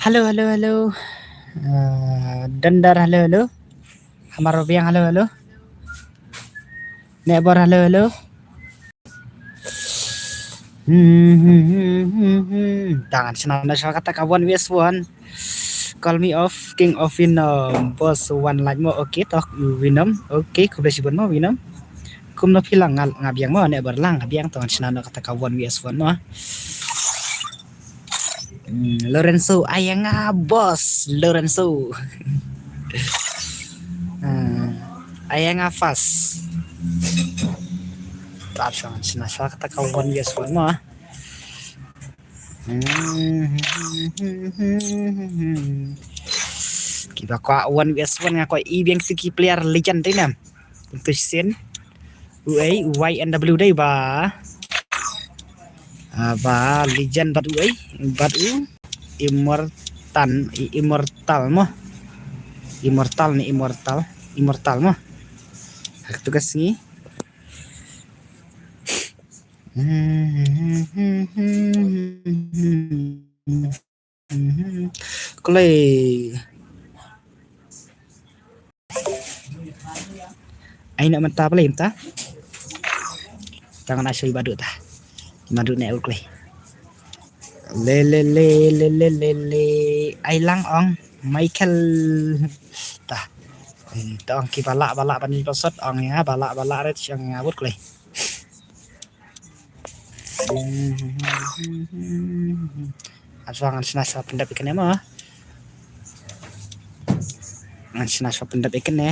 Halo, halo, halo. Dendar, halo, halo. Hamar Biang, halo, halo. Nebor, halo, halo. Tangan senang saya kata kawan one. Call me off King of Venom. Boss one like mo okay talk you Venom. Okay, kuda sibun mo Venom. Kum no pilang ngabiang mo nebor lang ngabiang tangan senang kata kawan one mo. Lorenzo ayang bos Lorenzo. Ayang fast. Tak senang saya kata kawan one mo. Kita kwa one nga kwa ibang tiki player legend din na. Untuk sin UA YNW day ba ba legend bat UA bat immortal mo immortal mo tugas ni Kulay ay nak mata pala ta tangan asli badu ta badu ne ulklay le ay lang ong Michael ta tong ki balak panin pasot ong ya balak ret yang ngabut klay Aswangan sinasa pendap ikan mo ang sinasa pendap ikan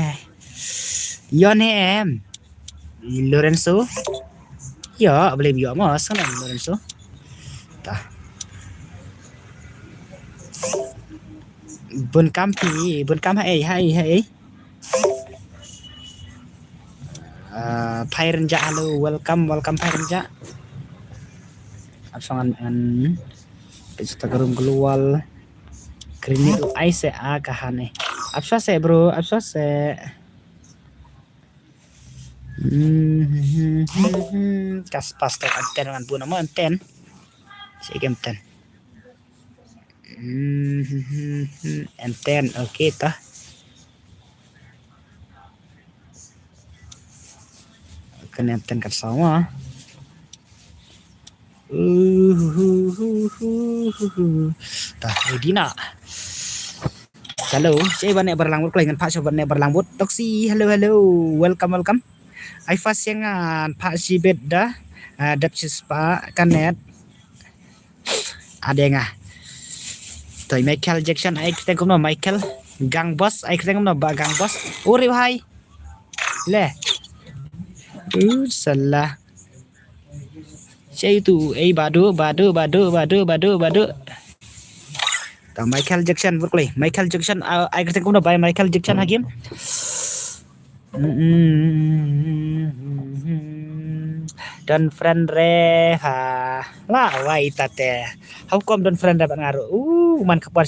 yon em Lorenzo ya boleh biar mas kan Lorenzo tah bun kam hai Pai Renja halo welcome Pai Renja Absangan an Instagram keluar Krini tu ai se kahane Absa se bro absa se kas pas tek anten dengan bu nama anten si game ten anten oke tah kena anten kat sama tah Dina halo saya banyak berlangbut dengan Pak Sobat berlangbut Toksi halo welcome I fast yang Pak Sibet dah dapsis Pak Kanet ada yang Toy Michael Jackson ai kita kumno Michael Gang Boss ai kita kumno ba Gang Boss uri hai le salah saya itu badu ta Michael Jackson berkelay Michael Jackson ai kita kumno ba Michael Jackson hakim dan friend re lah wai tate how come dan friend dapat ngaruh man kapor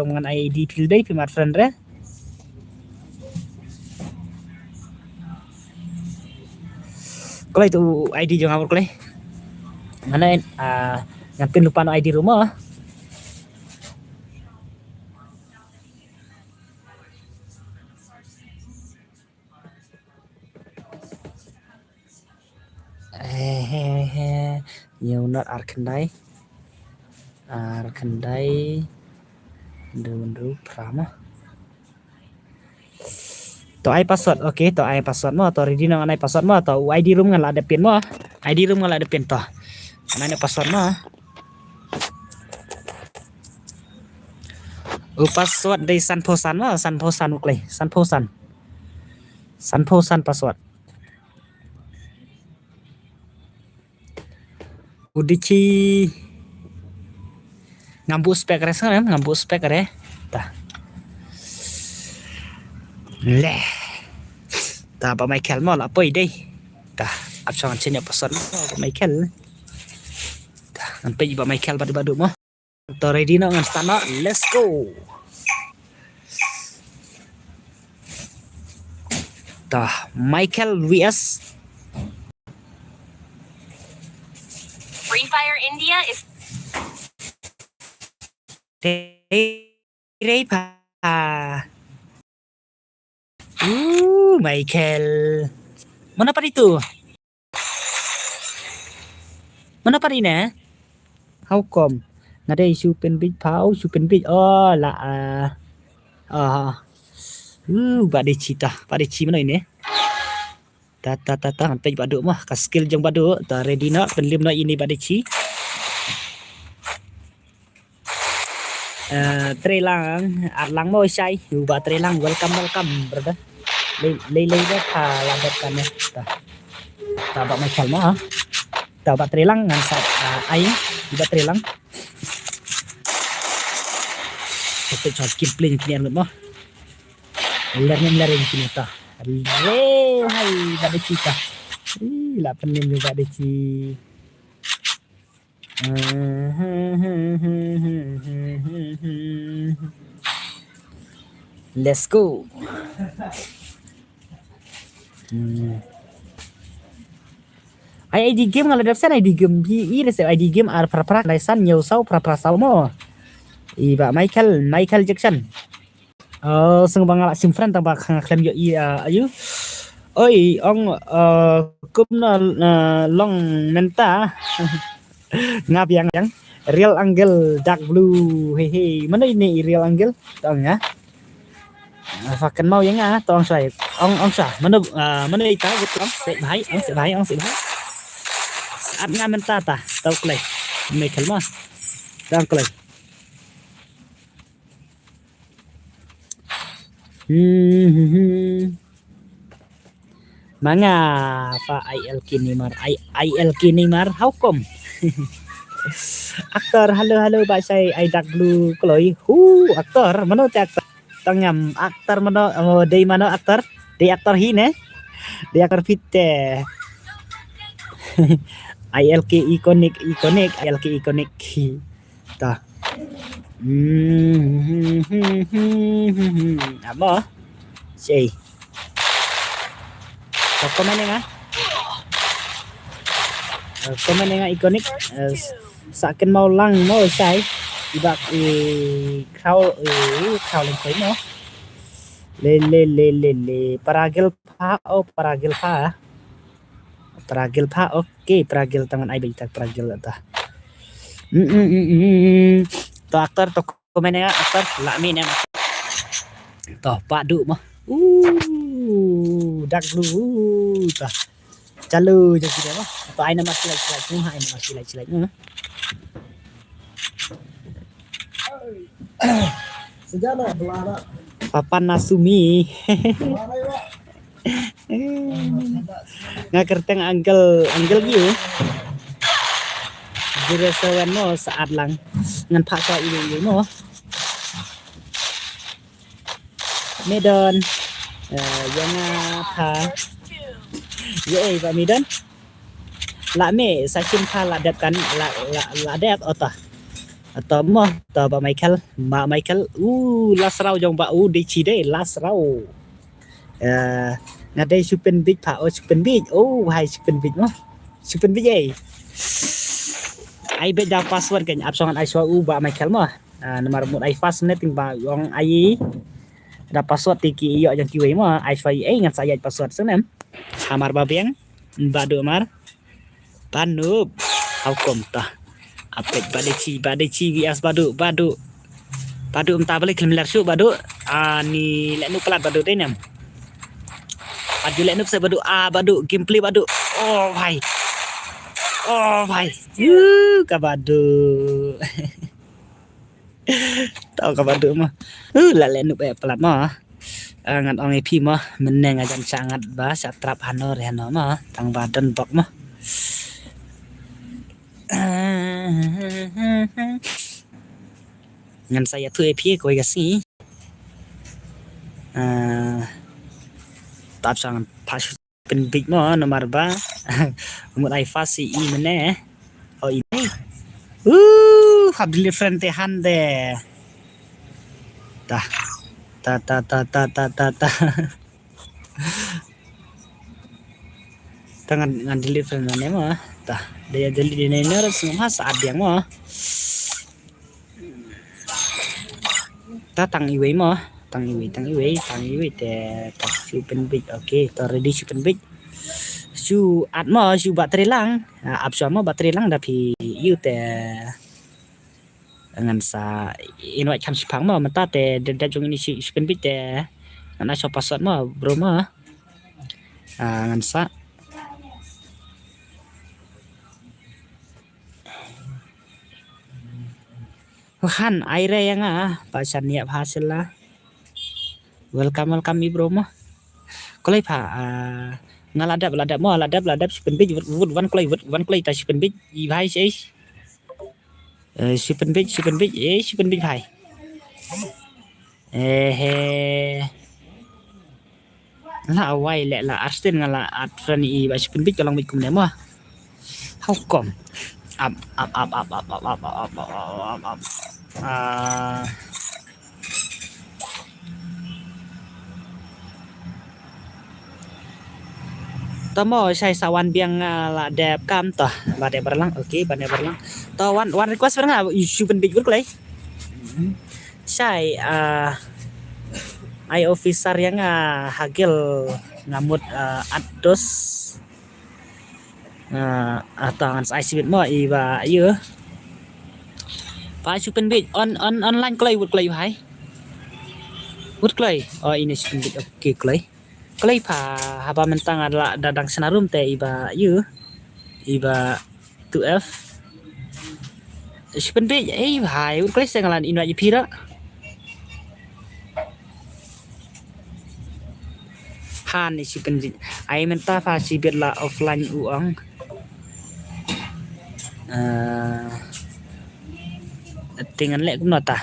dengan ID pilday pimat friend re kalau itu ID jangan ngawur mana ngapain lupa no ID rumah Yaunar Arkandai Dulu Prama to ai password oke to ai password mo to ready nang ai password mo to ID room ngan ada pin mo ID room ngan ada pin to mana password mo password dari Sanposan mo Sanposan uklay Sanposan password Udici ngambu spek res kan ngambu spek re tah leh tah Pak Michael mo lah apa ide tah absangan senya password Pak Michael tah sampai Pak Michael badu mo to ready no ngan stana let's go tah Michael vs Free Fire India is Repa. Michael. Mana pa dito? Mana pa rin eh? How come? Nga day, super big pow, super big. Oh, la. Badici ta. Badici mana ini? Ta. Sampai baduk mah. Skill jeng baduk. Ta ready nak. Penlim nak ini badici. Trelang. Arlang mau say. Ba trelang. Welcome, brother. Lay dah ta lambat kan ya. Ta bak Michael mah. Ta bak trelang ngan sat ai. Ba trelang. Kita coba gameplay kini anut mah. Lari kini ta. Hai badici ta. Lah pening juga badici. Let's go. ID game ngala dapsan ID game bi resep ID game ar pra laisan nhiều sau pra sau mo. Iba Michael Jackson. Seng bangala simfran tang bak klan yo ayu. Oi ong kum na long menta. Ngap yang real angle dark blue hehe. Mana ini real angle? Tong ya. Fakan mau yang tong sai. Ong sa. Mana ita betul sẽ bahai. Saat nga menta ta. Tau klay. Michael mah. Tang klay. Manga fa IL kini mar how come? Aktor halo bahasa ai dark blue kloi. Aktor mana aktor? Tangam aktor mana day mana aktor? Day aktor hine. Day aktor fitte. ILK ikonik ta. Apa? Say. Komen nga ikonik sakin mau lang mo say ibak crowd lên thấy nó le paragil pa oke paragil tangan ai baitak paragil ta to aktor to komen nga aktor lami nem to pak du mah dark blue ta Chalu je kita mah. Atau ai nama silai semua, ai nama silai. Sejana belada. Papa Nasumi. Ngakerteng angkel gitu. Dirasawan mo saat lang ngan pak sa ini mo. Medan yang apa? Ye Pak Midan. La me sakin pa la dap kan la dap atau mo to Pak Michael. Lasrau jong ba de chi de lasrau. Ngade super big pa super big. Hai super big mo. Super big ye. Ai beda password kan absongan ai so Pak Michael mo. Nomor mut ai fast net ting ba yong ai ada password tiki iyo yang kiwe mo ai fai ngan saya password senem. Hamar babeng badu mar panup hukum tah apek badeci bias badu entah balik kemelar su badu ni lek nu pelat badu tenem aju lek nu se badu badu gameplay badu oh bhai ka badu tau ka badu mah lek nu pelat mah ngat ong EP mah meneng ajan sangat ba satrap hanor ya no mah tang badan bok mah ngan saya tu EP ko gasi tap sangat pas pen big mah nomor ba umur ai fasi i mene ini habli frente hande dah ta tangan ngan deliver nane mah tah daya jeli dinainer semua saat yang mah ta tang iwi te ta su pen bit okay ta ready su pen bit su at mo su battery lang ap su mo battery lang da phi yu te ngan sa inwat cham sipang mo mata te da jong ini si pen bit te na so password mo bro mo ngan sa han aire yang pasan niat hasil lah welcome bro mo kolai pha ngaladap mo ladap sipen bit wud wan kolai ta sipen bit i bhai sei sipen bit bhai he la awai le la arsten ngala at frani i ba sipen bit kalong bit kum ne mo how come up tomo sai sawan biang la dep kam to ba de berlang okay ba de berlang to one request berang you pen bit kulai sai ai officer yang hagil ngamut ados atangan sai sibit mo iba ieu pa pen bit online kulai wut kulai hai wut kulai oh ini pen bit okay kulai kulai pa haba mentang adalah dadang senarum te iba ieu iba 2F pen bit hai wut kulai sengalan inwa ipira han ni pen bit ai menta pa sibit la offline uang dengan lek kumna ta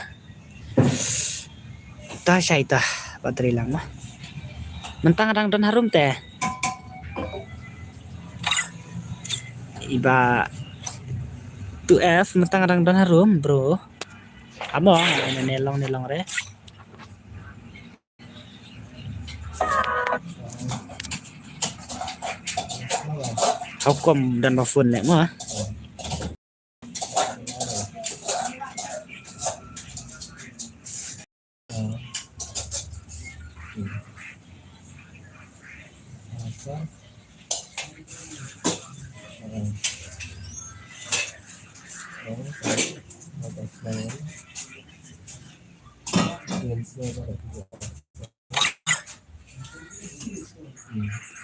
sai ta bateri lang mah mentang adang dan harum teh iba 2F mentang adang dan harum bro amo nelong re hukum dan bafun lek mah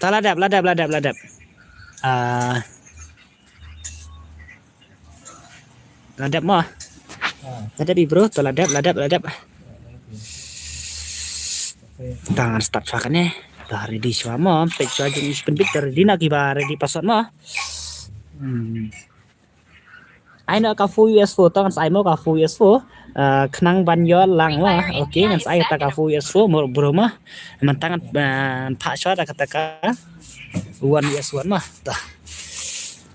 ladap ladap mo ladap bro to ladap tangan start fakannya dah ready semua pek saja ni penbit ready nak kibar ready password mo ai nak ka full US4 tangan sai mo ka full US4 kenang ban yo lang wah okay ngan sai ta ka full US4 mo bro mah mentangan password kata ka one US1 mah dah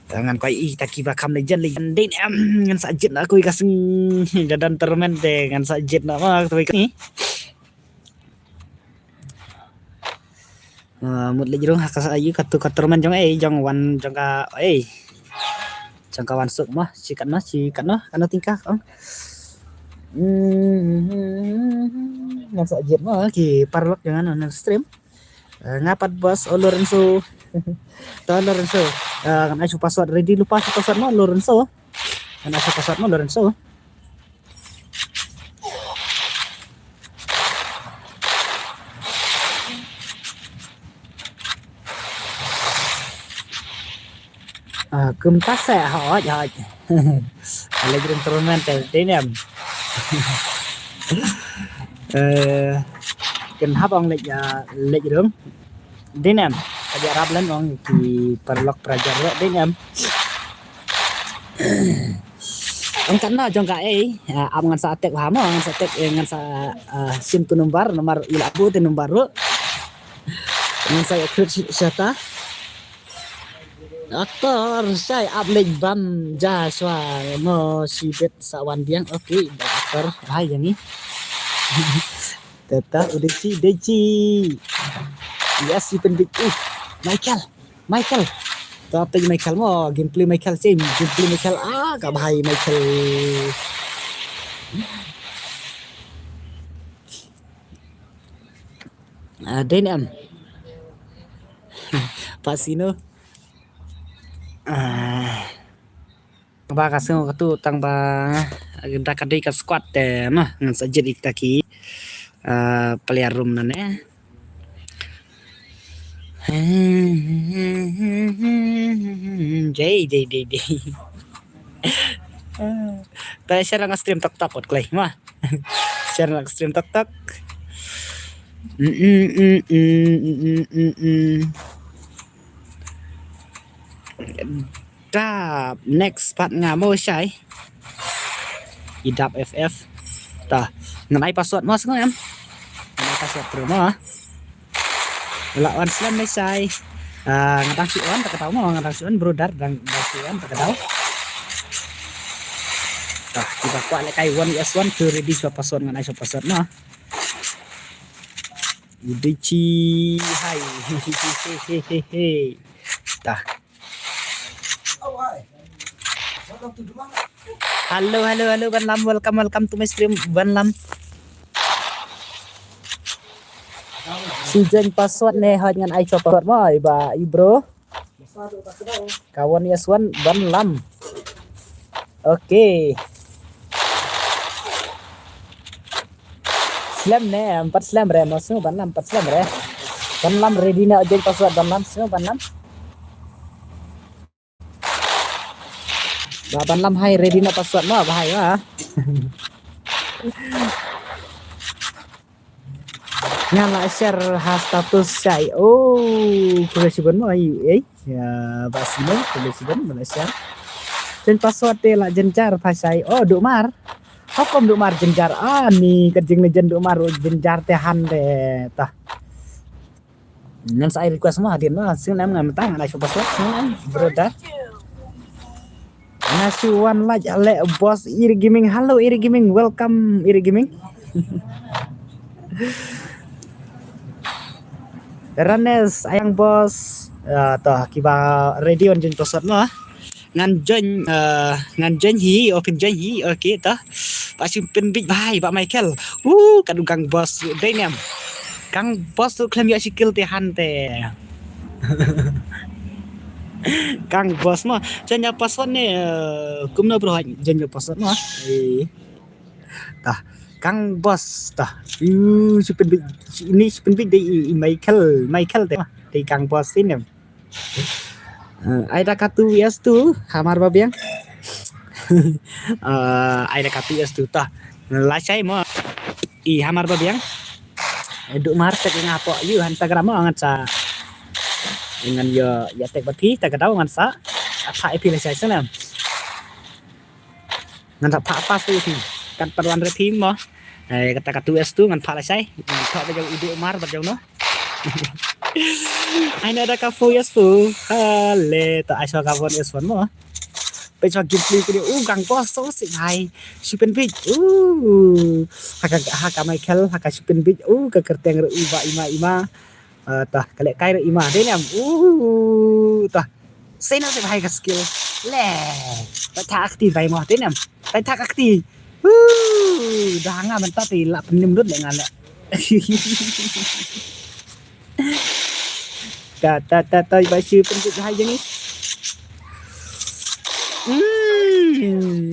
tangan kai i ta kiba kam legend din ngan sajit aku kasing dadan termen de ngan sajit nak mah tu ni một lịch rong hak ayu katu katerman jong jong wan jong ka jong kawan suk mah sikat no kana tingkah ong ngan sajit mah ki parlok jangan on stream ngapat bos Lorenzo to Lorenzo kan asu password ready lupa password mo Lorenzo kan asu password mo Lorenzo cơm tát xẻ họ lấy instrument thế nè cần hấp ông lệch đường thế nè aja rap lên ông thì perlok pelajar thế nè ông cắn nó trong cái ông ngan sa tek hamo ngan sa tek ngan sa sim tu nomor ilabu tu nomor ngan sa siapa aktor saya upload bam jaswa mo sibet sawan biang oke aktor hai yang ni tetap udah deci ya si pendik Michael tapi Michael mo gameplay Michael gak bahaya Michael Đây nè Pasino ba kasih tu tang ba dak kadai ka squad mah ngan sajid iktaki player room nane jay ta share nang stream tok tok klay mah share nang stream tok tok Dap next part ngamo sai idap ff ta ngai password mas ngam ngai password pro ma lawan slam mai sai ngatang si on tak tahu mau ngatang si on brother dan si on tak tahu ta kita kuat le kai 1s1 to ready so password ngai so password ma udici hai ta halo Ban Lam, welcome to my stream Ban Lam. Season password nih hanya ai cho password mo ba bro. Kawan yes1 Ban Lam. Oke. Slam nih 4 slam re masuk Ban Lam 4 slam re. Ban Lam ready na join password Ban Lam semua Ban Lam. Ban Lam hai ready na password mo bahaya ha. Nyala share status saya. Oh, kebetulan mo ay ya basino kebetulan mana share. Dan password te la jenjar pasai. Oh, Dumar. Hukum Dumar jenjar ni kejing legend Dumar jenjar te hande tah. Nan saya request mo hadir mo sing nam ngam tang ana password sing brother. Nasuan like ale bos Iri Gaming. Halo Iri Gaming, welcome Iri Gaming. Ranes ayang bos toh kiba ready on join password mo ngan join hi open join hi okay toh pasim pen big bye Pak Michael kadung kang bos dynam kang bos tu klaim ya skill te hante kang bos mah jangan password ni kumna bro jangan password mah tah kang bos tah ini big dari Michael teh dari kang bos ini ada kartu yes tu hamar babiang ada kartu yes tu tah lasai mah hamar babiang duk market ngapo you Instagram mo ngan sa dengan ya tek bapi tak tahu ngan sa apa IP lasai sana ngan sa apa tu kan perluan retim mo kata kartu es tu ngan pala sai ngan thọ bây giờ idu mar bắt đầu nó ai nada ka fu yes fu le ta ai cho ka von es von moไปcho gameplay ko dia gang boss so si hai super big haka Michael haka super big ka kerteng re ima tah kale kai re ima de nam tah sai na se hai ka skill le ta thak aktif vai mo de nam ta thak aktif dah nga man ta ti la penim dut le ngan le ta ba sư pen big hai jeng ni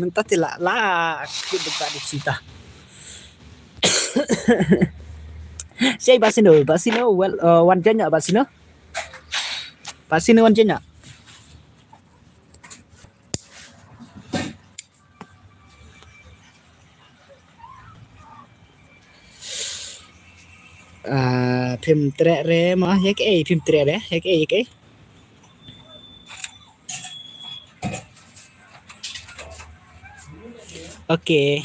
mentah tidak lah kita di cita saya basino well one jenya basino one jenya phim tre re mà yak phim tre re yak Oke,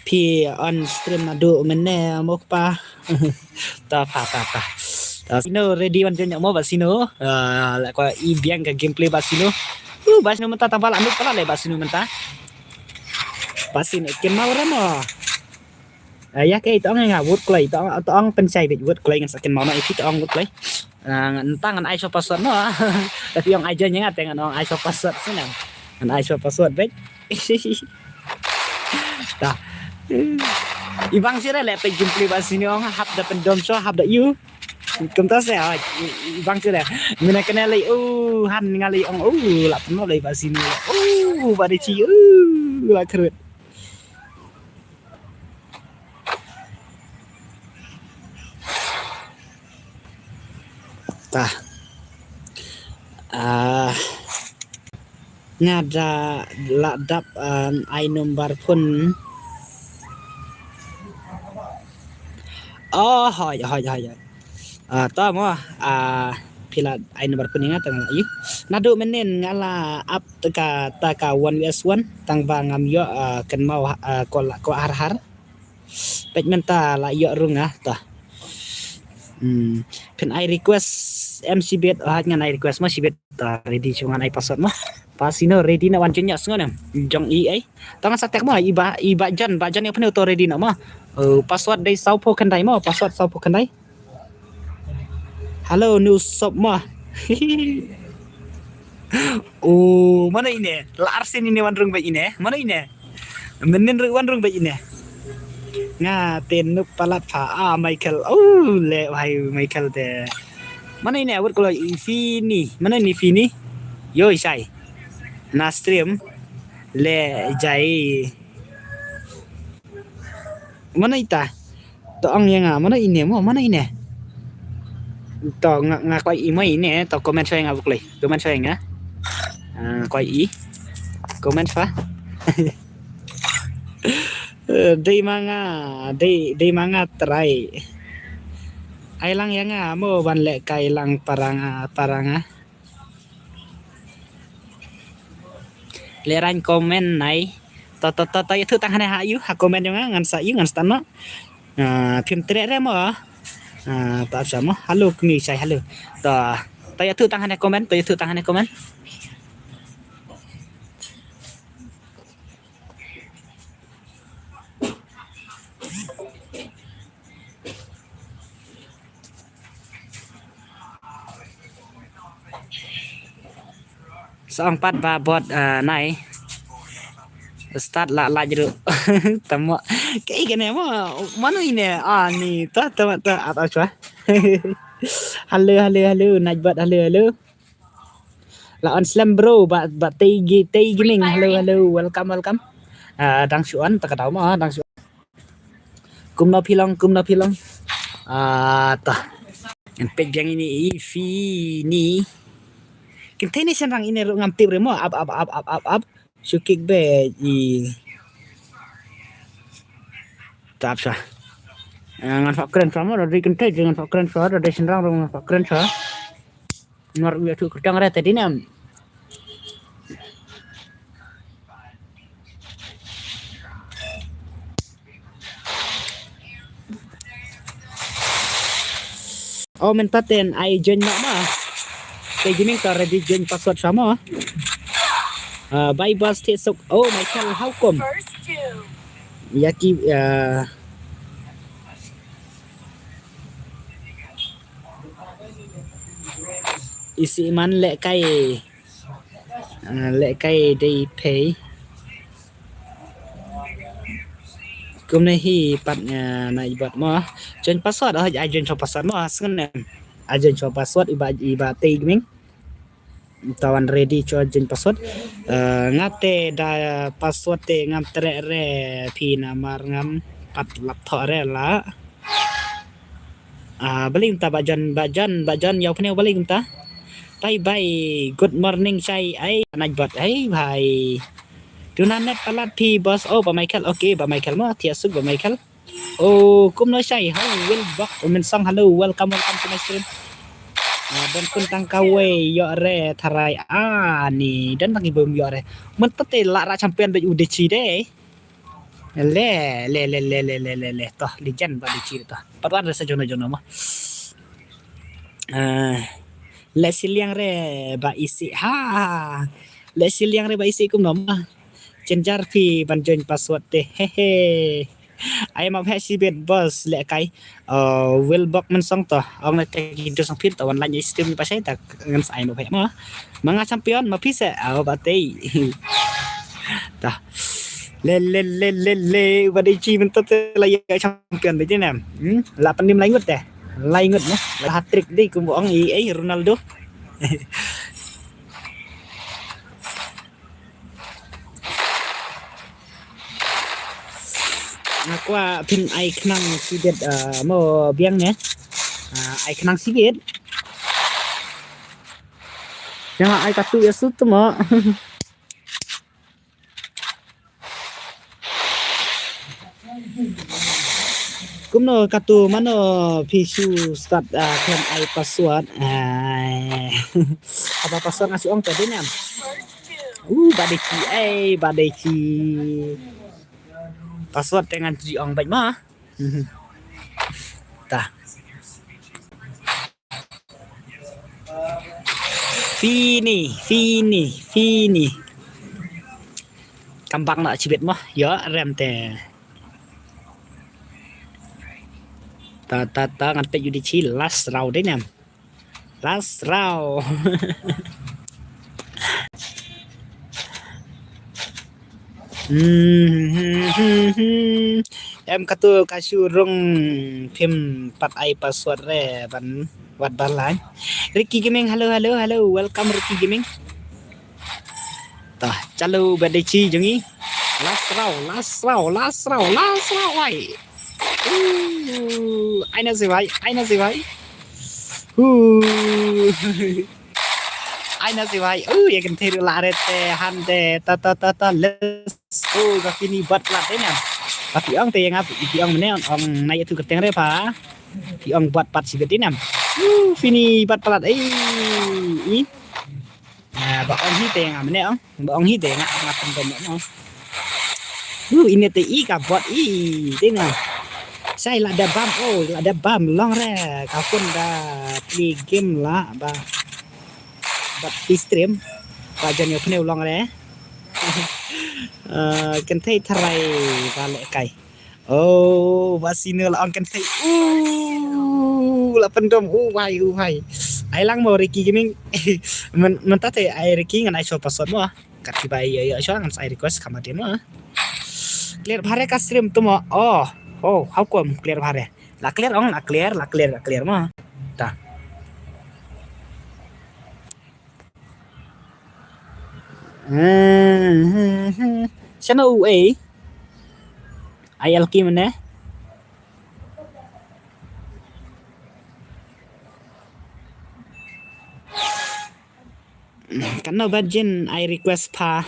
pi on stream nado mene mo pa. Ta pa. Basino ready one jen mo basino. La ko i biang ka gameplay basino. Basino menta tambal anu pala le basino menta. Basino ken mau ra mo. Ya ke tong nga wood clay tong pen sai bit wood clay ngan saken mau na ipit ong wood clay. Tangan ai so password mo. Tapi yang aja ngat dengan ong ai so password sina. Ngan ai so password bet. Ibang sira le pe gameplay basino ong hap da pendom so hap da you Kum ta se bang chưa nè mình cái này lấy han nga lấy ông là nó lấy vào xin vào đây chi là thật ta ngada ladap ai nomor pun hỏi to mo pila ai nomor pun ingat tang yu nadu menen ngala up taka 1vs1 tang bangam yo kan mau ko har pet menta la yo runga ta pen I request MC bet ngan I request mo si bet ready chungan I password mo pasino ready na wan nya sungan jong I ai tangan satek mo iba jan yang penu to ready na mo password dai sau po kan dai mo password sau po kan dai halo new shop mo mana ini la arsin ini wan rung ba ini mana ini menen wan rung ba ini nga tên nước palat pha Michael le vai Michael de mana ini awat kalau Infini mana ini Infini yo isai na stream le jai mana ita to ang yang mana ini to nga quay email ini to comment saya ngabuk lagi comment saya nga quay comment fa Day mga try ay lang yang mo banle kay lang parang leran komen nai to itu tangan hayu ha komen yang ngan sa yu ngan stan no phim tre re mo ta sa mo halo kni sai halo to itu tangan komen Soang pat ba bot nai start la jeru tamo cái này mà mana ini ni ta atau chua halo najbat halo la on slam bro ba tei gaming halo welcome dang suan ta kadau ma dang suan kum no pilong ta yang page yang ini ni Kintene senang ini ngam tip remo up sukik be i tap sa ngan fakren sama dari kente dengan fakren sa dari senang dengan fakren sa nor wi tu kerjang re tadi nam men paten ai join ma kayak gini ka ready join password sama bye bus tesok Michael how come yaki isi man lek kai day pay kum nahi pat na ibat mo join password join password mo sengen join password iba gaming tawan ready cho join password ngate da password te ngam tre re pi namar ngam pat laptop re la baling ta bajan yaw pne baling ta bye good morning sai ai najbat ai bhai tunanet palat pi boss ba Michael okay ba Michael mo tiasuk ba Michael kum no sai how will back men sang hello welcome to my stream dan kuntang kawe yo re tharai ni dan tangi bom yo re men pete la ra champion be udeci de le toh lijan ba deci toh patwan rasa jono mah le siliang re ba isi le siliang re ba isi kum nama cenjar pi ban join password de hehe ai mà phải si bet boss lệ cái will box men song to ông này cái do sang phim tàu online stream pa sai ta ngan sai mà phải mà mga champion mà phí sẽ ba tei ta le và đây chi mình tất là champion đấy chứ nè là pan nim lấy ngất Laingot mo. Hat-trick di kung buong Ronaldo. Aku pin ai kenang sidet mo biangnya. Ai kenang sidet. Jangan ai katu ya sut mo. Kumno katu mano pisu start kan ai password. Apa password ngasih ong tadi nih? Badeci. Password dengan ji ong baik mah. Tah. Fini. Kampang nak cibet mah, ya rem teh. Ta ngantek judi ci last round deh nyam. Last round. Em katu kasurung phim pat ai password re ban wat balai. Ricky Gaming, halo, welcome Ricky Gaming. Tah, chalo badeci jongi. Last round, wai. Aina si vai. Aina si vai. Ya kan tiru larete hande ta let's go ka fini bat lat nya. Tapi ong te yang api ong mene ong nai itu keteng re pa. Ti ong buat pat si getin am. Fini bat pelat Bà ong hi te nga mene ong. Bà ong hi te nga ngaten tom mo. Ini te ka bot te nga. Saya ada bam long re kapun da play game lah ba stream ba jan yo pneu long re kan thai tharai ba le kai vasine la on kan thai la pendom vai ai lang mo Ricky Gaming men ta te ai Ricky ngan ai so password mo kat ki bai ya so ngan sai request kama dia mo clear bhare ka stream tu mo how come clear bhare la clear mah ta sana ayal ki mana karena bajen I request pa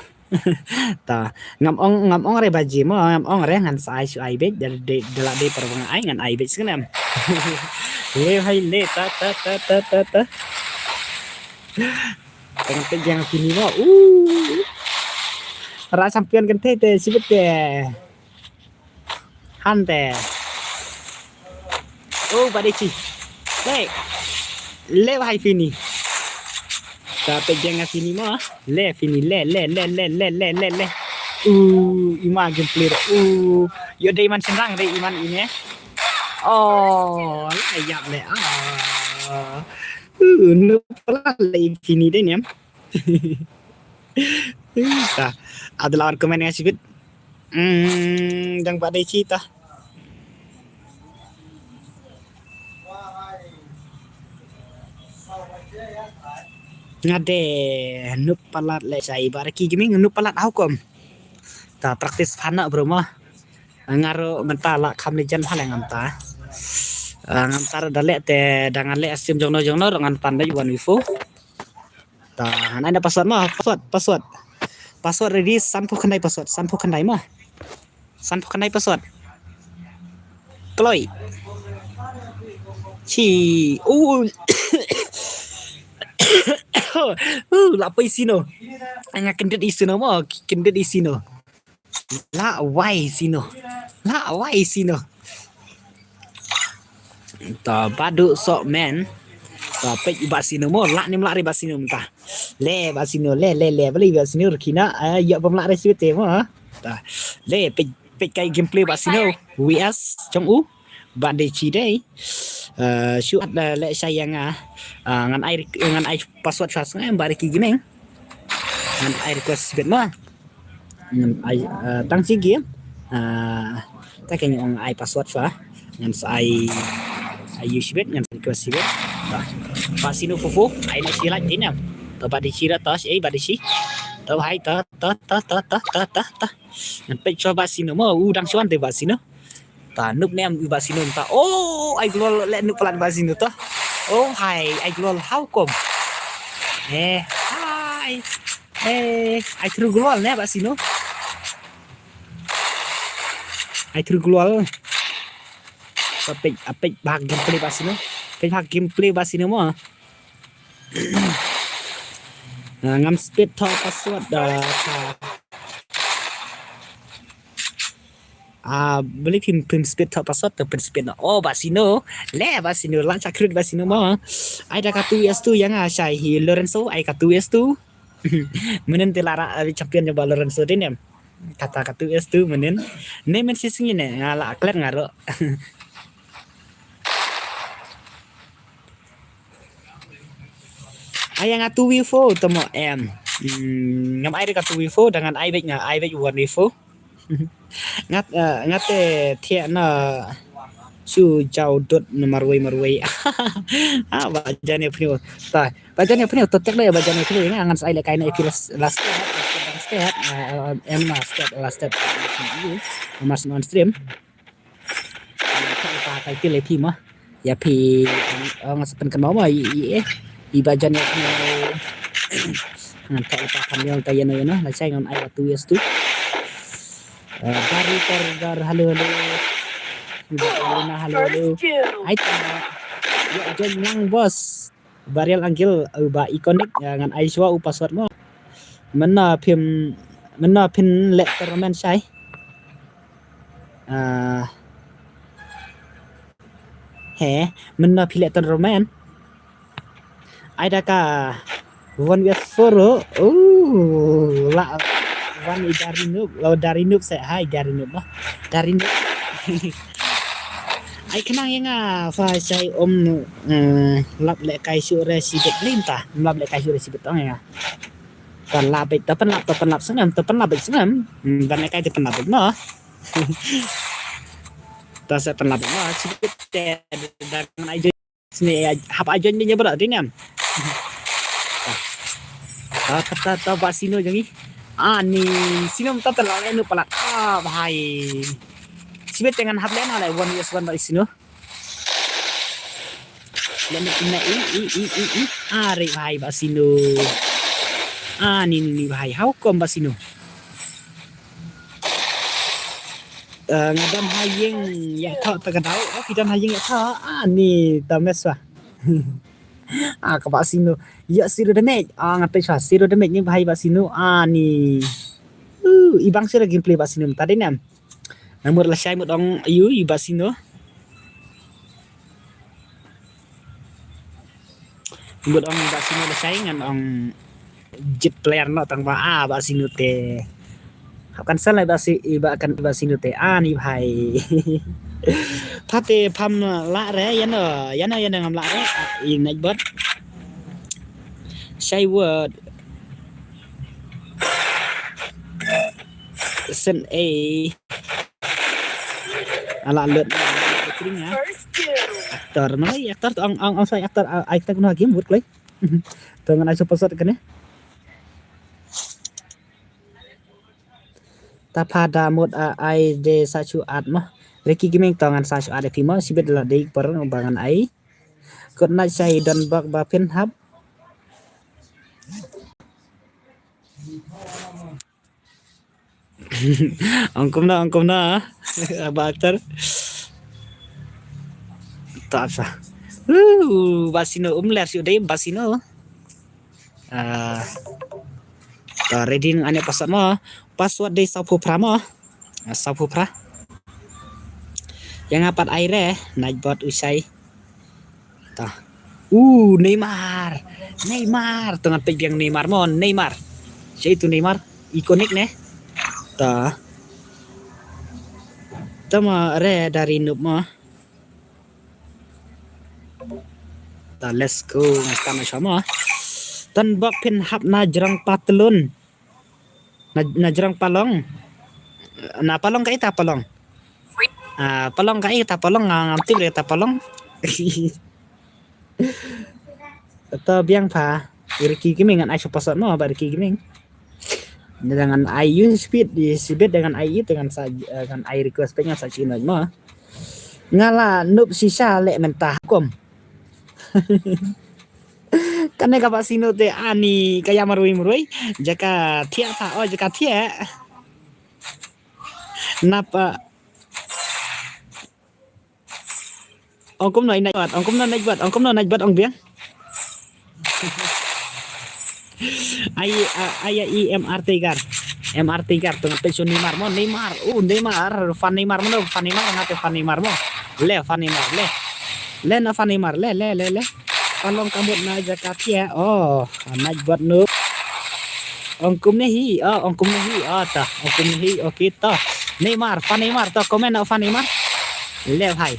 ta ngam ong re baji mo ngam ong re ngan sai su ai bet dari de la de perwang ai ngan ai bet skenam le hai le ta tengah tejang sini mo ra champion kan te sibet te hante badeci le hai fini tapi jangan sini mah le fini le iman gameplay yo dai man senang dai iman ini layak le nu pala le fini dai nyam ta ada lawan komen yang sibit dang badai cita ngade nup palat le sai baraki Gaming nup palat hukum ta praktis phana bro mah ngaro mentala kham lejan phale ngamta ngamtar dale te dangan le asim jongno dengan tanda yuan wifu ta ada password mah password ready sampu khandai mah sampu khandai password kloi chi lapoi sino anga kendet isino mo la wai sino ta badu sok men ta pe basino mo la nim la re basino mentah le basino le beli basino kina ya pemla re sibete mo ta le pe kai gameplay basino vs trong badeci dai shu at le saya ngan ai password fast ngan Ricky Gaming ngan ai request bet mah ngan ai tang si game ta kanya ai password fa ngan sai ayu sibet ngan ko sibet ta basino fufu ai na silat tin nam to badi sira tas ai badi si to hai ta ngan pe cho basino mo udang chuan te basino ta nup nem basino ta ai glol le nup pelan basino to hai ai glol how kom hai ai thru glol ne basino ai thru glol apik bag gameplay basino pe bag gameplay basino mo ngam speed to password beli pin speed to password to pin speed basino le basino lancar crit basino mo ai da katu S2 yang sai hi Lorenzo ai katu S2 menen telara champion nyoba Lorenzo din em kata katu S2 menen ne men sising ne ngala klet ngaro ai yang atu Vivo temo em ngam ai dekat Vivo dengan ai baik one Vivo ngat thia na su jauh dot marwai bajane pneu ta bajane pneu totek le bajane pneu ngan sai le kai na last step em last step mas on stream pa kai ti le pi ma ya pi ngas pen kan ma i bajane pneu ngan ta pa kamel ta yana la sai ngan ai tu yes tu dari halo ai ta ya jen yang bos barial anggil ba ikonik ngan ai swa u password mo mena pin letterman sai mena pin letterman ai da ka one with foro la one dari noob saya hai dari noob ai kenang yang fa sai lap le kai su resibet lintah lap le kai su resibet tong ya kan lapet tapan lap senam dan le kai tapan lap no ta sa pan lap no sibet dan ai sini hap ajon nya berat din am ta basino jangi ni sinom ta terlalu nu palat bahai sibet dengan hap lena la one yes one basino lena ina i are bahai basino ni bahai how kom basino ngadam hayeng ya tho ta kadau kidan hayeng ya tho ni tameswa ke basino ya zero damage ngapai sa zero damage ni bahai basino ni ibang sira gameplay basino tadi nam nomor lasai mo dong ayu i basino mo dong basino lasai ngan ong jit player no tang ba basino te kan salah kan basino te ni bahai thate pham la re yana ngam la re in night bot say word send ala lut kring ya aktor mana aktor ang sai aktor ai ta kuno game buat play tangan ai support kan ya ta pada mod ai de sachu at mah Ricky Gaming tangan sachu at pimo sibet la de per bangan ai kot na sai don bak ba pin hub angkom na bakter tak sah basino ler si dei basino ready ane password dei sapu pra yang apat aire night bot usai ta Neymar tengah pegang Neymar mon Neymar siapa itu Neymar ikonik ne ta tama re dari noob mah ta let's go ngasta sama tan bak pin hap na jerang patlun na jerang palong na palong kai ta palong palong kai ta palong ngamti bre ta palong Atau biang pa Ricky Gaming dengan iPhone password mo ba Ricky Gaming dengan IU speed di speed dengan IU dengan I request dengan sa China mo ngala noob sisa le mentah kom kan ka ba sino te ani kaya marui jaka thia pa jaka thia napa ông cũng nói bật ông cũng nói bật ông cũng nói bật ông biếng ai MRT gar MRT gar tengah pensiun Neymar mo Neymar fan Neymar mo fan Neymar ngate fan Neymar mo fan Neymar le na fan Neymar le tolong kamu na jakat ya oh na buat nu ông cũng hi ta ông cũng hi okay ta Neymar fan Neymar ta komen na fan Neymar le bhai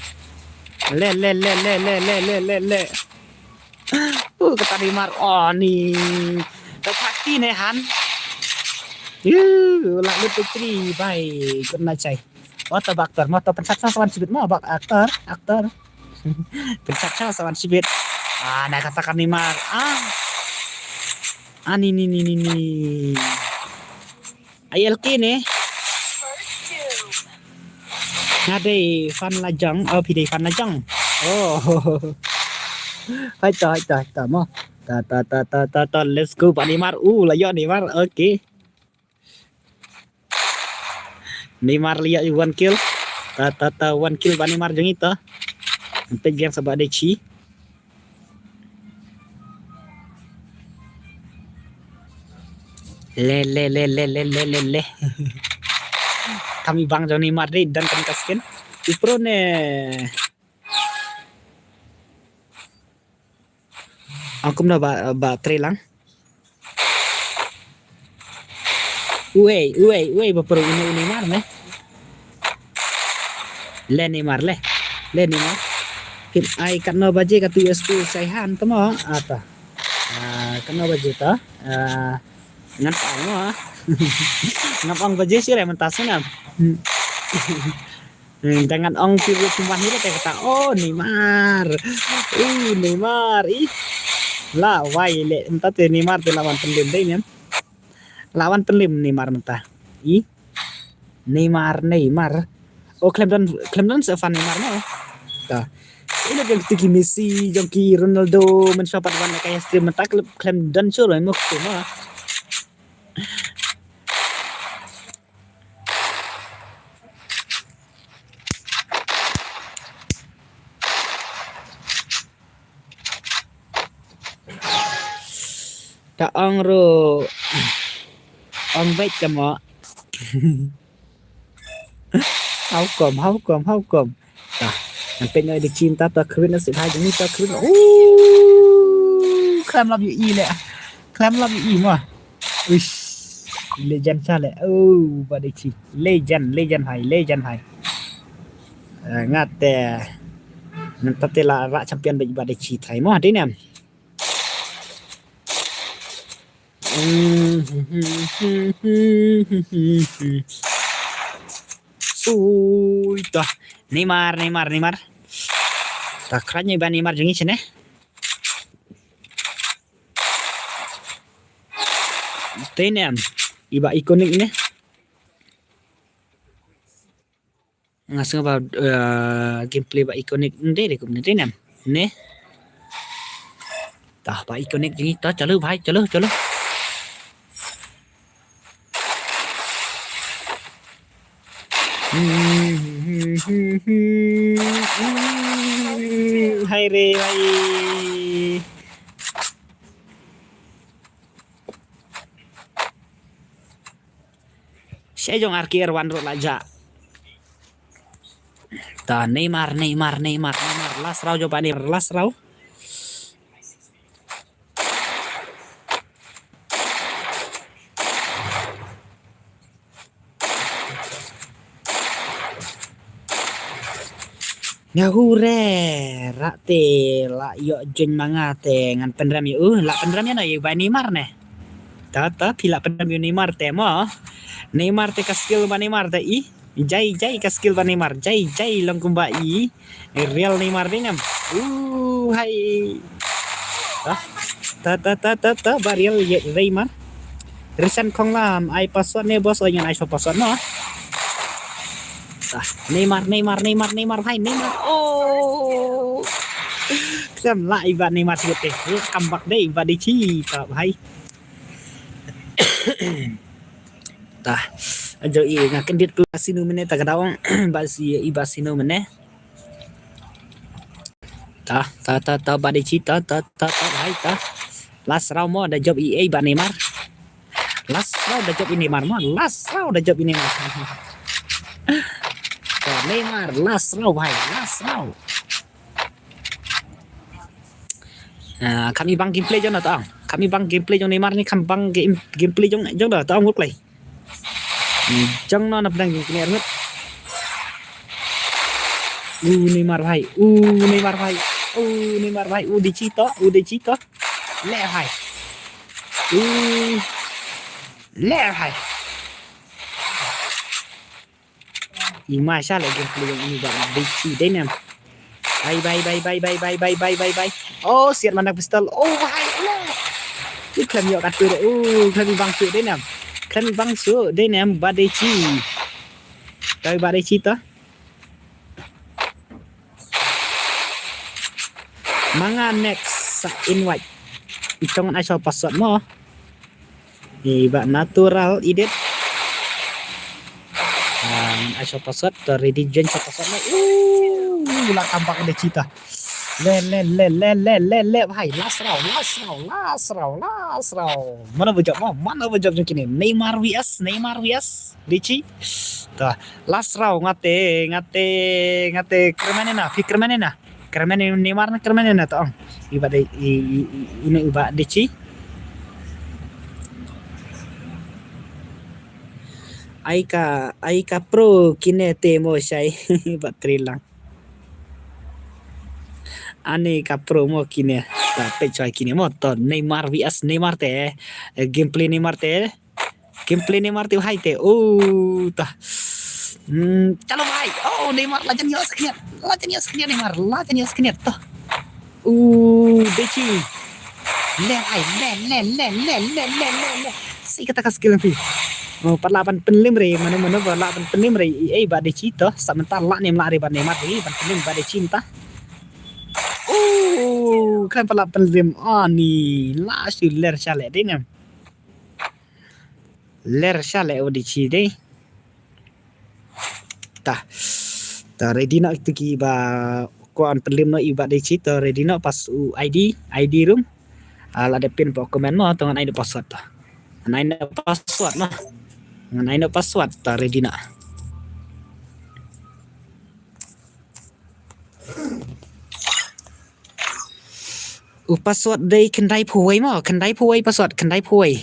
le kata Neymar oh ni sakti ne han lạc lên petri bay kena cai motor bakter motor pensat sawan sibit mo bak aktor pensat sawan sibit nah katakan Neymar ni ILK ne ngade fan lajang pide fan lajang oh phải ta mo ta let's go bạn Neymar là do Neymar okay Neymar lihat one kill ta one kill bạn Neymar jeung itu sampai game sa Badechi le kami bang jeung Neymar dan kami kaskin Ipro ne angkum na ba trelang uwe ba pro ini Neymar ne le Neymar pin ai kanno baje ka tu USP saihan tamo ata kanno baje ta ngan pa mo ngapang baje sih le mentasan jangan ong kiri cuma ini kayak kata oh Neymar lah wai le entah te Neymar te lawan penlim deh nih lawan penlim Neymar mentah Neymar oh klaim dan Stefan Neymar no tah ini yang tiki Messi jongki Ronaldo mencoba warna kayak stream mentah klaim dan suruh mau semua ta ong ro ong vết cho mọ hau còm taมันเป็นอะไรจีนตาตะคืนนะสิพายอย่างนี้ตะคืนคลำรับอยู่อีเลยคลำรับอยู่อีมั้งlegend cha le ba de chi legend hai ngat te nan tatela ra champion ba de chi thai mo thế nè ta Neymar tak keranya ba Neymar jeung ieu cenah tenem iba ikonik ini ngasih ba gameplay ba ikonik ende de kum tenem ne tah ba ikonik jeung itu chalo bhai chalo hai re hai saya jong arkir wan ro laja ta Neymar las raw coba nih las raw ngahure rate la yo jen mangate ngan penram yu la penramnya na yu ba Neymar ne ta pila penram yu Neymar te mo Neymar te ka skill ba Neymar te Jai ka skill ba Neymar. Jai lang kumbai. Real Neymar din nam. Hai. Ta ba real Neymar. Recent khong lam ai password ne boss oi ngan ai so password no. Neymar hai Neymar. Oh. Kan lại bạn Neymar siết teh. Comeback deh ba di chi ta hai. Tah. Ajo nga kendit Casino mene ta kadawang basi ibasino mene. Ta ba di chi ta hai ta. Last round mo ada job EA ba Neymar. Last round ada job ini Neymar mo. Last round ada job ini Neymar. Neymar last round hai, last round. Kami bang gameplay cho nó tao. Kami bang gameplay cho Neymar ni kami bang gameplay cho đó tao ngút lại. Trong nó nằm đang cái này Neymar hai, Neymar hai, di Chito. Lẹ hai. Lẹ hai. Ima siya lagi yung ini ba Dichi din yan. Bye. Oh, siat man pistol. Oh, hai. Cái klan yo kat tu. Oh, klan bang su din yan. Klan bang su din yan ba Dichi. Tayo ba Dichi to? Mga next sa invite. Itong ay sa password mo. Iba natural edit. Aso password ready gen sa password na wala tampak ada cita le hai last round mana bejap kini Neymar vs Richie ta last round ngate kermane na Neymar na kermane na to iba ini iba Richie Aika pro kinete mo siya battery lang. Ani ka pro mo kine. Tapi coy kine mo to Neymar vs Neymar te. Gameplay Neymar te hai te. Oh ta. Chalo bhai. Oh Neymar lajan yo sekalian Neymar. Lajan yo sekalian to. Deci. Le hai le. Si kata skill fi. Oh, 48 penlim re mana 48 penlim re ba de cita sebentar lah nem lari ba Neymar re ban penlim ba de cinta kan 48 penlim ni la si ler chale de nem ler chale o de ci de ta ready nak tu ki ba ko an penlim no iba de cita ready no pas ID room ala de pin po komen mo tangan ID password ta nain password mah ngai na password ta ready na password dei kendai puai password kendai puai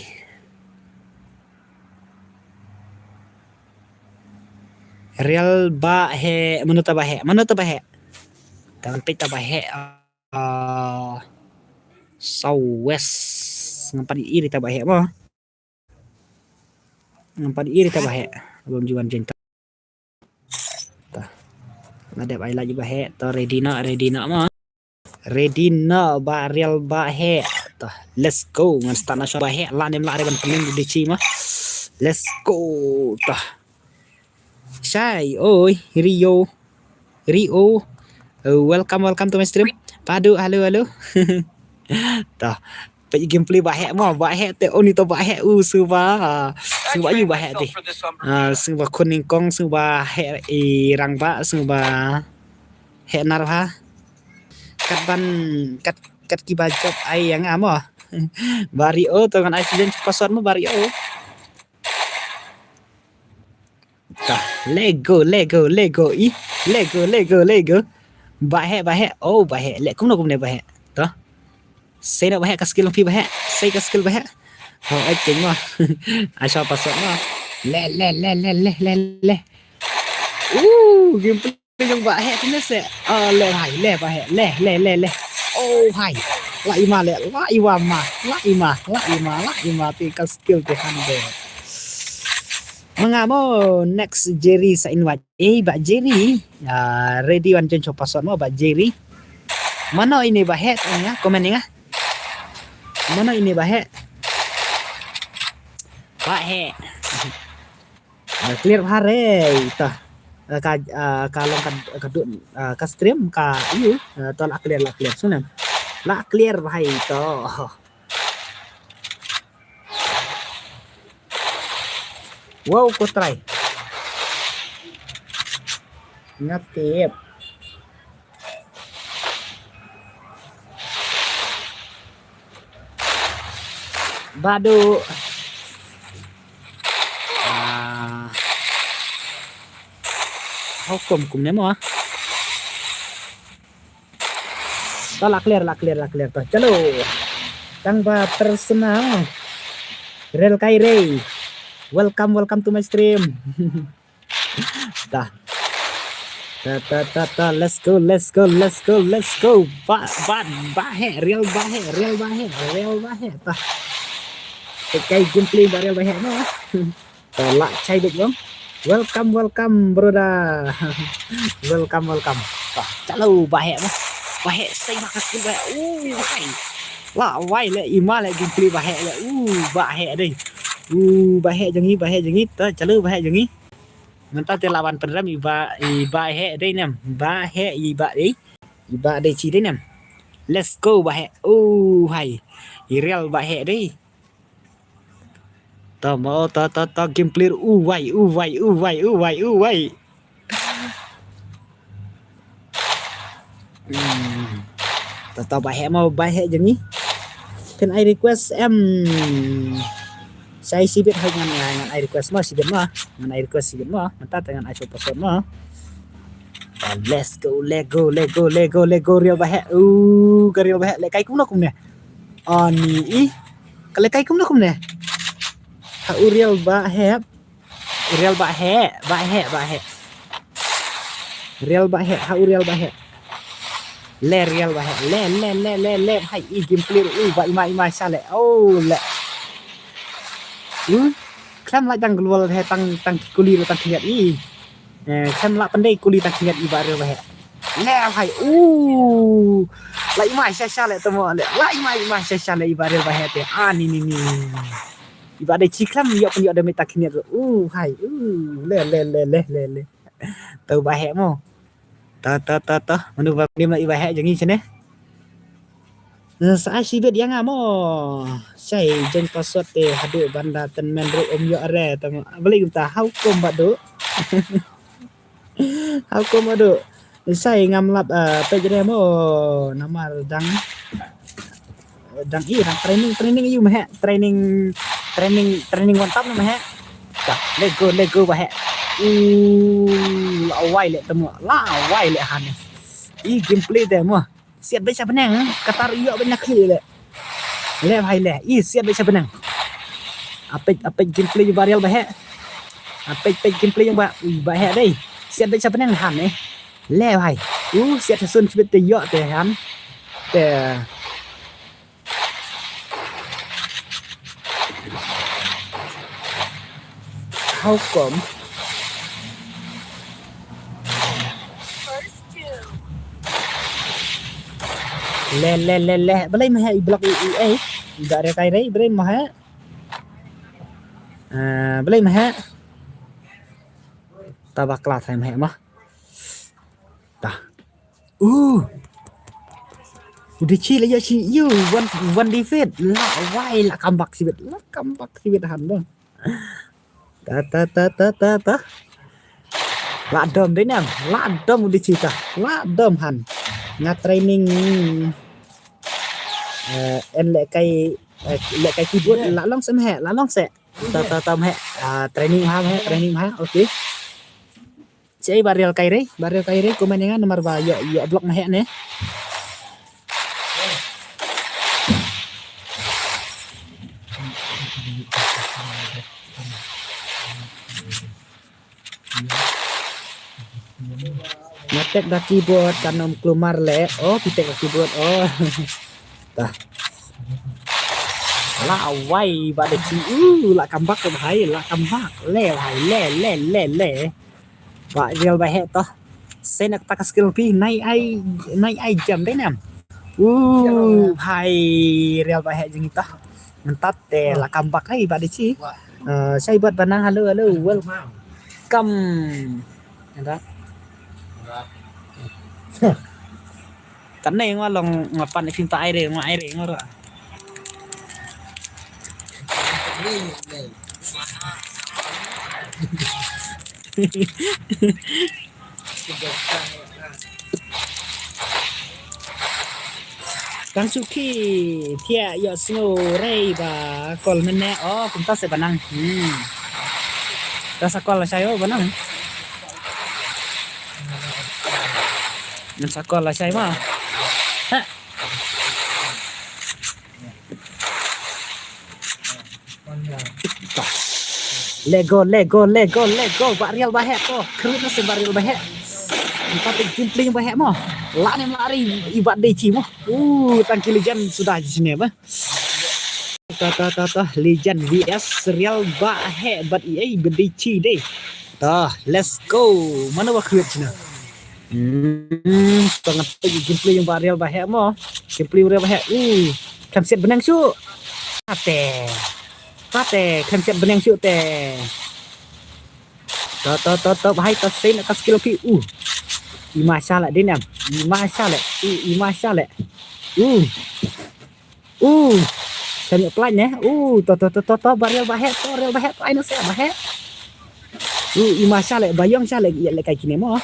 real ba he menurut ba he tangan pita ba he southwest ngapan iri ta ba he mo ngapan iri ta bahe belum juan jenta ta ngadep ai lagi bahe to ready na ba real bahe ta let's go ngan start na bahe la nem la ban pening di chi mah let's go ta Shai oi Rio welcome to my stream padu halo ta gameplay bahe te oni to bahe suba yu bahe te suba kuning kong suba he rang ba suba he nar ha kat ki bajop ai yang amo Bario to kan accident password mo Bario ta Lego bahe oh bahe le kum ne bahe to xây đâu bahe ka skill phi bahe xây ka skill bahe ho ai chính mà ai cho password mà le gameplay trong bahe thì nó sẽ le bahe le oh hai lại mà thì ka skill thì handle Mengamo next Jerry sa invite. Bak Jerry, ready wan jen coba password mo Bak Jerry. Mana ini bahet ya? Komen ya. Mana ini bahet? Bahet. Clear hari tah. Kalau kaduk ka stream ka iu to la clear sunan. La clear bahai to. Wow, ko try. Ngatip. Badu. Hukum nemo ah. To la clear to. Chalo. Tang ba personal. Real Kairei. Welcome to my stream. Dah. Let's go. Bahe, real bahe. Tah. Kayak gameplay real bahe no. Tolak cai dik dong. Welcome brother. Welcome. Tah, chalo bahe mo. Bahe sai makasih bahe. Hai. Lah, wai le ima le gameplay bahe le. Bahe đây. Bahe jangi ta chalo bahe jangi. Mentah te lawan pendam iba he đây nem. Bahe iba đây chi đây nem. Let's go bahe. Hai. Real bahe đây. Ta mau ta gameplay wai. Ta bahe mau bahe jangi. Can I request saya sibit dengan I request mo sibit mo mata dengan I coba password mo. Let's go Lego real bahe real bahe le kai kum ne ani kale kai kum ne ha real bahe ha real bahe le hai gameplay ba ima sale le Kan lah jang keluar he tang kuli tang kiat kan lah pandai kuli tang kiat ibarat bahe. Le hai lai mai sha le temo le lai mai sha le ibarat bahe te ni ibarat ciklam yo pen yo ada meta kiat hai le tau bahe mo ta manu ba dim la ibahe jangi sene. Saya sibet yang amo saya jen password te hadu banda ten menro yo are tama beli kita hukum badu hukum badu saya ngamlap page mo nama dang training you mah training mantap mah dah lego bah la wai le temu la wai le han gameplay te mo siap baca benang katar iyo banyak le hai le siap baca benang apa gameplay varial bahe apa gameplay yang bahe đây siap baca benang han le hai siap sun chibet te yo te han te how come le balai mah blok gak ada kai balai mah balai mah tabak kelas hay mah tah udah cile ya ci you one defeat la wai la comeback sibet han dong ta la dom đấy nè la dom udah cita la dom han nga training en le kai keyboard la long se ta he training ha okay cai baril kai re komen dengan nomor ba yo blok mah ne ngetek da keyboard kanom keluar le pitek da keyboard tah ละเอาไว้บาดชีละกำบักกับไห้ละกำบักเล่ไห้เล่บาเรียวบาเฮต่อเซนักตะกัสกิลพี่ในไอจำได้นำไห้เรียวบาเฮจึงต่อมันตัดแต่ละกำบักให้บาดชีใช้เบิดบานังฮัลโหลเวลกัมนะครับกันเองว่าลองngapan di cinta air ngoro Kang Suki thia yo snow rei ba kol menne kumta se banang ta sakol sayo banang nan sakol say ma Lego baril bahe to kerut se baril bahe tapi kimpling bahe mo la ne lari ibat deci mo tangki lijan sudah di sini apa ta lijan vs real bahe bat ei bedeci deh let's go mana wa kerut sini sangat kimpling baril bahe mo kimpling baril bahe kan siap benang su Tate kan siap benang su te to bahai to sin atas kilo pi masalah dinam masalah kami pelan ya to baril bahe to aino se bahe masalah bayang salah ya le kai kini mo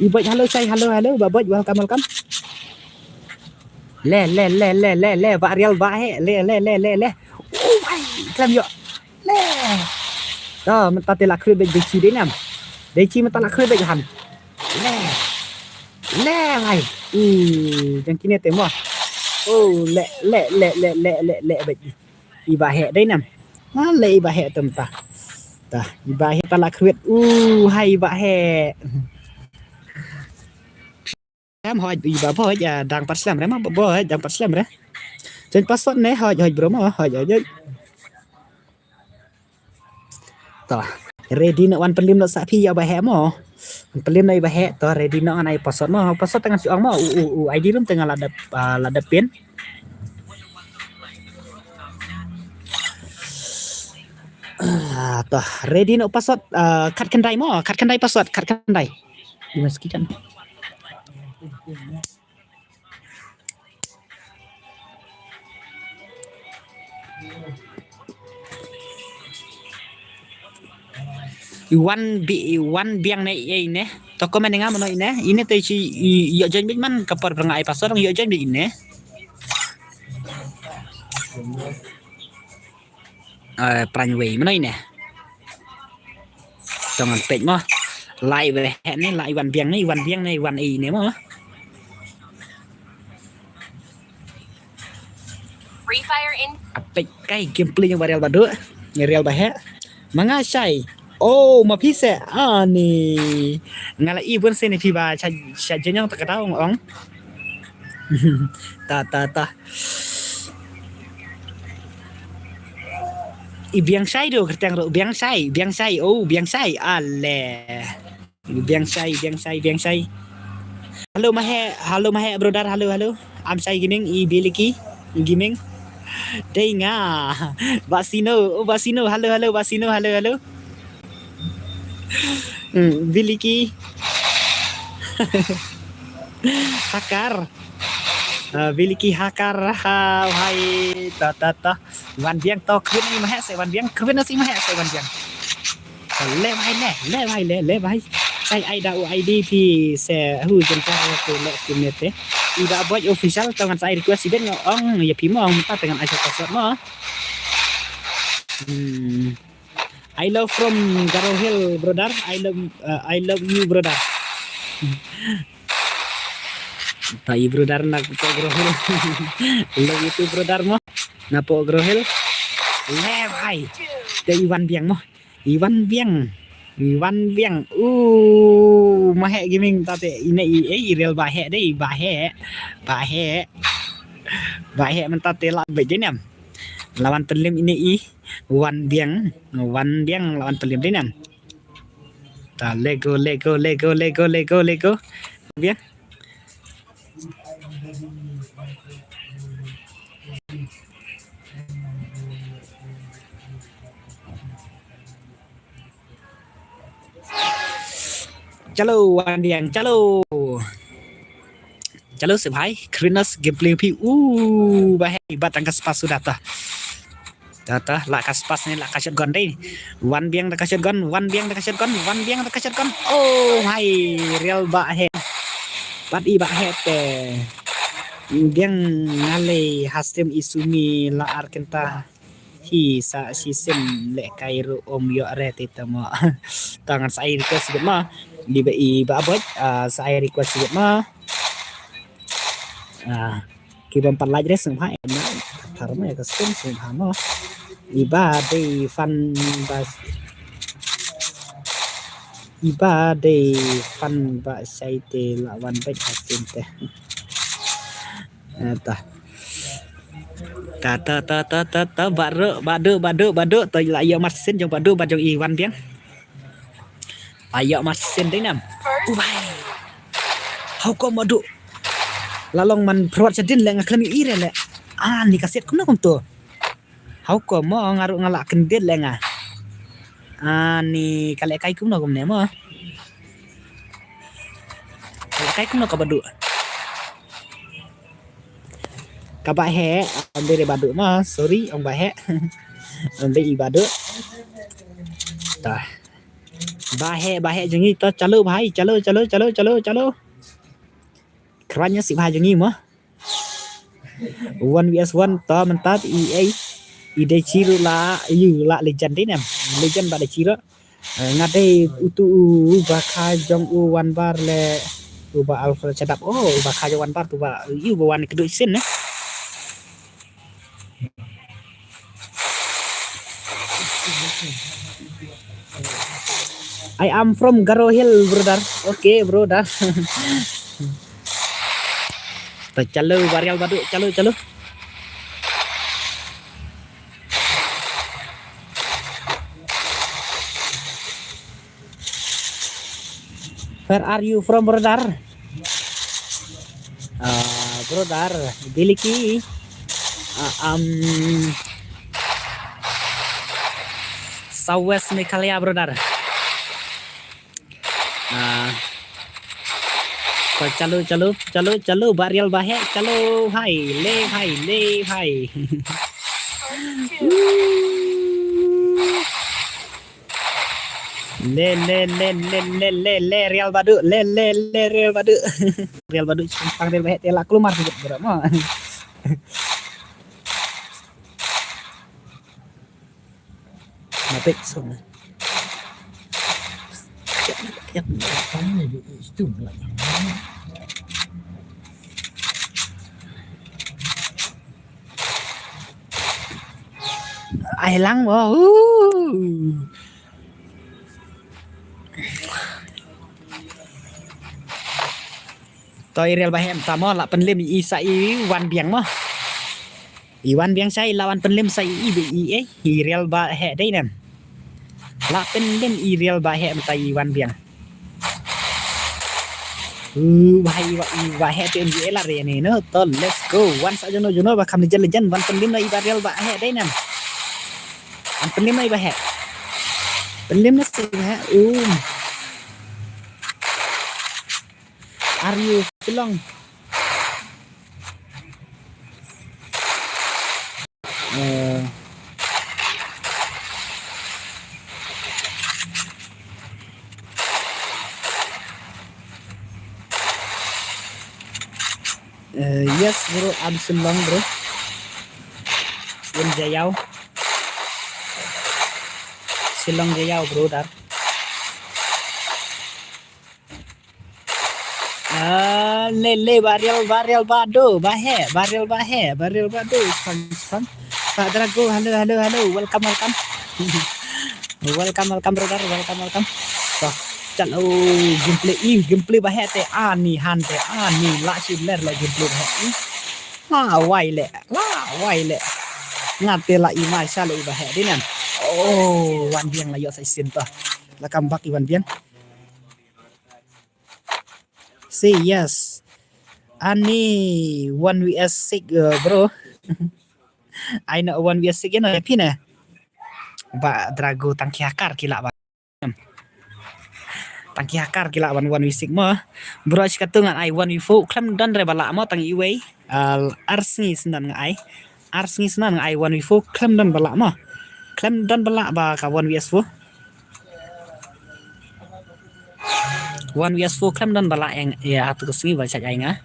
ibaj halo babaj welcome le baril bahe le kan yo le toมันตัดละคือเบกชีได้นำได้ชีมันตัดละคือเบกหันแล่ไงจังกินเนี่ยเต็มบ่แล่เบกอีบาแหได้นำนั่นเลยอีบาแหเต็มตาอีบาแหตัดละคือให้บาแหแอมหอยอีบาบ่อย่าดังปัดสลัมได้มาบ่ดังปัดสลัมเด้จนปัดสดเนี่ยหอยบรมหอยต่อ ready nak wan pelim nak sapi ya bahe mo pelim nai bahe to ready nak anai pasot tangan si ong mo ID rum tengah lada pin to ready nak pasot kat kendai mo kat kendai pasot kat kendai dimasukkan Iwan biang ne ini to komen nga mono ini te si yo jan big man kapar berngai pasor yo jan big ini pranway mono ini tongan pej mo lai về hẹn ni lai iwan biang ni iwan ini mo Free Fire in pej kai gameplay yang barel badu real bahe mangasaiมาพี่เสนี่งานละอีเพื่อนเซนพี่บาชาเจนยังตะกะดาวอ๋องตาอีเบียงไซดูกระตังเบียงไซเบียงไซอะไรเบียงไซฮัลโหลมาแฮbrotherฮัลโหลI'm Sai Gaming i Biliki Gaming đây nga Basino hello Basino hello Biliki Hakar Biliki Hakar hai ta Wan Biang to khuyên ni mà hẹ sẽ Wan Biang khuyên nó xí mà hẹ sẽ Wan Biang le vai sai ai đã ID thì sẽ hư chân ta của lệ của nhiệt thế đi đã buat official tangan saya request ben ngong ya pimo ang ta dengan aja password mo I love from Garo Hill brother I love you brother tai brother nak po Garo Hill love you too brother mo na po Garo Hill le vai dari Iwan Biang mo Iwan Biang Mahe Gaming tate ini real bahe deh bahe mentate lah begini Lawan penlim ini Wan Biang lawan penlim đây nè. Ta Lego Biang. Chalo Wan Biang chalo sự phái Krinos gameplay pi bahaya batang kaspas sudah ta lah kaspas ni lah shotgun đây Wan Biang dah shotgun oh hai real bahe pat i bahe te Biang ngale hastem isumi la arkenta hi sa sistem le kairu om yo rete tama tangan saya request sikit ma di ba abot saya request sikit ma kita empat lagi deh semua enak karena ya kesem semua no ibadai fun ba saite lawan baik hasil teh ta bado to ayo masin jong bado bajong Iwan Biang ayo masin deh nam how come bado lalong man prot sedin le ngaklami ire le ni kaset kumna kum tu how come mo ngaru ngalak kendit le nga ni kale kai kumna kum ne mo kale kai kumna ka badu ka ba he ambe de badu ma sorry ong ba he ambe i badu ta ba he jengi to chalo bhai chalo keranya si baju ni mah 1vs1 to mentat EA ide ciru la legend ni nam legend pada ciru ngade utu bakha jong u wan bar le uba alpha cadap bakha jong wan bar tu ba wan kedua sin I am from Garo Hill brother okay brother chalo varial badu chalo where are you from brother brother Biliki Southwest Meghalaya brother चलो बारियल बाहे चलो भाई ले real badu real badu simpang real bahe tela keluar sikit berapa mapik song ai lăng wow tôi real bahem tamo la penlim isai Wan Biang mah Iwan Biang sai lawan penlim sai i real bahe dei nem la penlim i real bahe mentai Iwan Biang bahe tu MGA lah ni no to let's go once aja no juno bakam legend wan penlim na i real bahe dei nem an penlim na i bahe penlim na sih are you belong yes bro I'm Silong bro Silong Jayau bro dar le baril bado bahe sang Pak Drago halo welcome brother welcome so chalo gameplay bahe te ani han te ani la si ler la gameplay bahe wai le ngate la imai sa le iba he dinan. Oh, wan biang la yo sai sin ta. La kambak iwan biang. Say yes. Ani 1vs6 bro. I know 1vs6 na happy na. Ba Drago tangki hakar kila ba. Tangki hakar kila ban 1v6 mo. Bro katungan ai 1v4 klam dan re bala mo tang iway. Arsni senan ngai. Arsni senan ngai 1v4 klam dan bala mo. Klam dan bala ba ka 1vs4. 1vs4 klam dan bala yang ya atu kesini ba cak ai nga.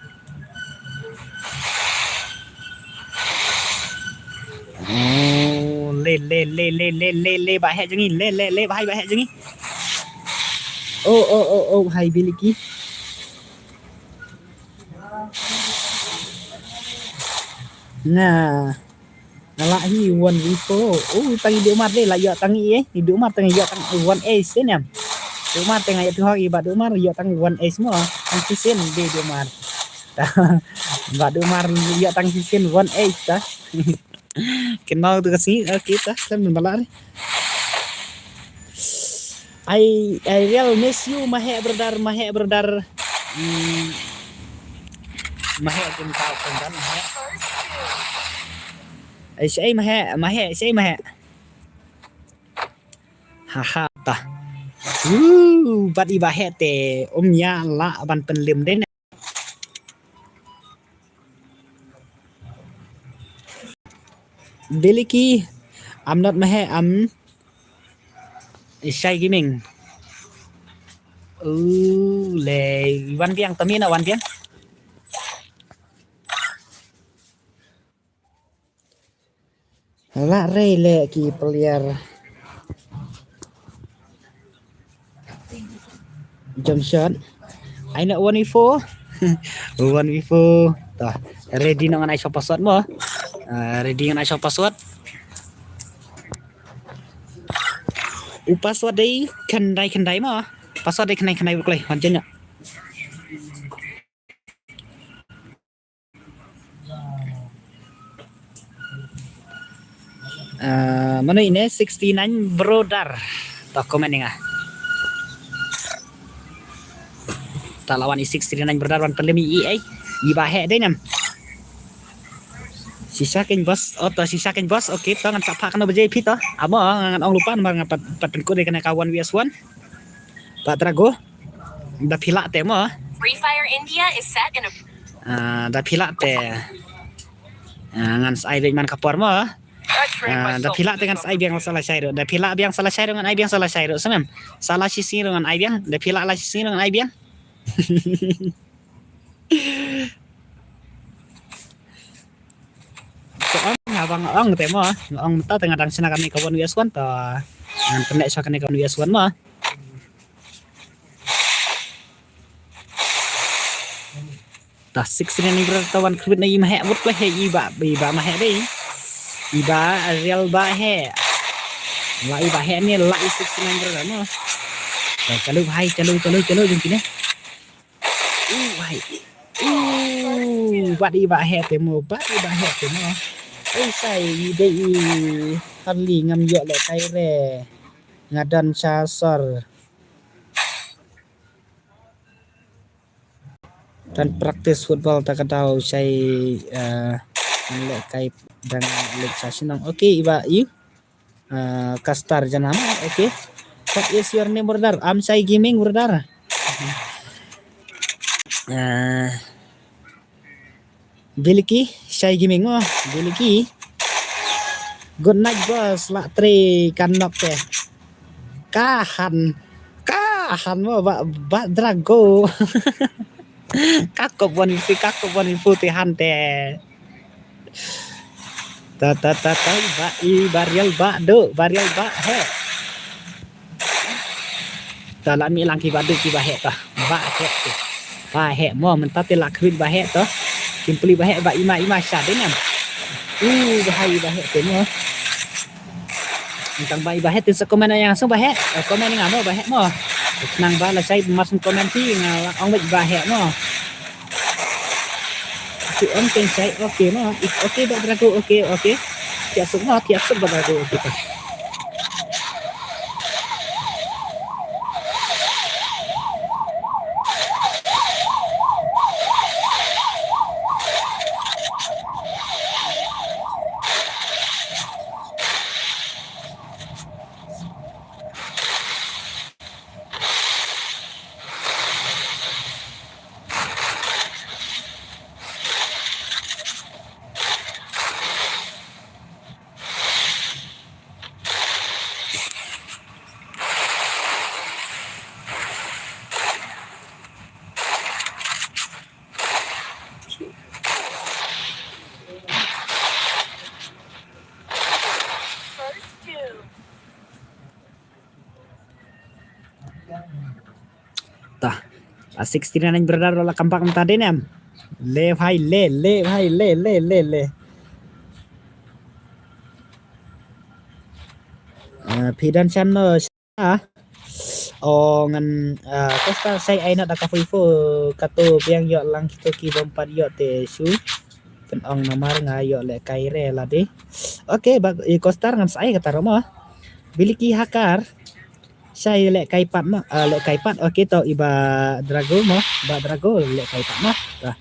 Oh, le ba he jengi le ba he jengi. Oh hai biliki. Nah, nala hi 1v4. Oh, tangi di umar le la yo tangi di umar tangi yo tang 1 ace ni am. Di umar tengah itu hari ba di umar yo tang 1 ace mo. Tang sisen di umar. Ba di umar yo tang sisen 1 ace ta. Kenal tu kasi kita kan balari. I real miss you mahe brother. Mahe kin tao kan dan mahe. Ai sei mahe. Haha ta. Bat iba he te omnya la ban penlim den. Biliki, I'm not mahe, I'm Shy Gaming. Le Wan Biang tami na Wan Biang. La re le ki player. Jump shot. I know 1v4. 1v4. Tah, ready dengan ai password mo. Ready dengan ai password. Password dei kendai mo. Password dei kendai buklai wanjanya. Mana ini 69 brother. Tak komen ni ah. Tak lawan 69 brother wan pelemi EA. Iba he dei nam. Sisa ken bos, sisa ken bos. Okey, tangan sapa kana beje pita. Amo ngan ong lupa nang paten ko de kana kawan vs1. Pak Drago. Da pila te mo. Free Fire India is set in a da pila te. Ngan sai de man kapor mo. Da pila te ngan sai biang salah syairo. Da pila biang salah syairo ngan ai biang salah syairo semem. Salah sisi ngan ai biang, da pila la sisi ngan ai biang. Abang ong te mo ong ta tengah dang sina kami kawan vs1 ta ngan pendek sa kami kawan vs1 mo ta 69 ni bertawan krut na imahe but lah iba mahe dei iba real ba he la iba he ni la 69 ber mo chalo bhai chalo jeng kini bhai bat iba he te mo Ai sai dei kali ngam yo le kai re ngadan sasar dan praktis football tak tahu sai le kai dan le sasinang okay iba you kastar janama okay what is your name brother I'm Sai Gaming brother Biliki, Shy Gaming mo. Biliki. Good night boss. La 3 kanok te. Kahan mo ba Drago. Kakop one info te hante. Ta barial ba he. Ta lami lang ki badu ki ba he ta. Ba he mo mentate la kwit ba he to. Simply bahaya ba ima sya dengan bahaya bahaya tu mo tentang bahaya tu komen yang so bahaya komen ngam mo bahaya mo nang ba la sai masuk komen ti ngong bahaya mo tu om ken sai okay mo okay ba Drago okay tiap semua ada kita. First two. Tah, 69 brother la kampak tadi nem. Le bhai le. Pidan chan no ngan Costa say ay na dakafo kato biang yo lang kito ki bompat yo te su pen ong namar nga yo le kaire la de. Oke, bag Costa ngan say kata romo. Biliki hakar saya le kaipat mah le kaipat oke to iba drago mah ba drago le kaipat mah dah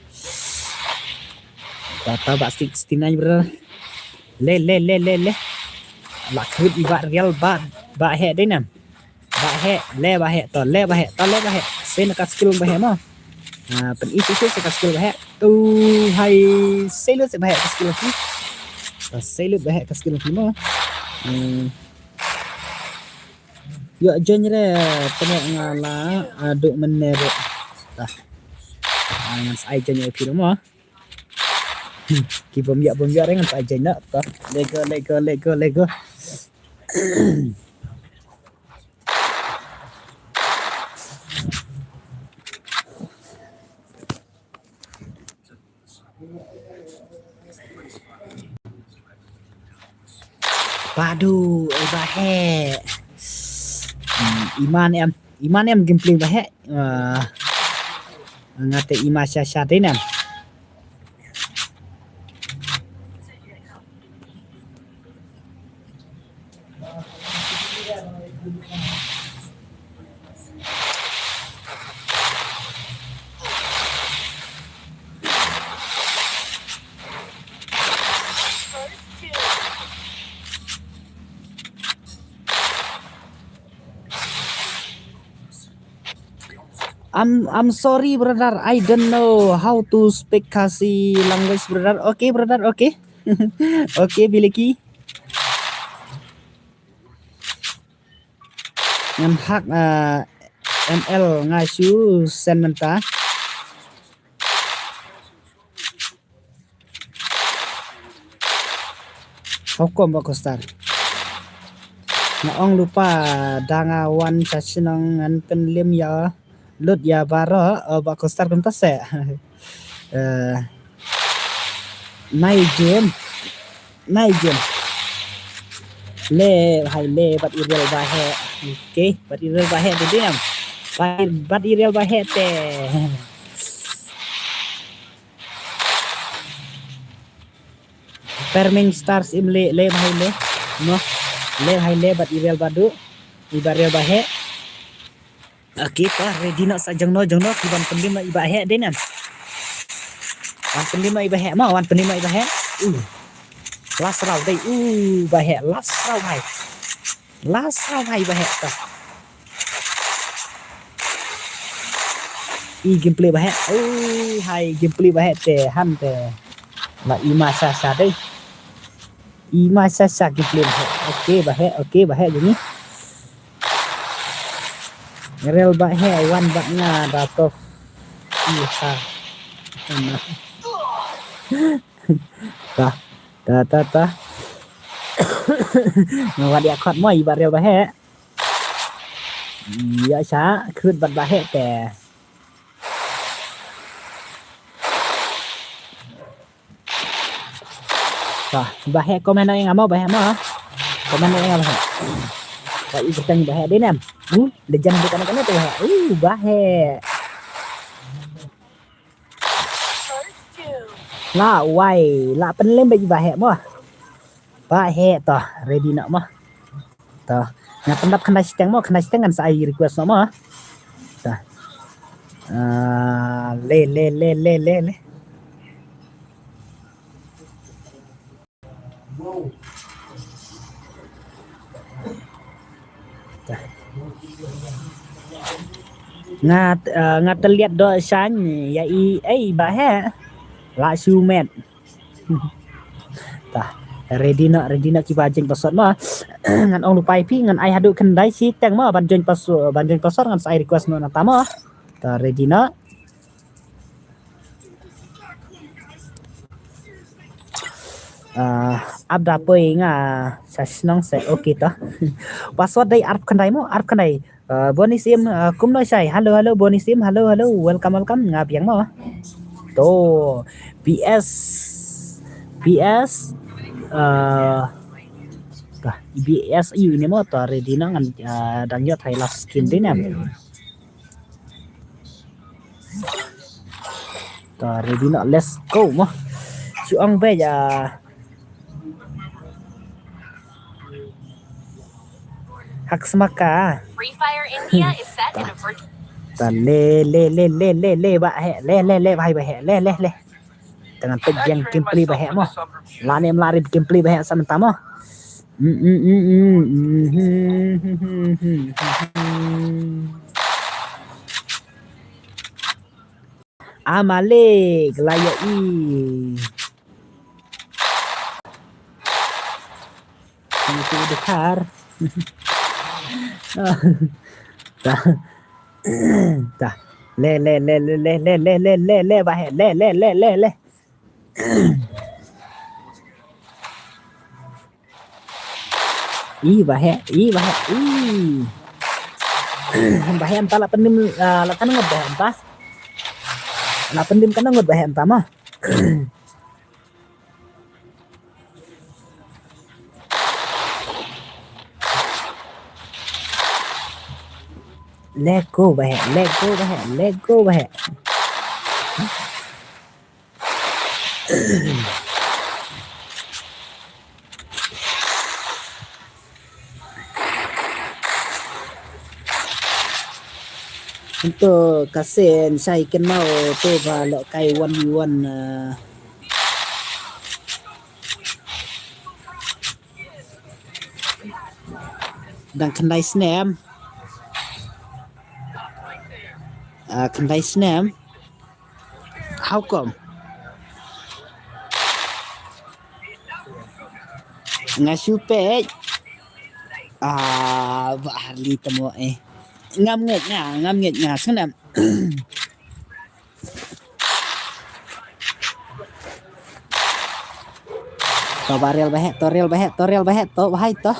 tata ba 69 bro le la khut iba real ba he de nam ba he le ba he sen ka skill ba he mah pen isu se ka skill ba he tu hai selu se ba he ka skill ki selu ba he ka skill ki mah yo genre tengok ngala aduk mener tah ngan sai genre pi mah ki bom ya ngan sai genre tah lego padu bahe iman em gameplay bahe ngate ima sha de nam First two. I'm sorry brother, I don't know how to speak Kasi language brother. Okay brother, okay. Okay biliki. Ngam hak ML ngasu sen menta. Hukum bakostar. Naong lupa dangawan sasinang ngan penlim ya lut ya baro bakostar kunta se. Naijen le hai le bat irel bahe okay bat irel bahe de diam bat irel bahe te Perming stars im le hai le no le hai le bat irel badu ibarel bahe okay pa ready nak sajang no kiban pendim nak ibahe de nam wan pendim nak ibahe ma wan pendim nak ibahe last round đây bahe last round hai bahe ta gameplay bahe hai gameplay bahe te han te la ima sa đây ima sa gameplay bahe okay bahe jadi real bahe one bak nga datov iha ta ngawat dia khot moi barel bahe ya sa khut bat bahe te ta bahe komen ai ngamo bahe ma komen ai ngamo Pak ikutang bahe de nam lejan bukan kan tu bahe First two. la wai la penlem bae bahe mo Ba he to ready nak mah. To. Nga pendap kena siteng kan saya request nak mah. To. Le. Nga terlihat do san ya ba he la su met. Tah ready nak kipa jeng pasot mah ngan ong lupai pi ngan ai hadu kendai si teng mah banjeng pasor ngan sai request no na tama ta ready nak abda poi nga sasnong se okay ta password dai arp kandai bonisim kum no sai halo bonisim halo welcome nga biang mo to BS BSU ini mo to ready na ngan dang yo thai last skin din em to ready na let's go mo chu ong be ya hak semaka Free Fire India is set in a virtual. ta le ba he le bhai ba he le dengan tegiang gameplay ba he mo la nem lari gameplay ba he samanta mo Amalik layai itu dekar dah le bahe le bahe bahe entah lah pendim lah kan ngot bahe entah lah pendim kan ngot bahe entah mah let go bahe untuk kasen saya kenal tu kalau kai 1v1 dan kendai snap how come ngasupe bahali temo ngam nget nga senam to barel bahe to bahai to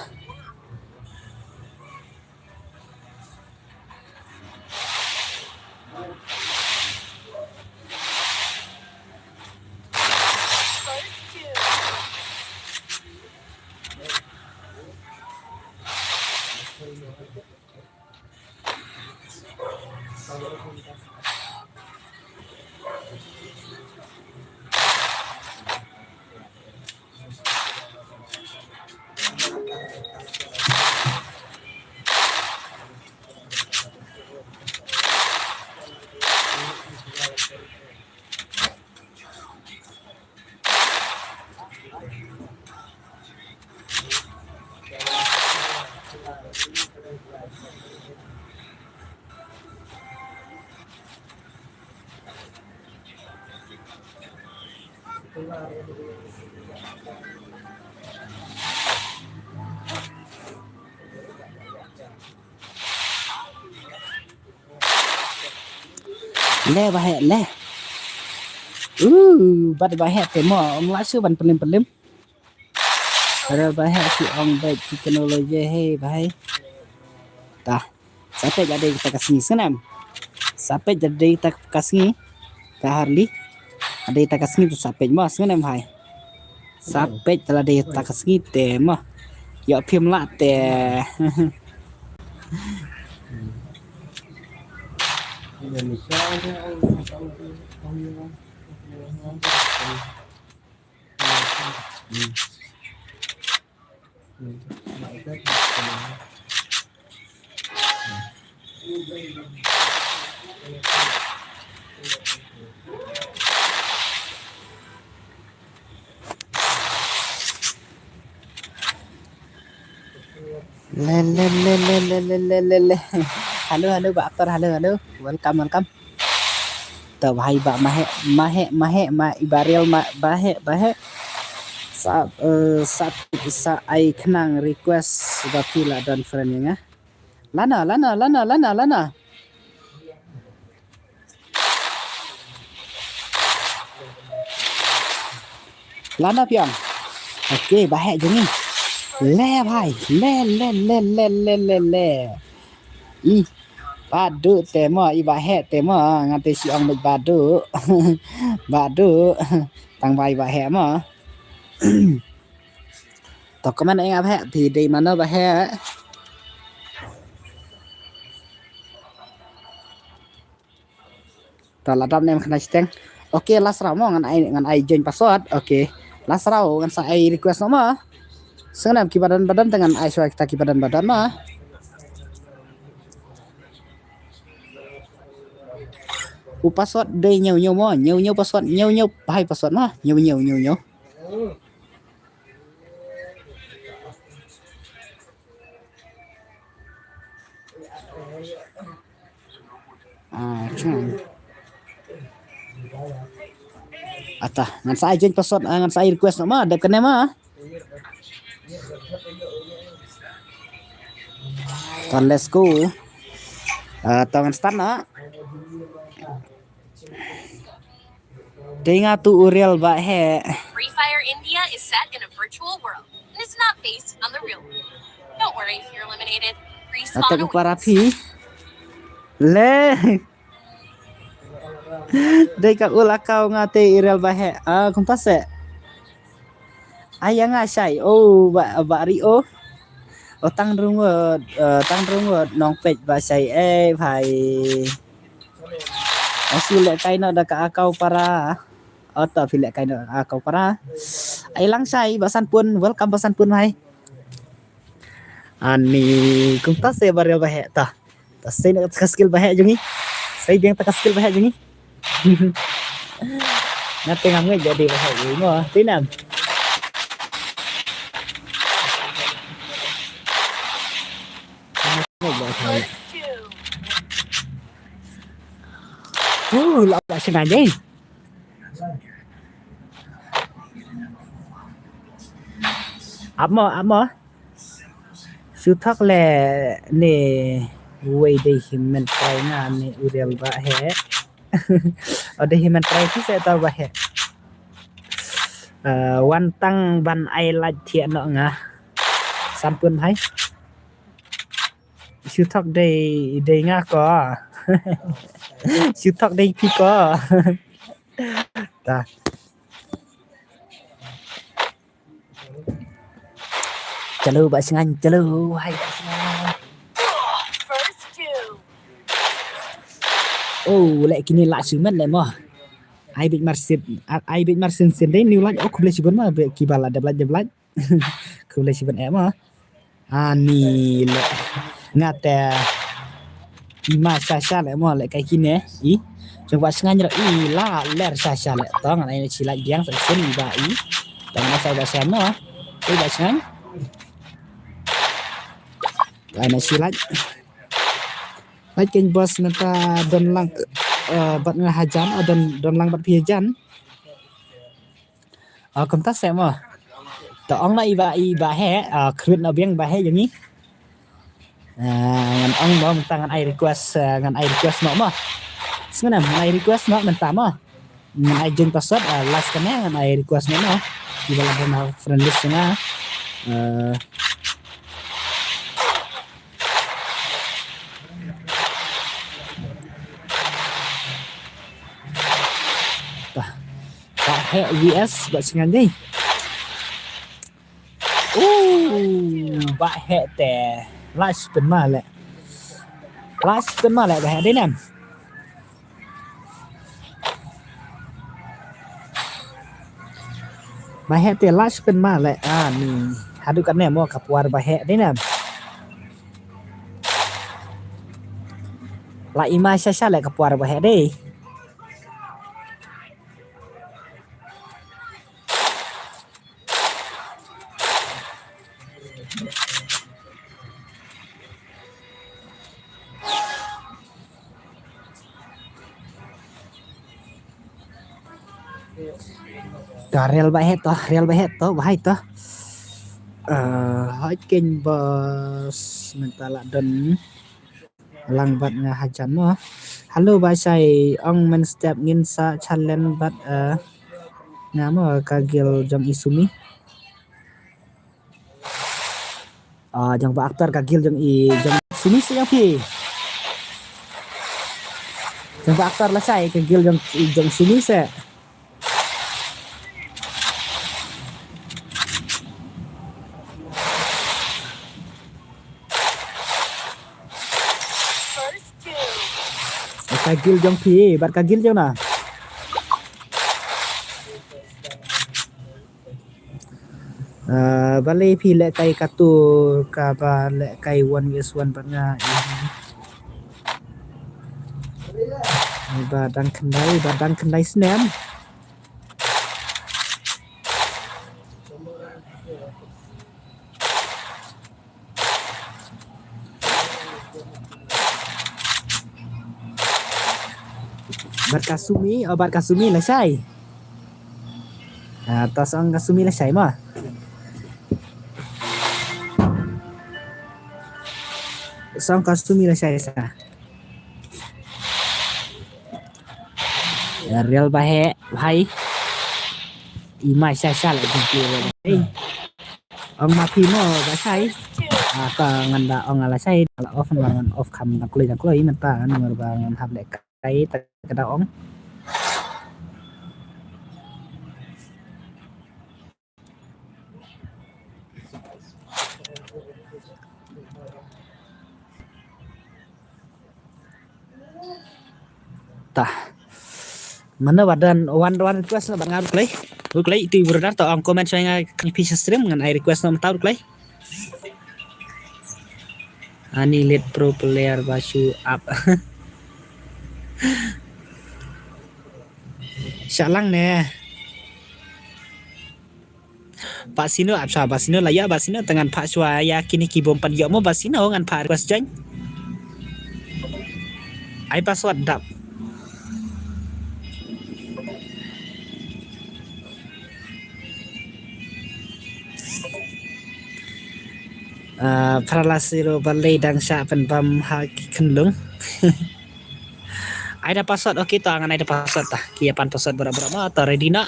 le bahe le bad bahe temo ong lasu ban pelim ada bahe si ong baik teknologi he bahai tah sampai jadi kita kasih senam sampai jadi kita kasih ke Harley ada kita kasih tu sampai mas senam bahai sampai telah ada kita kasih tema ya phim lạ tè Le le le le le le le le le. Halo halo Pak Aktor, halo halo. Welcome welcome. Tuh bahai Pak mahe ma ibaril ma bahe sa ai kenang request bapila dan friend ya. Lana. Lana piang. Oke, bahe jengi. Le bhai, le. Ih, badu tema i bahe tema ngate si ong bịch badu. Badu tang bai bahe ma. To comment anh bahe thì đi mà nó bahe. To ladam nem kena steng. Oke, last round mo ngan ai join password. Oke. Last round ngan sa ai request nama. Senam ki badan dengan ai suai kita ki badan mah. Password đây nhiều mà nhiều password nhiều hai password mà nhiều cuman atah ngan saya join password ngan saya request mah dep kena mah kon let's go tangan start na Dengar tu Uriel bahe. Free Fire India is set in a virtual world and is not based on the real world. Don't worry if you're eliminated. Respawn Atau awaits. parapi. Le. Dekat ulakau ngate Uriel bahe. Kumpas se. Ayang asai. Oh, ba Rio. Tang rungut nong pej ba sai bhai. Asul lek kai no da ka akau para. Atau pilih kain kau para ai lang sai basan pun welcome basan pun hai ani kung ta se barel bahe ta se nak skill bahe jungi sai biang ta skill bahe jungi na tengah ngai jadi bahe jungi mo tinam lau dah sengaja Amo suthak le ne way de human try nga ne Uriel ba he ode human try ki se ta ba he wan tang ban ai la thia no nga sampun hai suthak de nga ko suthak de pi ko ta chalo ba singan chalo hai First two. Oh lại kini lạ sự mất lại mà ai bị marsin sen đấy new like không lấy sibon mà bị kibala deblat không lấy sibon em mà ani le ngate ima sasa lại mà lại cái kini i coba sengaja i la ler sasa lại tong này chỉ lại diang sen ba i dan masa bahasa mà tôi đã sengaja Ana silat keng bos nata don lang bat ngahajan don lang bat piajan công tác xem mà tong na iba he khrut na biang ba he yang ni ngan ong ba tangan ai request no ma sebenarnya ai request no mentah ma ai jeng password last kena ngan ai request no di dalam friend list na He VS bạn sinh đi bạn hệ tè livestream mà lại bạn hệ đấy nè bạn hệ tè livestream mà lại nì hadu kan ne mo kapuar bahe deh nam la ima sha le kapuar bahe deh real bahe to bahai to hai keng bos mentala dan lang bat nga hajan mo halo ba sai ong men step ngin sa challenge bat nga mo kagil jong isumi jong ba aktor kagil jong sumi siya pi jong ba aktor la sai kagil jong sumi se First two. kagil jong pi bat kagil jong na balai pi le kai katu ka ba le kai 1vs1 bat nga badang kendai senam bat kasumi lah sai tas ang kasumi lah sai ma sang kasumi lah sai sa real bahe bhai imai sai la jumpi ong mapi mo ba sai ka nganda ong ala sai la off ngan off kham na kulai man ta nomor bangan hab le kai ta kada ong tah mana badan one request na bangar klay itu berdar to ang comment saya nga piece stream ngan ai request na tahu klay ani lead pro player basu up salang ne Pak Sino apsa Pak Sino lah ya Pak Sino dengan Pak Suaya kini kibom pan yo mo Pak Sino ngan Pak request jeng ai password dap Pralasiro balai dangsa penbam haki kendung ada password oke to angan ada password tah kia pan password berapa atau ready na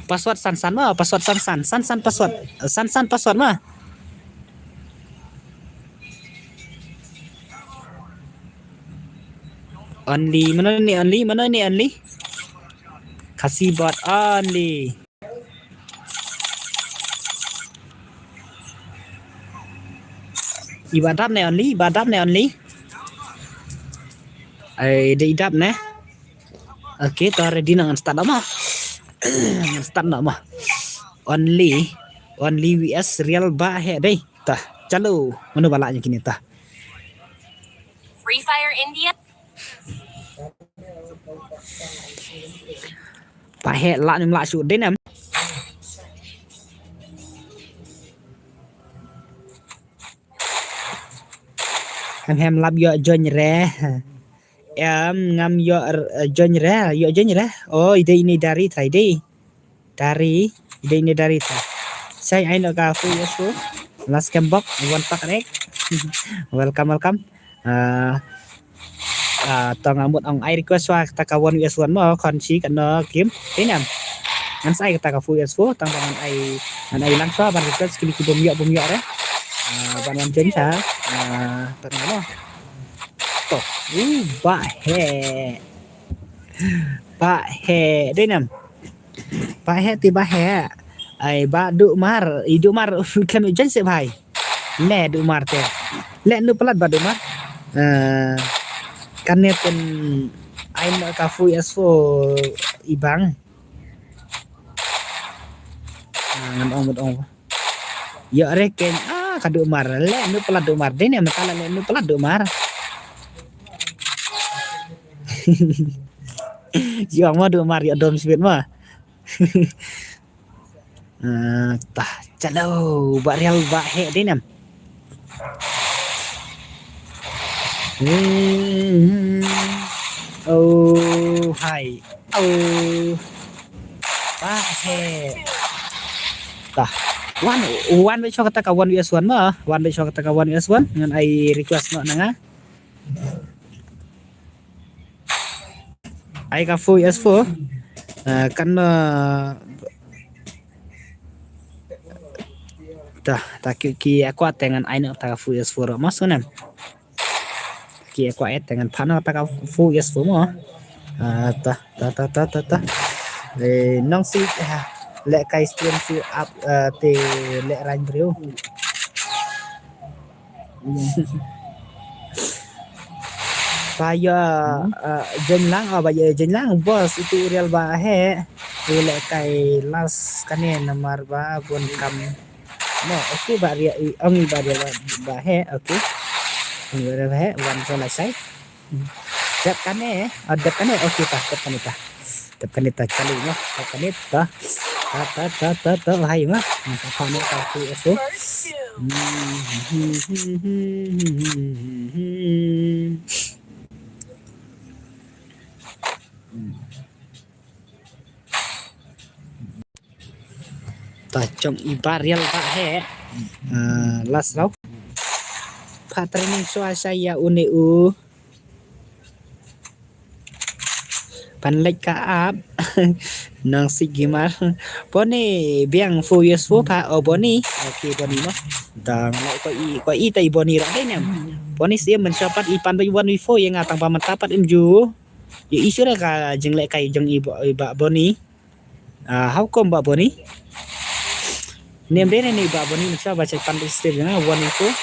password san mah password san password san password mah only mana ni only kasih bot only ibadap ne only ai de idap ne oke to ready nang start mah only vs real bahe deh tah chalo mana balanya kini tah Free Fire India. bahe la nim la su deh nam hem lab yo join re ngam yo join re oh ide ini dari tadi dari saya aino ka fu yesu last kembok one pack rek welcome tong amut ong ai request wa ta ka 1vs1 mo kon chi kan no kim tinam ngan sai ta ka fu yesu tang ai langsung ban request kini bom yo re ban wan chen sa tận nó to bahe đây nè bahe ti bahe ai ba du mar kan ujan se bhai le du mar te le nu pelat ba du mar kan ne pen ai no ka fu as fo ibang ngân ông giờ đây kênh cả độ mar lẹ nước pala độ mar đấy nè mà ta lại nước pala độ mar giờ mà độ mar ya dom sweet mà tah chalo barel ba he đấy nè hai ba he tah one với cho kata kawan US1 mah one với cho kata kawan US1 dengan ai request no nanga ai ka full US4 kan ta ki aku dengan ai no ta full US4 mas nem ki aku dengan pana ta full US4 mah ta nong si lệ cây stream si up thì lệ ranh brio bây giờ dân lang boss itu real bahe lệ cây last kane nomor ba buôn kam no okay ba ria ông ba ria bahe okay ông ba bahe one selesai dap kane okay dap kane ta cali no dap kane ta hay mah apa ni tahu itu ta trong ibarel ba he last round pa training soal saya uneu panlek ka ap nang si gimar poni biang full years for pa o boni okay boni mo dang ko i tai boni ra dai nem poni sia mencapat ipan bai one before yang atang paman tapat imju ya isu ra ka jeng lek kai jeng iba boni how come ba boni nem dai ni ba boni menca baca pan stage na one before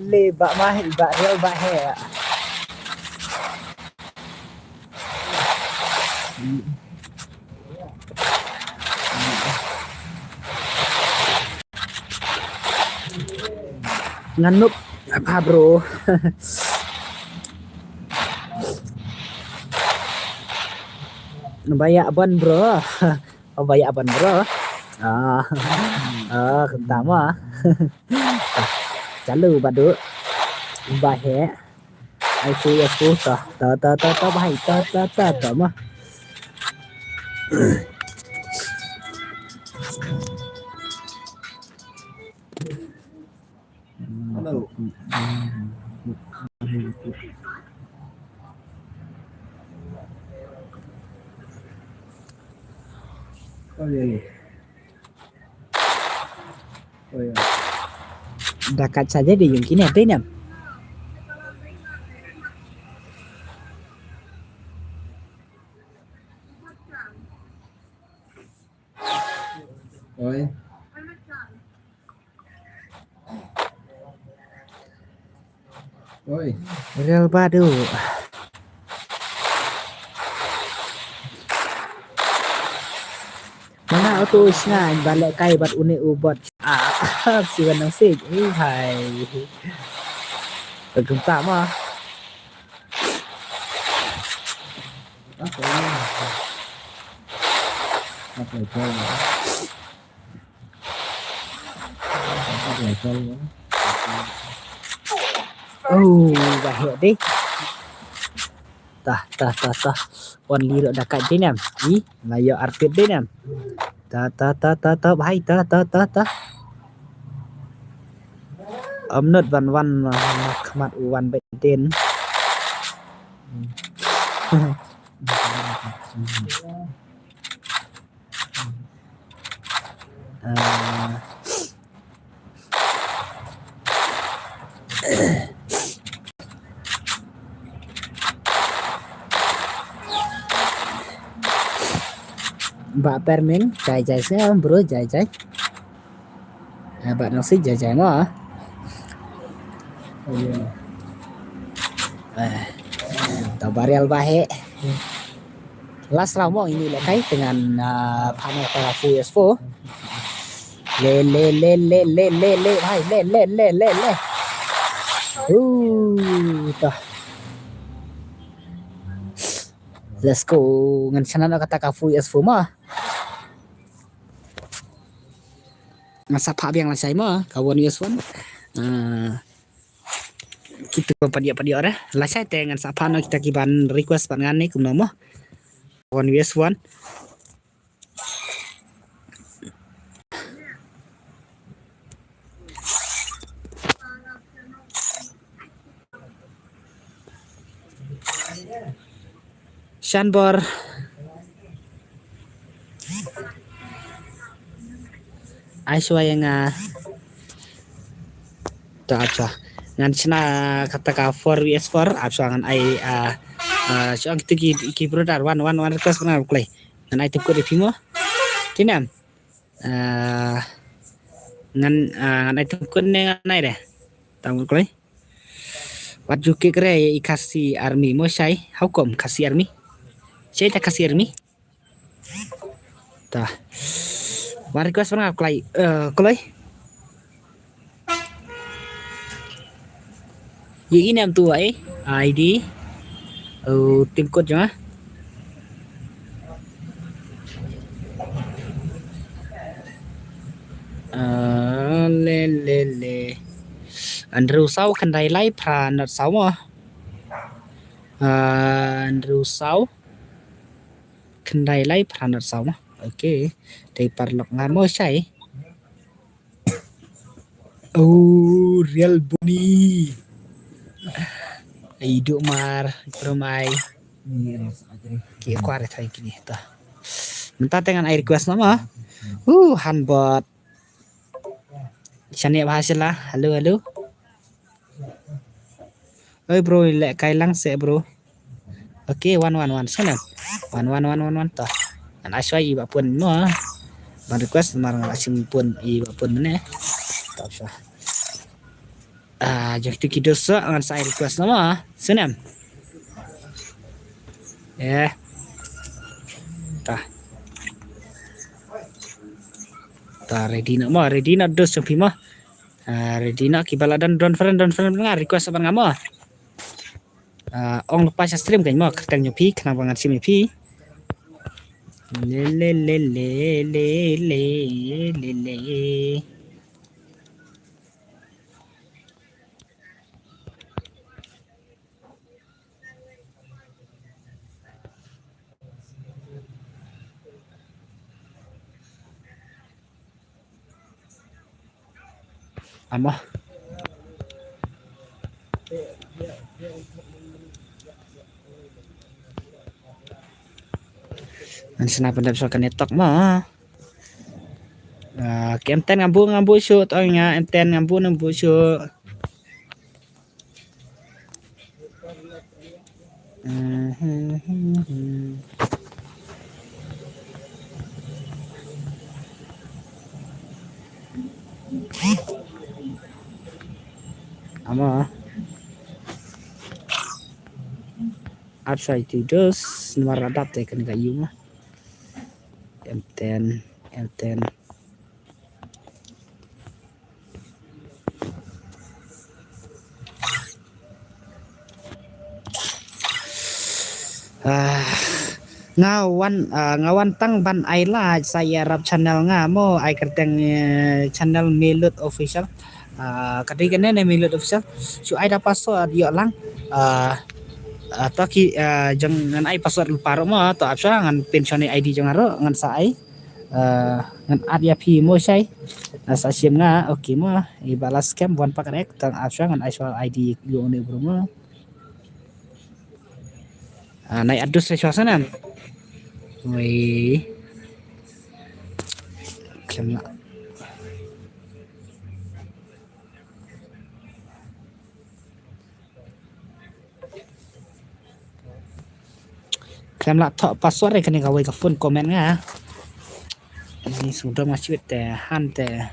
lên bạ mai bạ rêu bạ hè ngăn núp apa bro banyak ban bro banyak ban bro pertama ચાલુ બાદુ bahe ai fu ta bahay ta mah dekat saja di yung kini ada nem oi real badu mana auto isna balik kai bat uni ubot si nang sig hai chúng ta mà và hiện đi ta only lo dekat je nam ni layak arfit dia nam ta bahai ta not one khmat one beten Mbak permen jai saya bro jai Mbak nasi jai mah Tabarial bahe. Last round mo ini lekay dengan panel Terrafu S4. Le hai le. Tah. Let's go. Ngan sana na kata Kafu S4 mo. Masa pa biang lasai mo kawan S1. Kita padia ora. Lasai tengan sapa no kita kiban request pangan ni kumno mo. Kawan S1. Shanbor Aishwaya nga ta ngan china kata ka 4vs4 apsa ngan ai so ang tiki ki brother one request na play ngan ai tip ko de pimo tinam ngan ai tip ko ne ngai de tang ko what you kick re ikasi army mo sai how come kasi army saya tak kasih army ta one request na play kolai Yi nam tu ai ID tim code jangan le Andrew sau khandai lai phra nat sau mo Andrew sau khandai lai phra nat sau mo okay dei parlok ngamo sai real bunyi Idu mar permai ki kware thai kini ta minta dengan air request nama handbot chane bahasa lah halo oi bro le kai lang se bro okay 111 sana 1111 ta an aswai ba pun no ban request mar asim pun i ba pun ne ta sha jadi kita ngan saya request nama senam ta ready nak dos sampai mah ready nak kibaladan don friend ngar request apa ngamo ong lepas stream kan mah kertang nyopi kenapa ngan sim nyopi le Amo. Sana pendap soal netok mah. Kemten ngambu shoot orangnya enten ngambu shoot. Ama Apsa itu dos nomor radap teh kan kayu mah M10 ngawan tang ban aila saya rap channel ngamo ai kerteng channel Milut official kadang ne Milut official su ai da password dia lang atau ki jangan ai password lupa ro mo to apsa ngan pensione ID jangan ro ngan sai ngan adia pi mo sai sa sim nga okay mo ibalas scam buan pakrek tang apsa ngan ai soal ID yo ne bro mo naik adus suasana wei klaim lah tok password kan kau ke phone komen nga ini sudah masih teh hante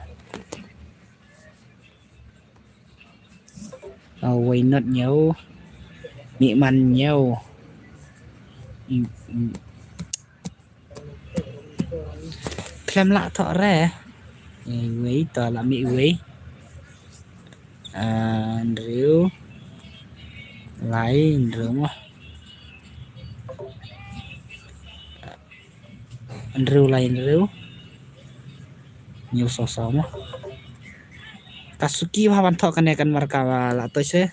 wei not nhiều mi man nhau klem lạ thọ re quý tờ là mỹ quý rượu lấy rượu mà rượu lấy rượu nhiều sosok mà Kasuki hawan thọ kan kan marka la to se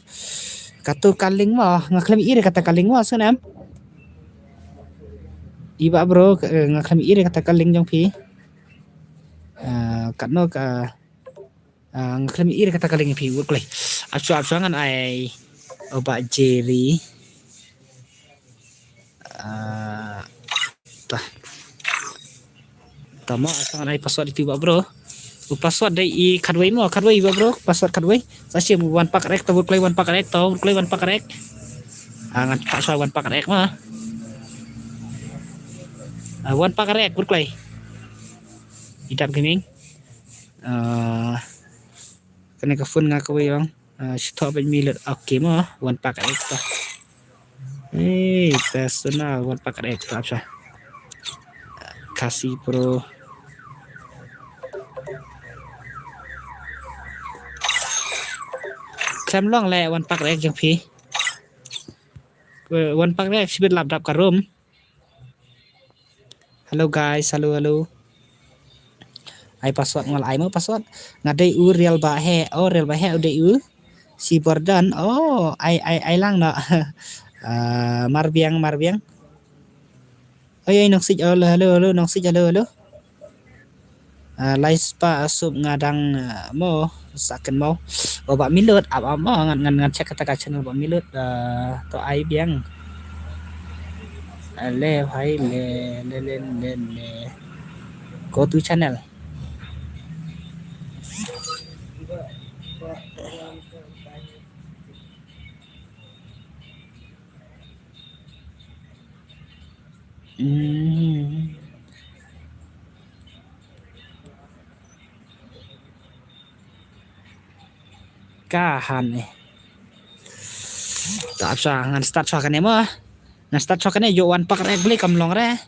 katu kaling mo ngaklem ire kata kaling mo senam iba bro ngaklem ire kata kaling jong pi katno ka ngaklem ire kata kaling pi wur klei acu ngan ai oba Jerry tah tamo asangan ai password itu bro password dai I kadway mo kadway bro password kadway sasia mu one pack rek to play one pack rek to play one pack rek ngan password one pack rek mah one pack rek play idap gaming kena ka phone nga kaway bang stop ben milet okay mo one pack rek to personal one pack rek to apa kasih pro Klem long le one pack rek jeng pi one pack rek sibit lap dap karum hello guys hello ai password ngal ai mo password ngadai u real ba he udah u si bordan ai lang na marbiang oi nong sij hello nong sij hello laispa asup ngadang mo saken mau oba milut apa mo ngan cek kata channel oba milut to ai biang le hai le go to channel kahan tak sa ngan start sa kanen mo ngan start sa kanen yo one pack rek beli kamlong re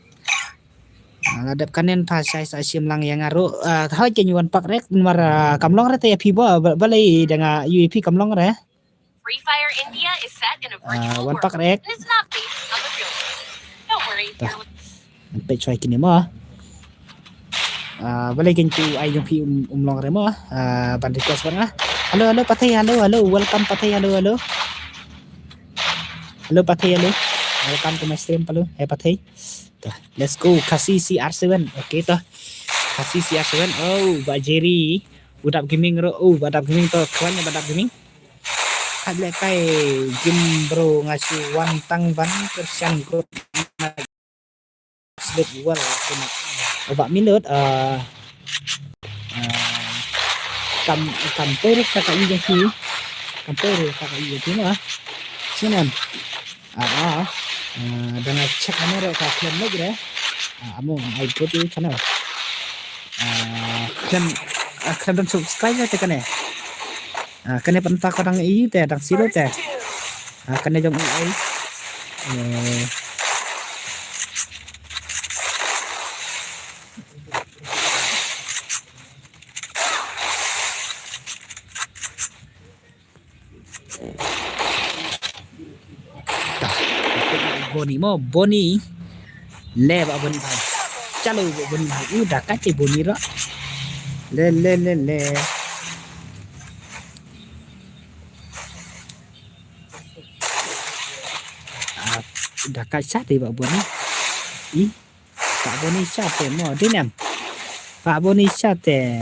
ladap kanen pa sai sim lang yang aru thai ke one pack rek mar kamlong re te pi bo balai dengan UEP kamlong re Free Fire India is set in a virtual one world pack rek and is not based on the real world. Don't worry if you're pe choi kini mo balai ken tu ai jong pi long re mo ban request bang halo patay halo welcome patay halo patay halo welcome to my stream palo patay let's go kasih CR7 okay to kasih CR7 Mbak Jerry budap gaming ro budap gaming to kawan budap gaming kadle kai game bro ngasih wantang ban persian group slip wall kena Mbak minut kamper kakak iya sih kamper kakak iya sih mah sinan dengan cek kamera kalian lagi deh amo ai go to channel kalian dan subscribe ya tekan ya kene pentak orang i teh dang siro teh kene jong ai Boni le ba boni bhai chalo boni bhai udah kace boni ra le udah kaca deh Pak Boni Pak Boni sate mo dinam Pak Boni sate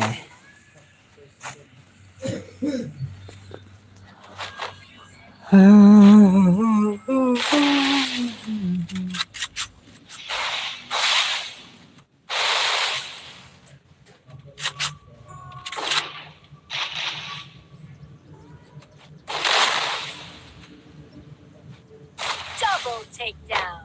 double takedown.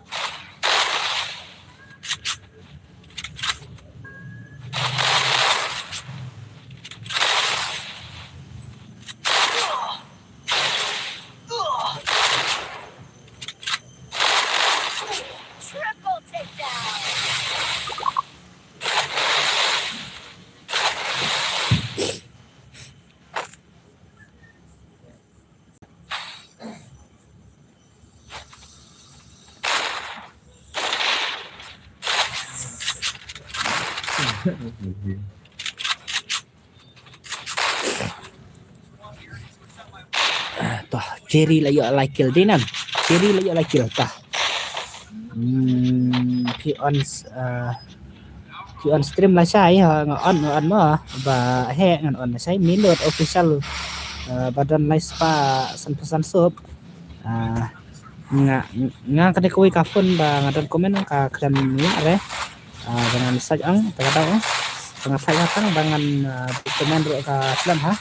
Tah Jerry layo like kill din nam. Jerry layo like kill tah. Pi on stream là sai on mà và he ngon on sai Milot official badan lai spa san pesan sub nga kada kuwi ka phone ba ngadon komen ka kran ya re dengan message ang tahu tengah saya kan dengan komen ro ka selam ha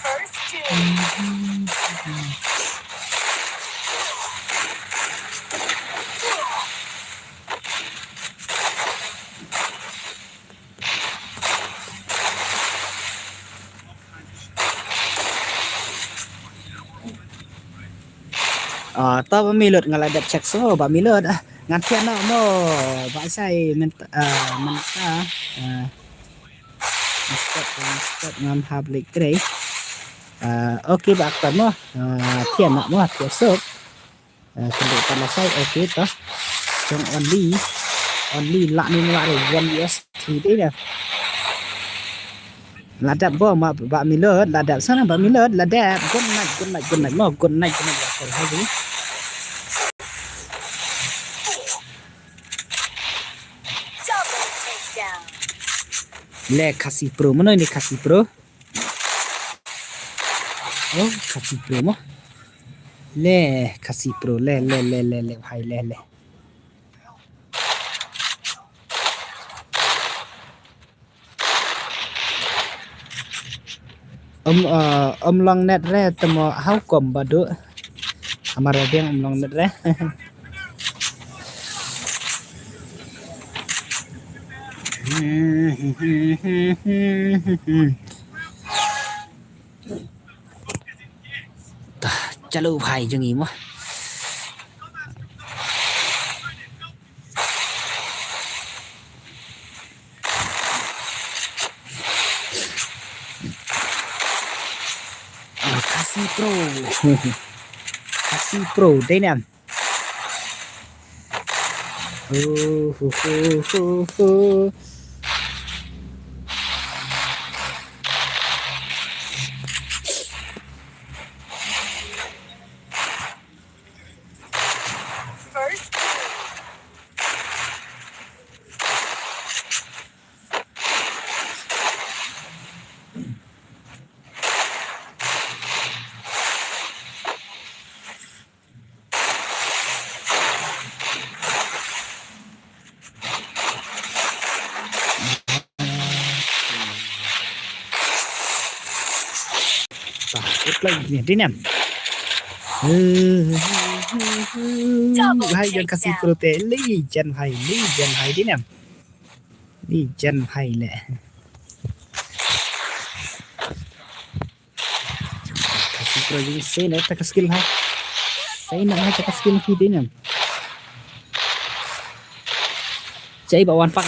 First two. ta ba Milot ngaladat check so ba Milot ngan thian no mo ba sai menta step ngam public grey okay ba kan mo thian no mo thian so kendo pala sai okay to trong only lạ nên lạ rồi 1 USD đấy nè là đạp bo mà bạn Milot là đạp sao bạn Milot là đạp con này mà con này phải hay gì Double takedown. le kasih pro mana ini kasih pro kasih pro mah le kasih pro le hai le long net re temo hau kom badu amara biang long net re chalo bhai jangi mo kasih pro đây nè First two. lagi ni nè hai dân kasih pro te li chân hay đi nè li chân hay lẹ kasih pro jadi saya nak tak skill hai saya nak tak skill đi nè chạy bảo one pack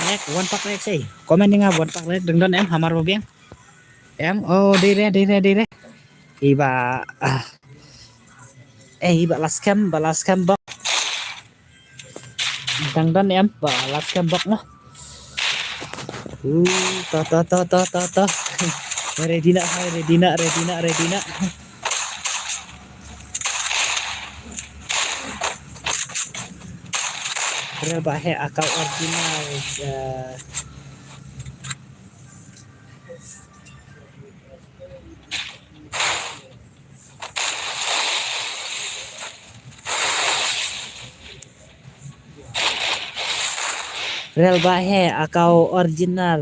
rek sih comment đi nga one pack rek đừng đơn em hamar vào biếng em đi ra iba iba last cam bok đang đơn em ba last cam bok nó to ready nak berapa he akau original real bahe akau original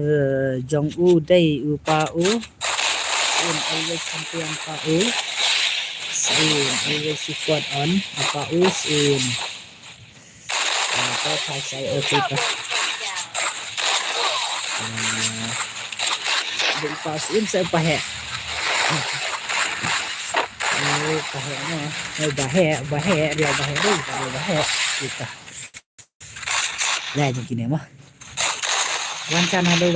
jong u dai upa u un always champion pa u sin always support on apa u sin apa sai okay ta Di pas im saya pahe. Pahe no. Bahe dia bahe dulu, bahe kita. Lah jadi gini mah. Wancan halo,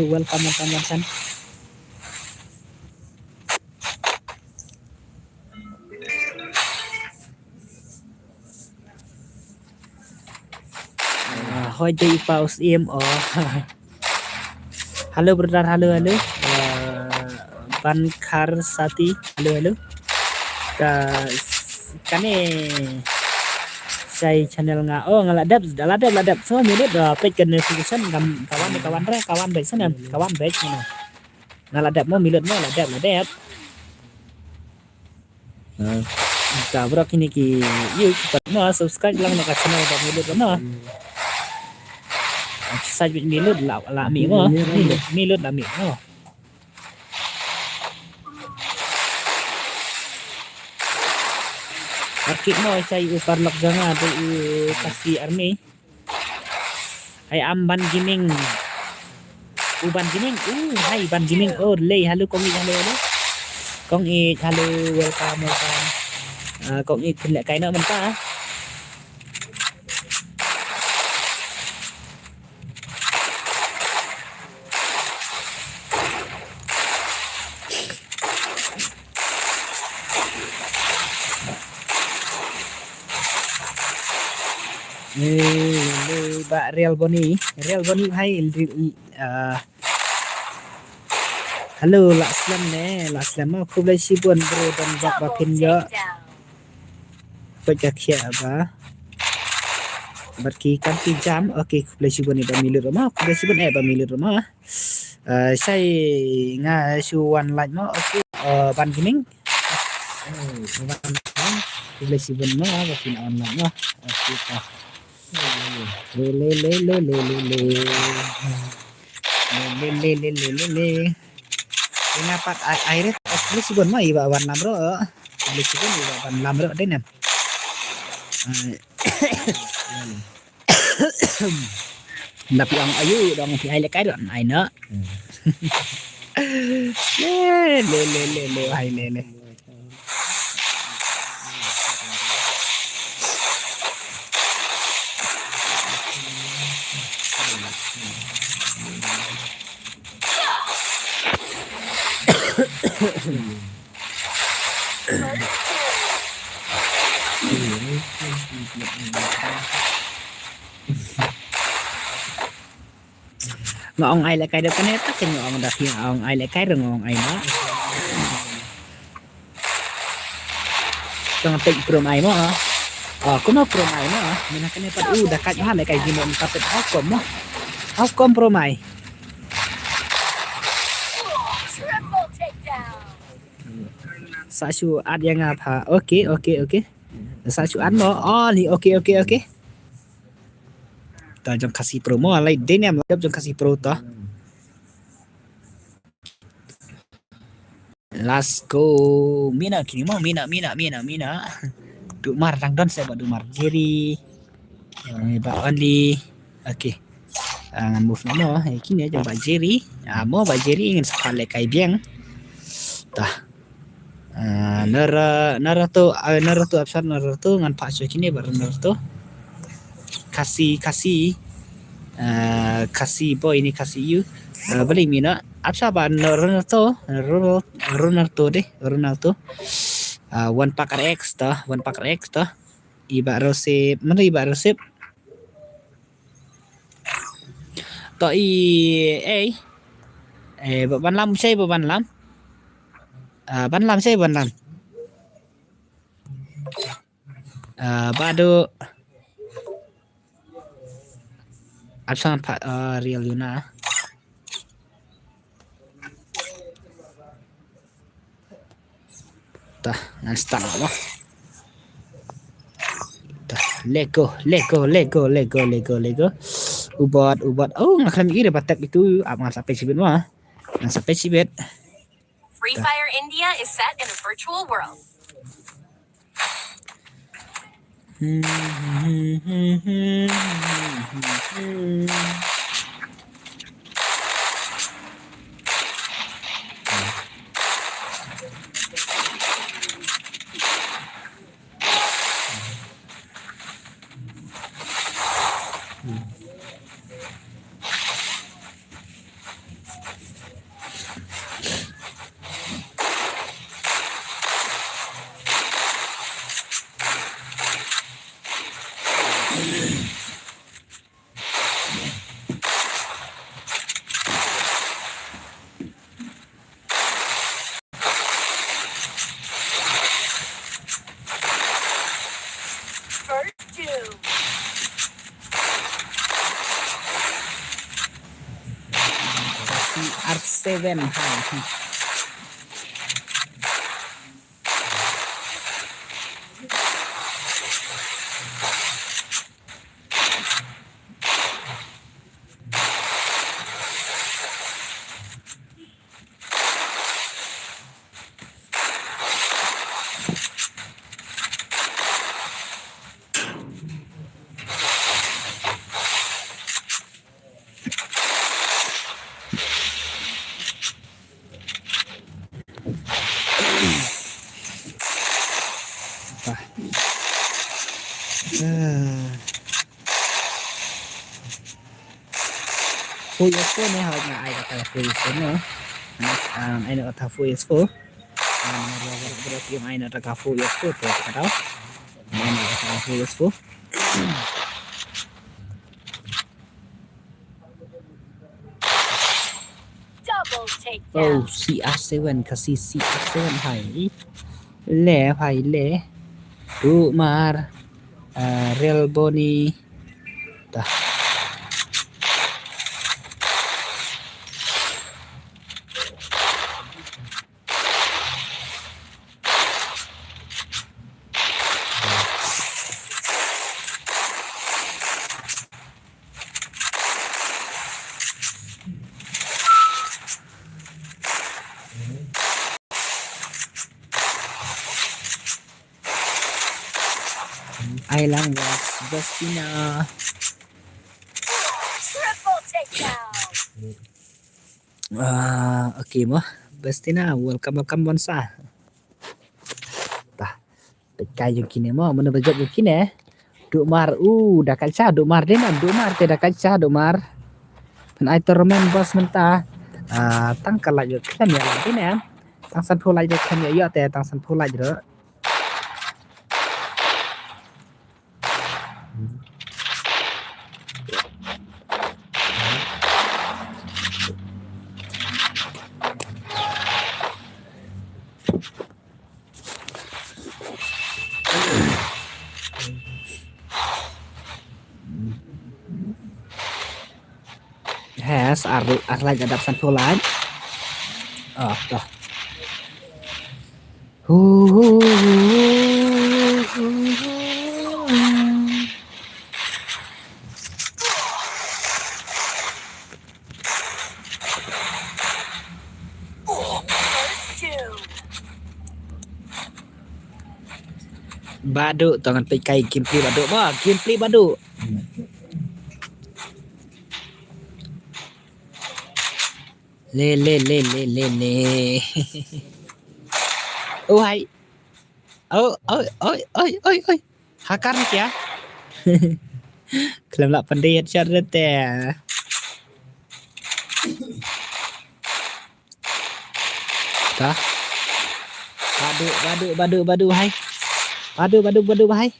welcome Wancan. Hoi jadi paus im halo brother, halo. Bankar Sati, halo. Kane saya channel ngaladap semua milik page ke notification kawan baik sana kawan baik mana ngaladap mau milik mau ladap bro kini ki yuk mau subscribe lang nak channel dah milik mana saya milut la mi mo milut la mi mo Akik mo saya uparlok janga tu kasih army ay amban gining uban gining hai ban gining lay halo kong halo kong halo welcome kong pindah kai nak mentah Ba real boni hai halo Laslam mau खूब sibun bro dan jak bapin yo pejak ya ba berki kanti jam okey खूब sibun ni bamilu rumah खूब sibun bamilu rumah saya nga suwan like mo okey ban gining खूब sibun mo bapin online mo okey ta le ngapak air beli sibon mah iba warna bro beli sibon iba warna bro deh nem tapi ang ayu dong pi air kai don ai no le hai le ngong ai lại cái được cái này tất cả ngong đặc hiện ngong ai lại cái rồi ngong ai nó trong tịnh prom ai mà cũng nó prom ai mà mình cái này bắt udah cách hal lại cái gì mà tập áo com prom ai Sasu ad yang apa okay Sasu ad mo ni okay ta jong kasih promo alai deniam lab jong kasih pro ta let's go mina kini mo mina dumar rang don saya dumar jeri ba only okay ngan move mo kini aja ba jeri mo ba jeri ingin sekali kai biang ta Naruto absen Naruto ngan Pak Choi kini baru Naruto kasih boy ini kasih you beli mina absa ba Naruto deh Ronaldo one pack X ta iba resep to ban lam saya ban lam bado absan Pak real Yuna tah ngan stang apa tah lego ubat ngakam ire batak itu aman sampai sibet mah sampai sibet Free Fire India is set in a virtual world. CR7 hai. Full ES4 này hồi mà ai kata full ES4 no. Ai nak kata full ES4. Berarti yang ai nak kata full ES4 tu kata. Ai nak kata full ES4. Double takedown. Oh, CR7 kasih CR7 hai. Le hai le. Tu mar real boni. Dah. Ai lang was Bastina. Triple takedown. Okay mo. Bastina, welcome bonsa. Tah. Pekai yung kini mo, mana bejat yung kini. Duk mar, dah kaca duk mar din, duk mar te dah kaca duk mar. Pen ai tormen bos mentah. Tang kalak yo klan ya lagi ne. Tang san pulai de klan yo te tang san pulai de. Has arlaj adap san pulai. Dah. Baduk tangan pekai gameplay baduk bah, gameplay baduk. Le. Oh hai. Oi. Hakar ni kya? Kelam lak pandai headshot te. Dah. Badu hai. Badu hai.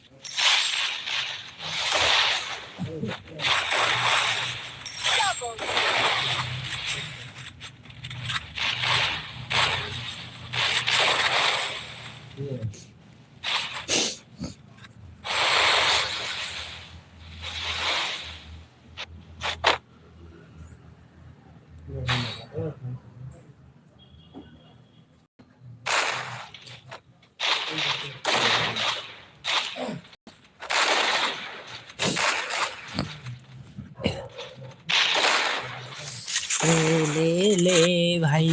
ले भाई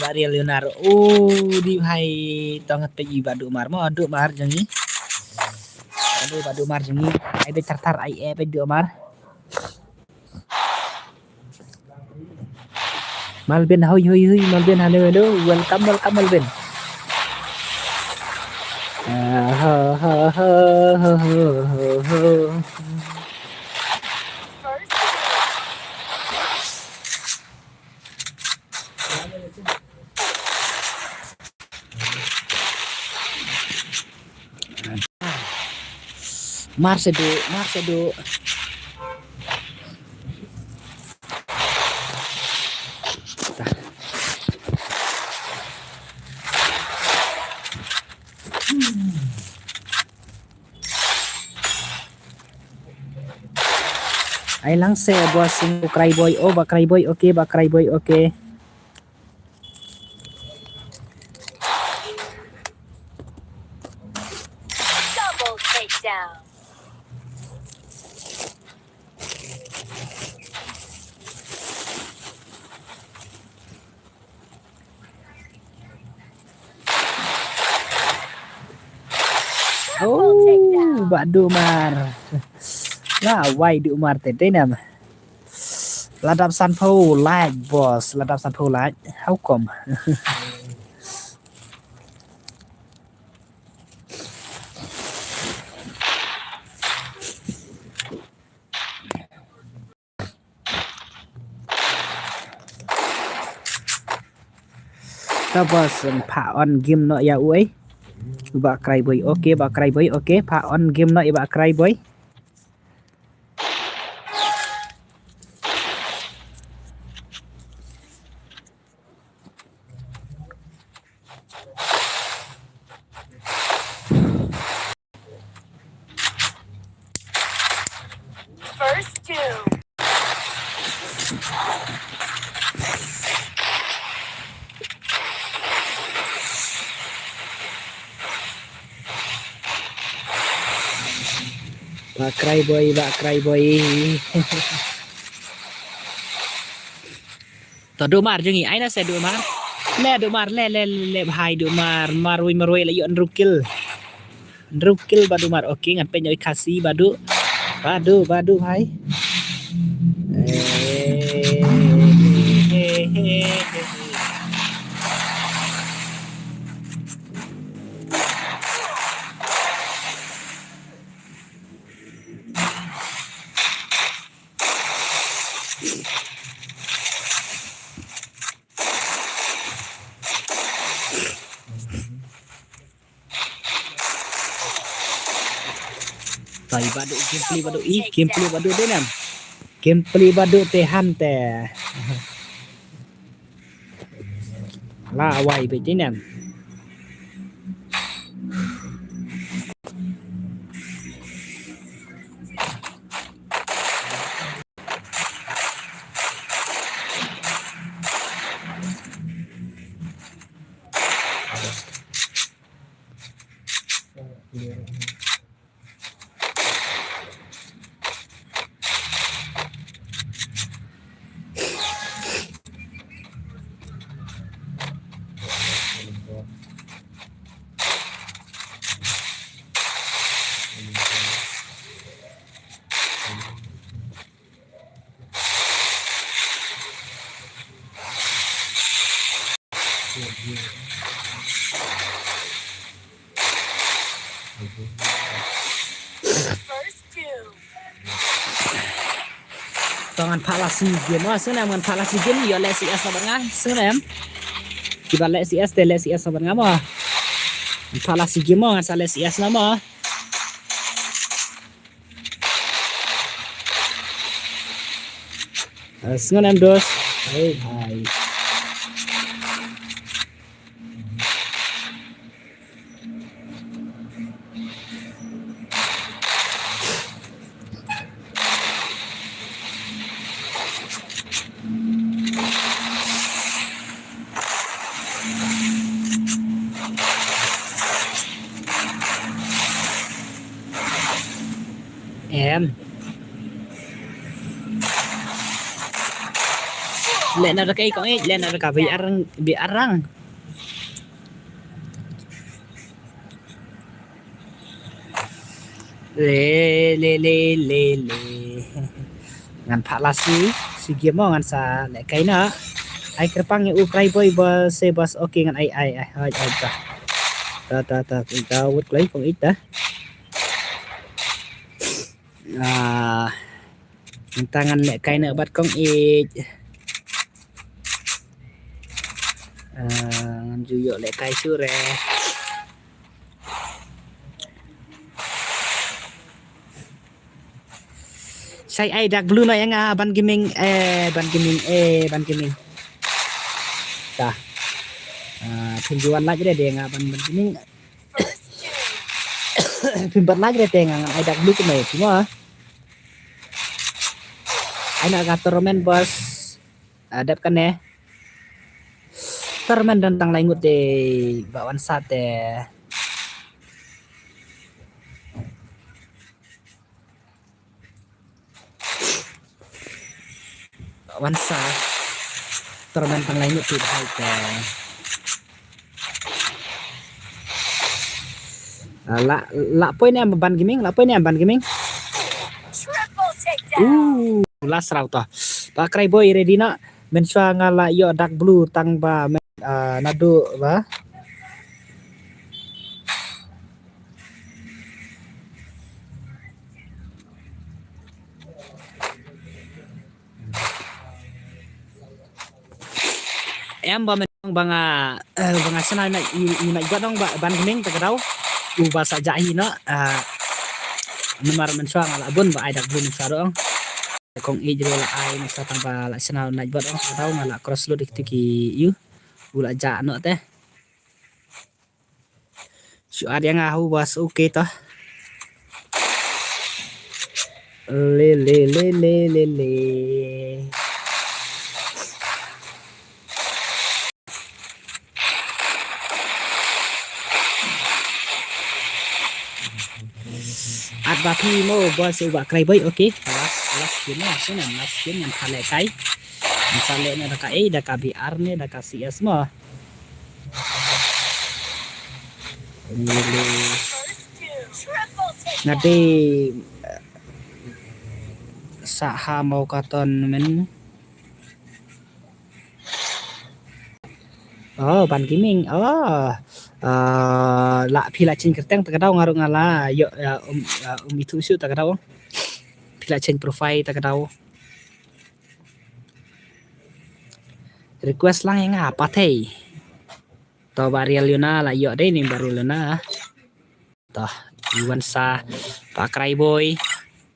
बारी Leonardo di भाई tong te i badu mar mo aduk mar jangi badu mar jangi ai be tar ai e be do mar Malvin hoi Malvin halo welcome Malvin Marcedo Ai lang se bos sing cry boy oh ba cry boy okay ba cry boy okay. Double takedown. Oh ba Dumar. Lah why Dumar tete nam. ระดับซันโพไลท์บอสระดับซันโพไลท์เฮาก่อมถ้าบอสผ่าออนเกมเนาะอย่าอวยบะไกรบ่อยโอเคบะไกรบ่อยโอเคผ่าออนเกมเนาะอย่าบะไกรบ่อย First two. บะไกรบ่อยบะไกรบ่อยต่อดูมาร์จังงี้ไอ้น่ะเสดูมาร์แล่ดูมาร์แล่บายดูมาร์มารวยละอยู่อันรุกิลบาดูมาร์โอเคงั้นเป็นยอยคาซีบาดูบายต่อยบาดูเกมปลีบาดูอีเกมปลีบาดูด้วยนะเกมปลีบาดูเตหันแต่ล่าไวไปจีเนี่ยต้องงานพาราซีเกมว่าซึ่งงานพาราซีเกมอยู่เลซีเอสสับงานซึ่งที่บ้านเลซีเอสแต่เลซีเอสสับงานมั้งพาราซีเกมมั้งงานเลซีเอสนะมั้งซึ่งงานdos hey hai em lên nào cái có ấy lên nào cả bị arang le ngan palasi si game mo ngan sa le kai na ai kerpang yu ukrai boy bas se bas okay ngan ai ta kita wut klay kong ita tangan le kai na bat kong ik ngan juyo le kai sure sai ai dak blue no yang ban gaming ta penjual lagi deh nga ban gaming pimpat lagi deh nga ai dak blue ko mai cuma Ay nagatourment boss. Adap kan ya. Tournament tentang laingut deh bawan sate. Bawan sat. Tournament tentang laingut tidak hai la poin em ban gaming, la poin em ban gaming. Triple takedown. Last round toh. Pak Cry Boy ready na. Men swa ngala yo dark blue tang ba nadu ba. Em ba men banga sana na gua dong ban gaming tagadau. Uba sa jahi no. Nomor men swa ngala bun ba ay dark blue sa dong. Kong i jero la ai sa tang ba la sana na gua dong tagadau ngala cross load tiki yu. Ula ja no teh. Su ada yang ngahu bos oke toh. Le. At bapi mo bos ubah Cry Boy oke. Last skin yang kale kai. Misalnya na ka A, da ka BR ne, da ka CS mo. Nanti saha mau katon men. Oh, ban gaming. Oh. La pila chin kerteng takadau ngaruh ngala yo itu isu takadau. Pila chin profile takadau. Request lang yang apa teh? Toh Barriel Luna lah yo deh nih Barriel Luna. Toh Iwan Sa Pak Cry Boy.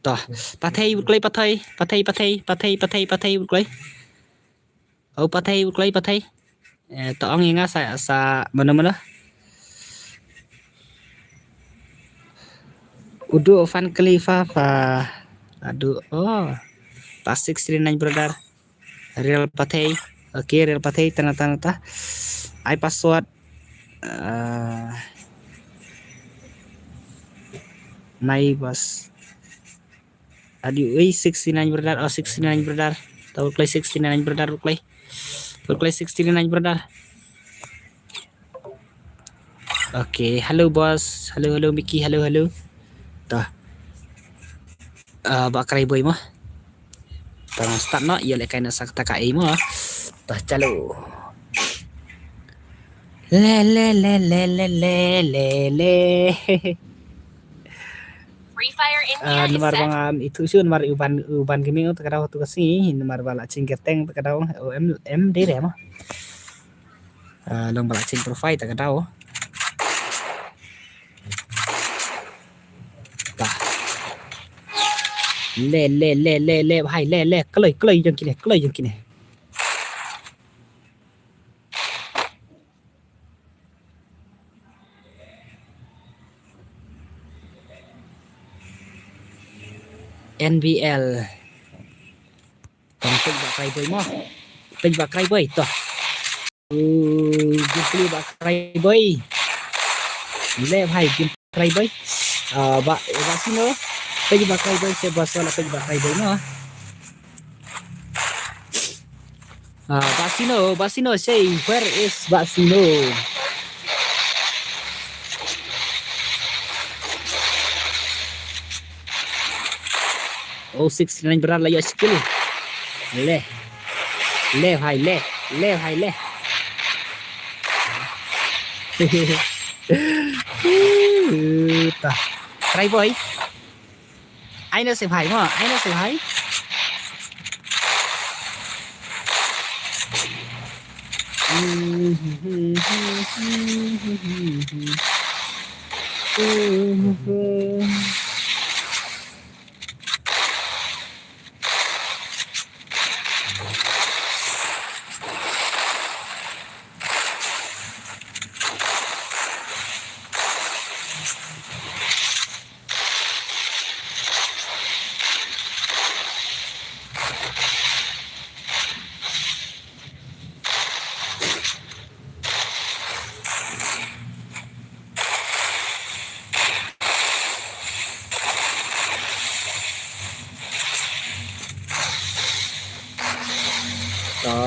Toh patay buklay. Oh patay. Toh ang nga sa mana. Udu Van Khalifa pa. Aduh pas 69 brother. Real patay. Oke, real patay tanda. I password nai bos. Adi 69 brother. Oh 69 brother. Tahu play 69 brother play. Play 69 brother. Oke, halo bos. Halo Mickey, halo. Tuh. Bak Cry Boy mah. Tang start no, iya lek kaina sakta kai mah. Tuh calo. Le. Free Fire India is Nomor set. bang itu sih nomor uban gaming tu kadang waktu kasih nomor bala cing kerteng kadang M D deh mah. Long bala cing profile kadang. Tah. Le hai le kelai jang kini. NBL Tengok Bak Cry Boy mah. Tengok Bak Cry Boy toh. Gipli Bak Cry Boy. Le bhai Cry Boy. Bak sino. Tengok Bak Cry Boy se bahasa la tengok Bak Cry Boy mah. Basino say where is Basino? Oh 69 berat lah ya skill. Le bhai le. Tah. Cry Boy. Ai nó sẽ phải mà,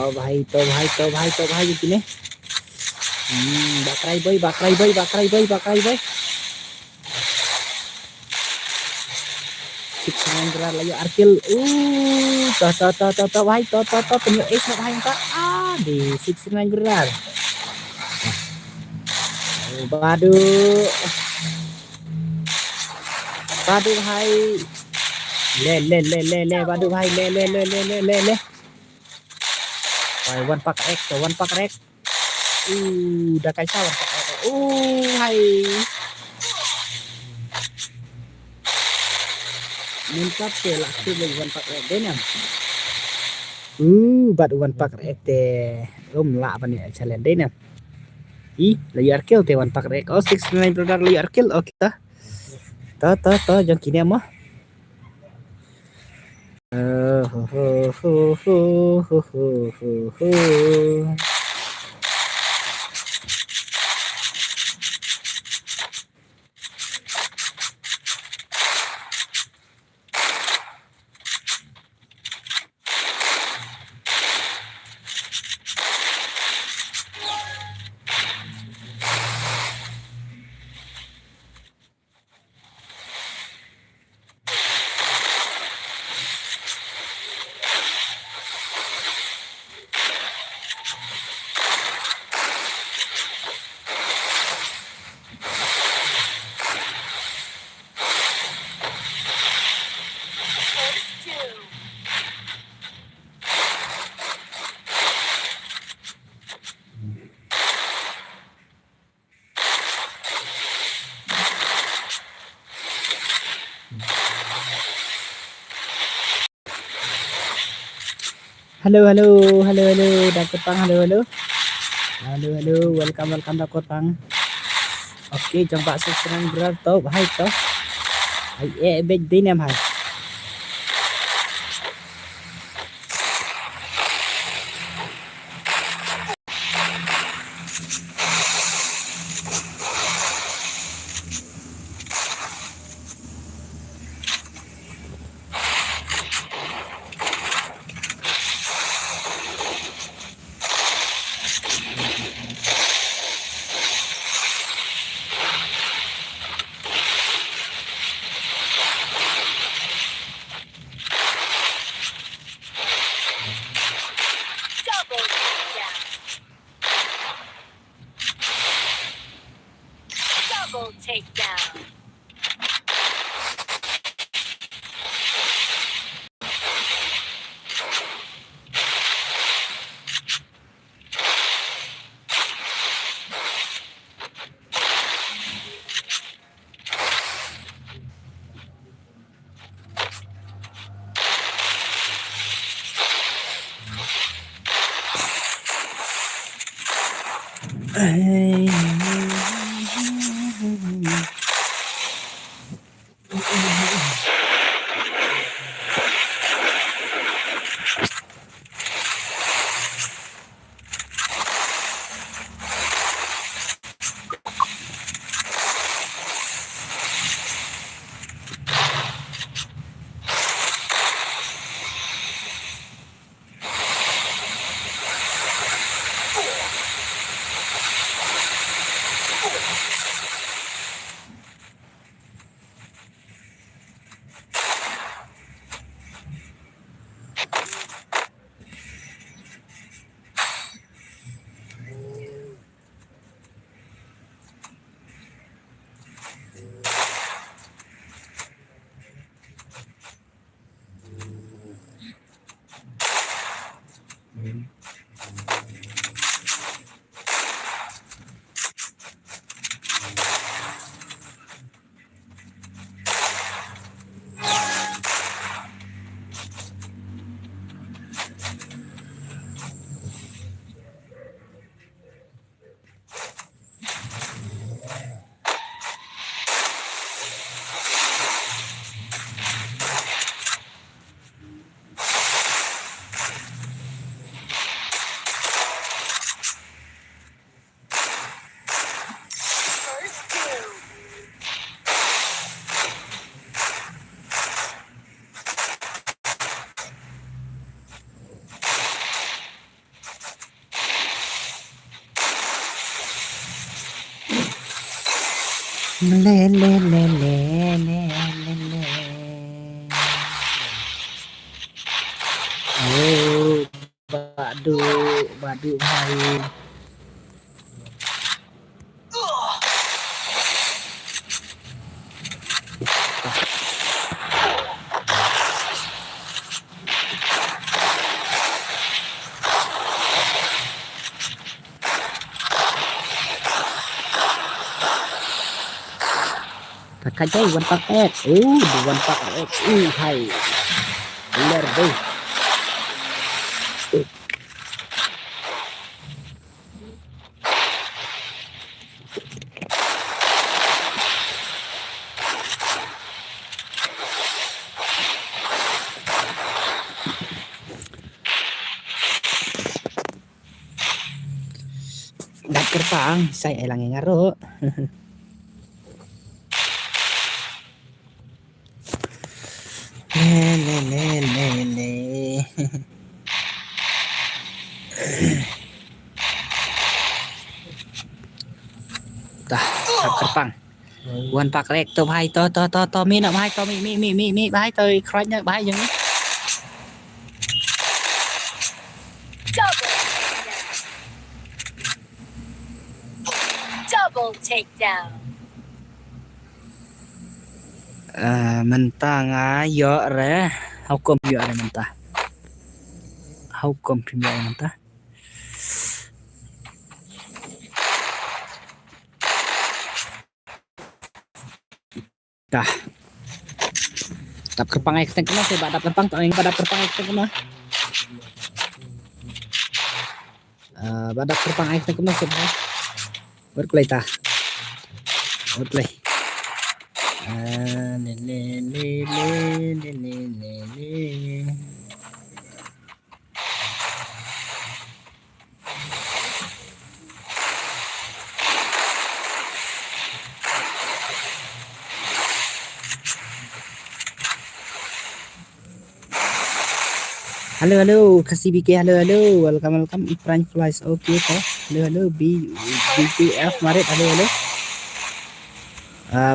तो भाई gini. Bakrai boy. 69 gerak lagi arkil. To भाई to penyu es na भाई ta. Di 69 gerak. Badu भाई ले badu भाई ले भाई one pack rek udah kayak one pack rek hai mantap ke laku lagi one pack rek deh badu one pack rek teh lah apa nih challenge deh lagi arkil teh one pack rek 69 brother lagi arkil kita jangan kini mah halo Dakotang halo welcome Dakotang oke jumpa subscribe berat tau hai toh hai back din em hai Double takedown. Le le le le le le le. Oh, badu badu hai. Takajai one pack egg. Oh, the one pack egg. Hai. Ler deh. Đặt kerpang, saya elangnya ngaro. Le le le le le. Dah, đặt kerpang. One pack rek to bhai to mi nak bhai to mi bhai to khroch nak bhai jeung. Double takedown. Mentah ngayo re. Hukum yo re mentah. Hukum premier mentah. Dah. Đập kerpang ai teng kena saya đập kerpang tao yang đập kerpang ai teng kena. Đập kerpang ai teng kena saya. Berplay ta. Berplay. Le le le le le le le le. Halo, kasih BK, halo, welcome, Ifran Flies, oke toh, halo, BPF Marit, halo,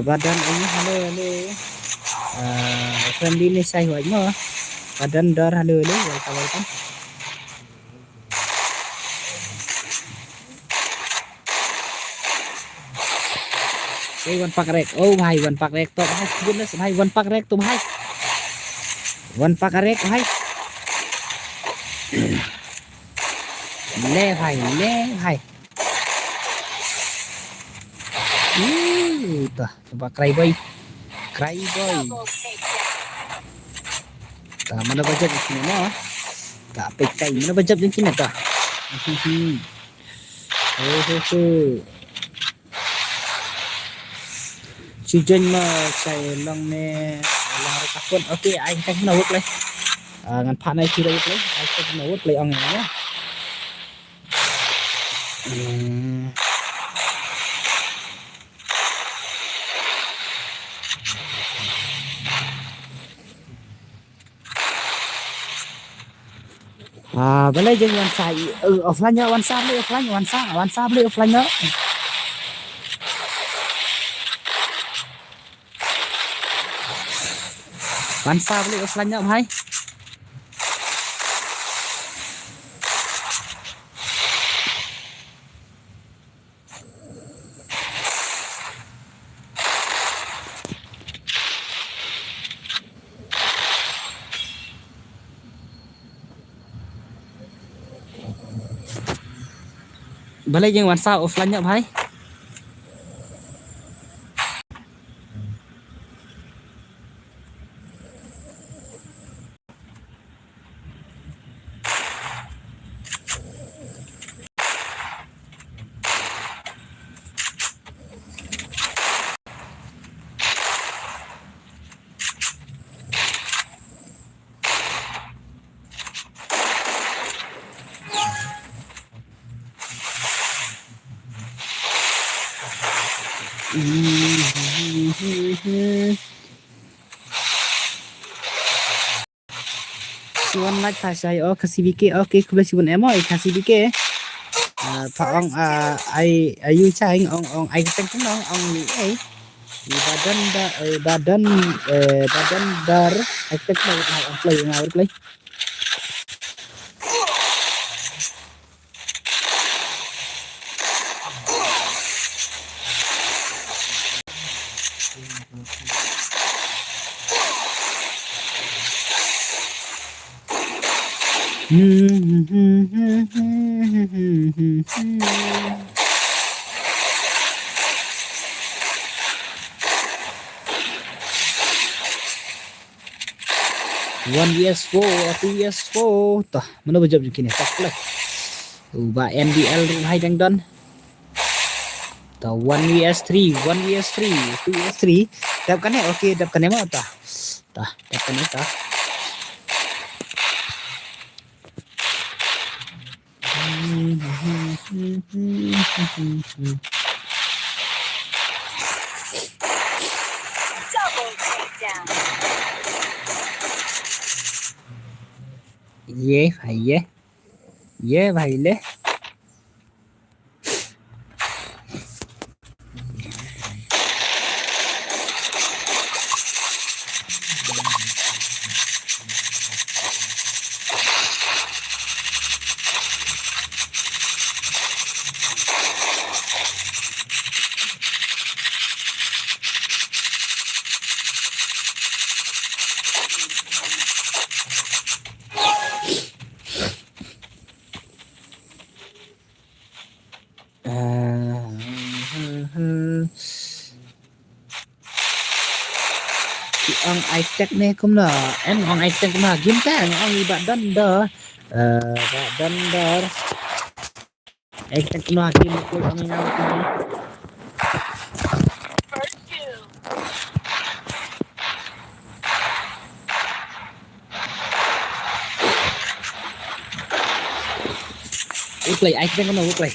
badan ini, halo, friendly ini saya wajah, badan dar, halo, welcome. Hey, one pack rek, oh bhai, one pack rek, toh, bhai, goodness, bhai, one pack rek, toh, bhai, one pack rek, bhai. Le bhai tah coba cry boy tah mana budget di sini no tak pekai mana budget di sini tah season mah saya long ne long rekapun oke ai tak nak work leh ngan pak nai kira work leh ai tak nak work leh ong ya. Boleh je one side offline nya one side boleh offline one side boleh offline nya one side boleh offline nya bhai. Boleh je one side offline nya bhai. Siwan like ta saya kasih BK oke kubelah siwan emo kasih BK pak ong ai ayu chang ong ai teng ong ni ai badan dar active play. One vs4 2 vs4 tah mana bajab kini tak play ba NBL hai dang don tah 1 vs3 2 vs3 dap kan okay dap kan ma tah dap kan tah Double takedown. ये भाई ले ang iTech ne cũng là em ang iTech cũng là kiếm cái ang bạn đơn đờ iTech cũng là kiếm cái ang nào First two. play iTech cũng là play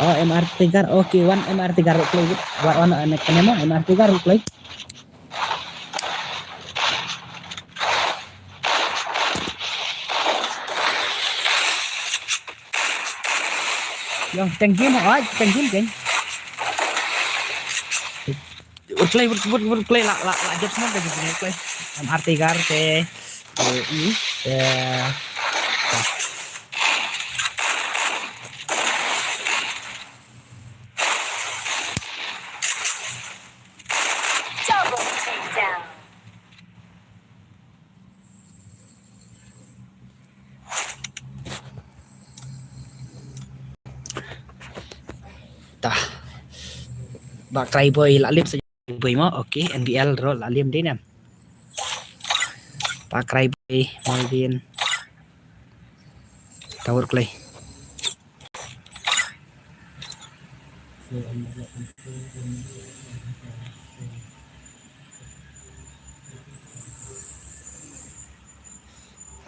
Oh MRT car okay one MRT car play one kenapa MRT car play yang tengki mau tengki kan play lah jab semua kan jadi play MRT car ini Double takedown. tah bak try boy lalim saja boy mau okay NBL ro lalim din em bak try boy Malvin tower play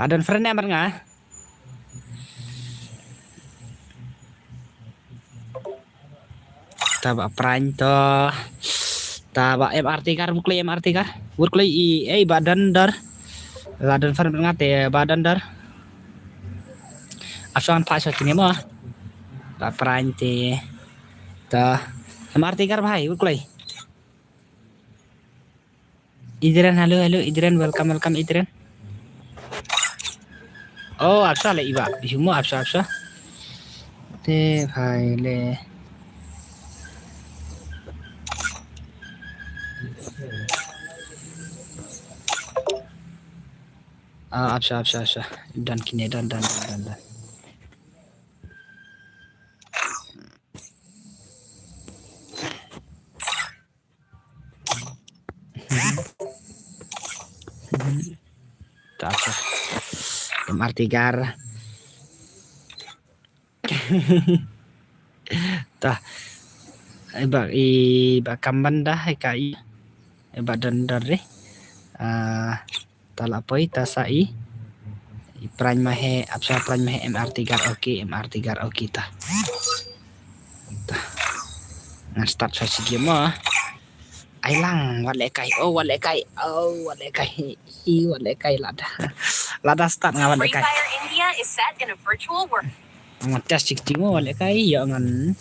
Ladan friend em nga taba prime to taba MRT car buklay MRT car buklay badan dar ladan friend nga te badan dar asan pa sa kini mo ta prime te ta MRT car bhai buklay Idran halo Idran welcome Idran oh आपसा ले इबा हिमो आपसा ते भाई ले आपसा dan kini dan tak MRT car tah ba kamban dah kai badan dari talapoi tasai prime mahe apsa prime mahe MRT gar oke ta ngan start sa sige mo ai lang wale kai lada start nga wale Free kai Fire India is set in a virtual world. ngan test sik timo wale kai ya ngan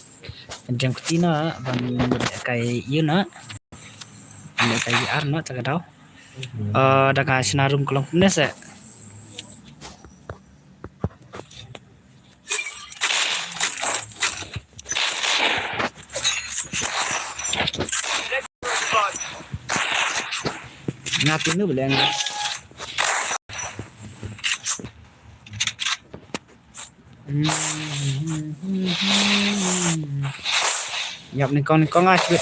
jam kutina ban wale kai yuna wale kai arno tagadau daga sinarum kolong kumnese ngatin nu boleh ngat nhập này con ngã chuyện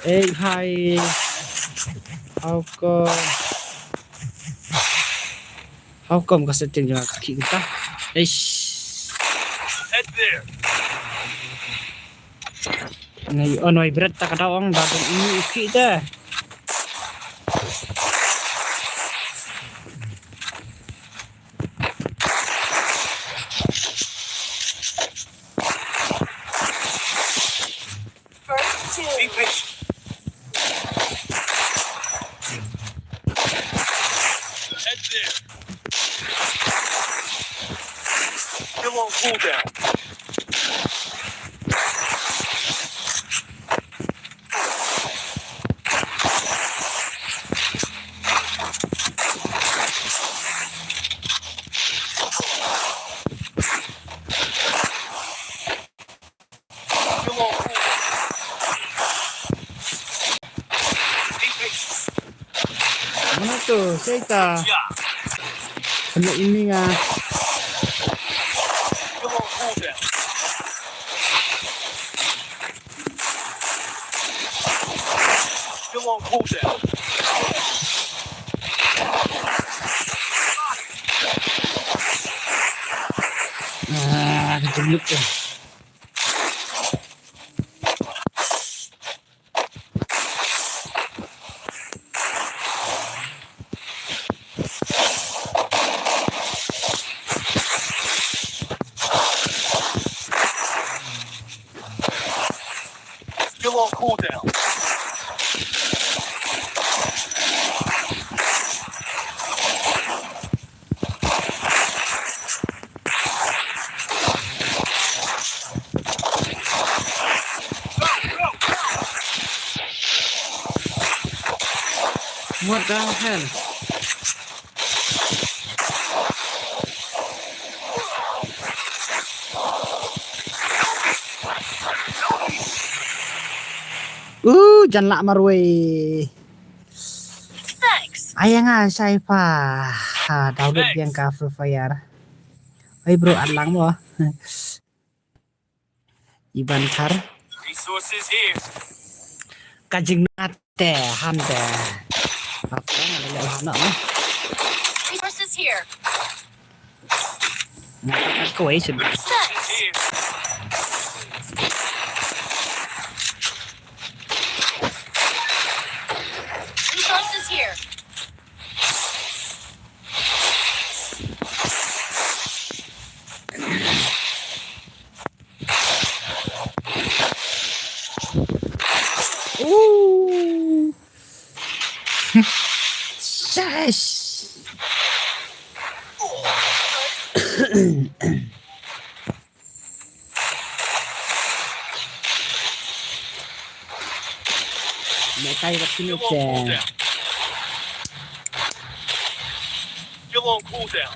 ê hai how come có setting cho kita ngayon ay berat tak ada orang dadong ini uki dah Still on cooldown. mana tu cerita kena ini nga Still on cooldown. Still on cooldown. kejuluk tu Still on cooldown. what the hell jangan lak marwe Thanks. ayang nga say pa download yang ka Free Fire ay bro alang mo iban kar Resources here. kajing nate hande apa ngalala hana mo Resources here. ngatak ko ay sud Thanks. Here. Resources here. Shush. Mẹ tay vào Still cái on chè. cooldown. Still on cooldown.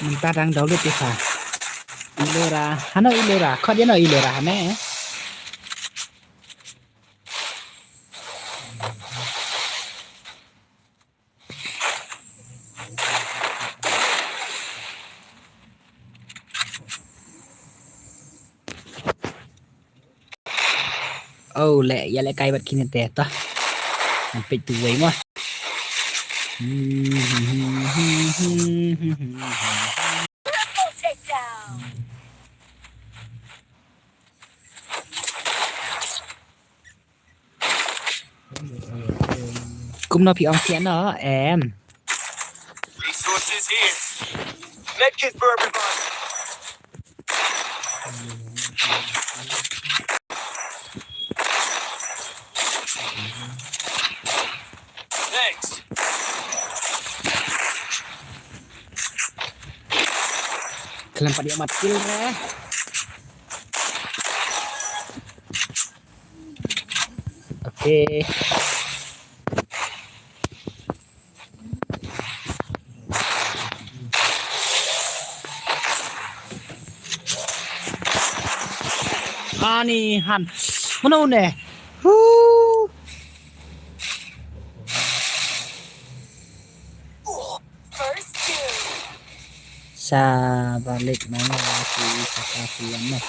Mình ta đang đấu được cái phà. Ilora, hano Ilora, kok dia no Ilora hane? Oh, ya lẹ cay bật kia tè ta. Sampai tuai mah. Triple takedown. Cũng nó bị ông xén đó em. Resources here. Medkit for everybody. Thanks. Kelempar dia mati re. Oke. Nih Han. Mana ne? First two. Sa balik mana si Sakafian nih.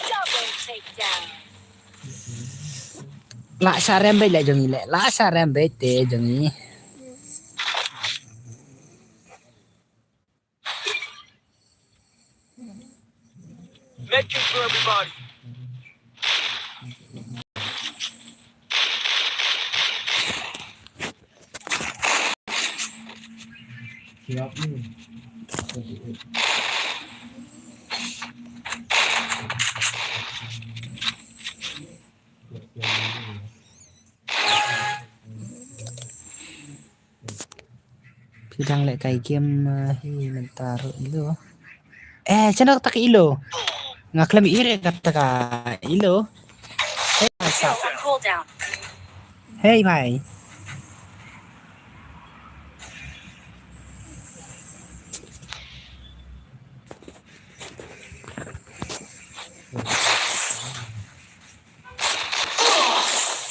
Double takedown. Lạ sa rembe lại jongi lẹ. Lạ sa rembe te jongi. Medkit for everybody. Pidang lại cày game hi mình taruh ilo. Chano tak ilo. Ngaklam ire kata ka ilo. Still on cooldown. Hey mày.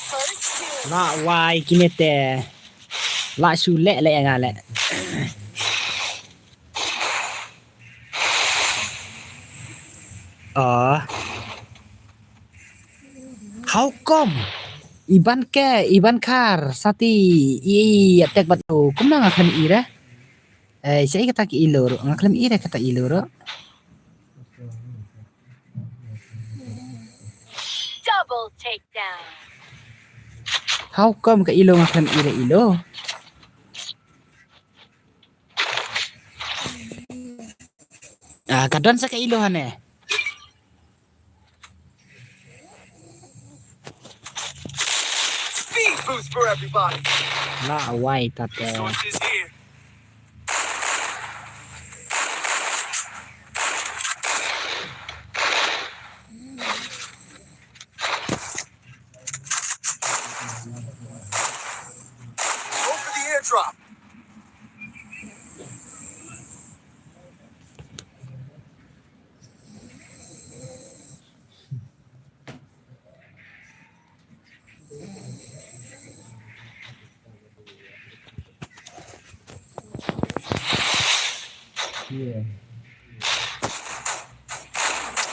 First two. Lạ hoài kinete. Lạ su lẹ lẹ ngà lẹ. How come? Iban kar sati attack batu kumna ngaklam ira. Saya kata ki iloro, ngaklam ira kata iloro. Double takedown. How come ka ilo ngaklam ira ilo? Kadon sa ka ilo hane. Speed boost for everybody. La wai tate. Resources here. Go for the airdrop.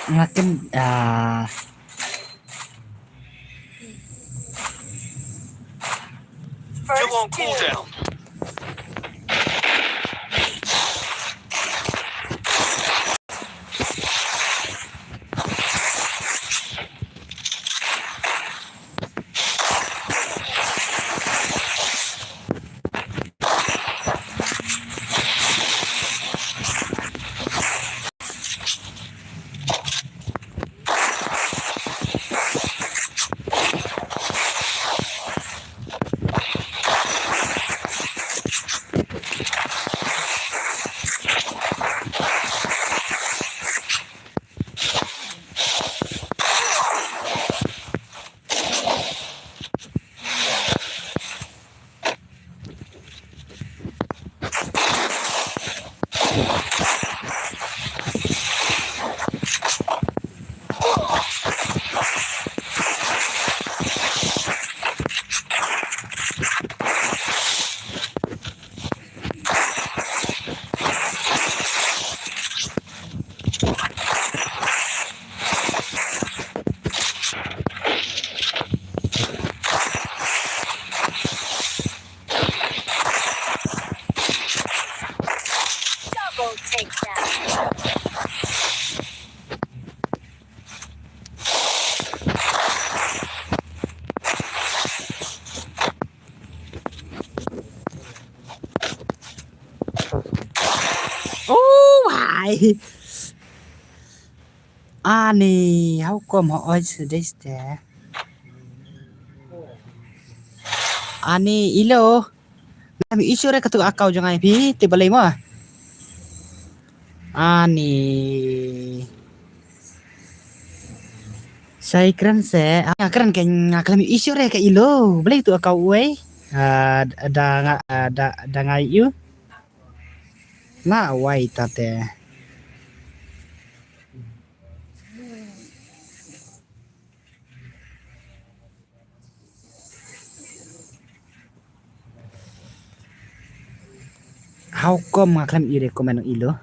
Ngaken Still on First two. cooldown. Double takedown. Oh why ani how come họ ơi this there ani ilo kami isu re ketuk akau jangan pi tiba lagi mah ani saya keren se keren kayak kami isu re kayak ilo boleh tu akau we ada ngai you na wai tate how come kami ire komen ilo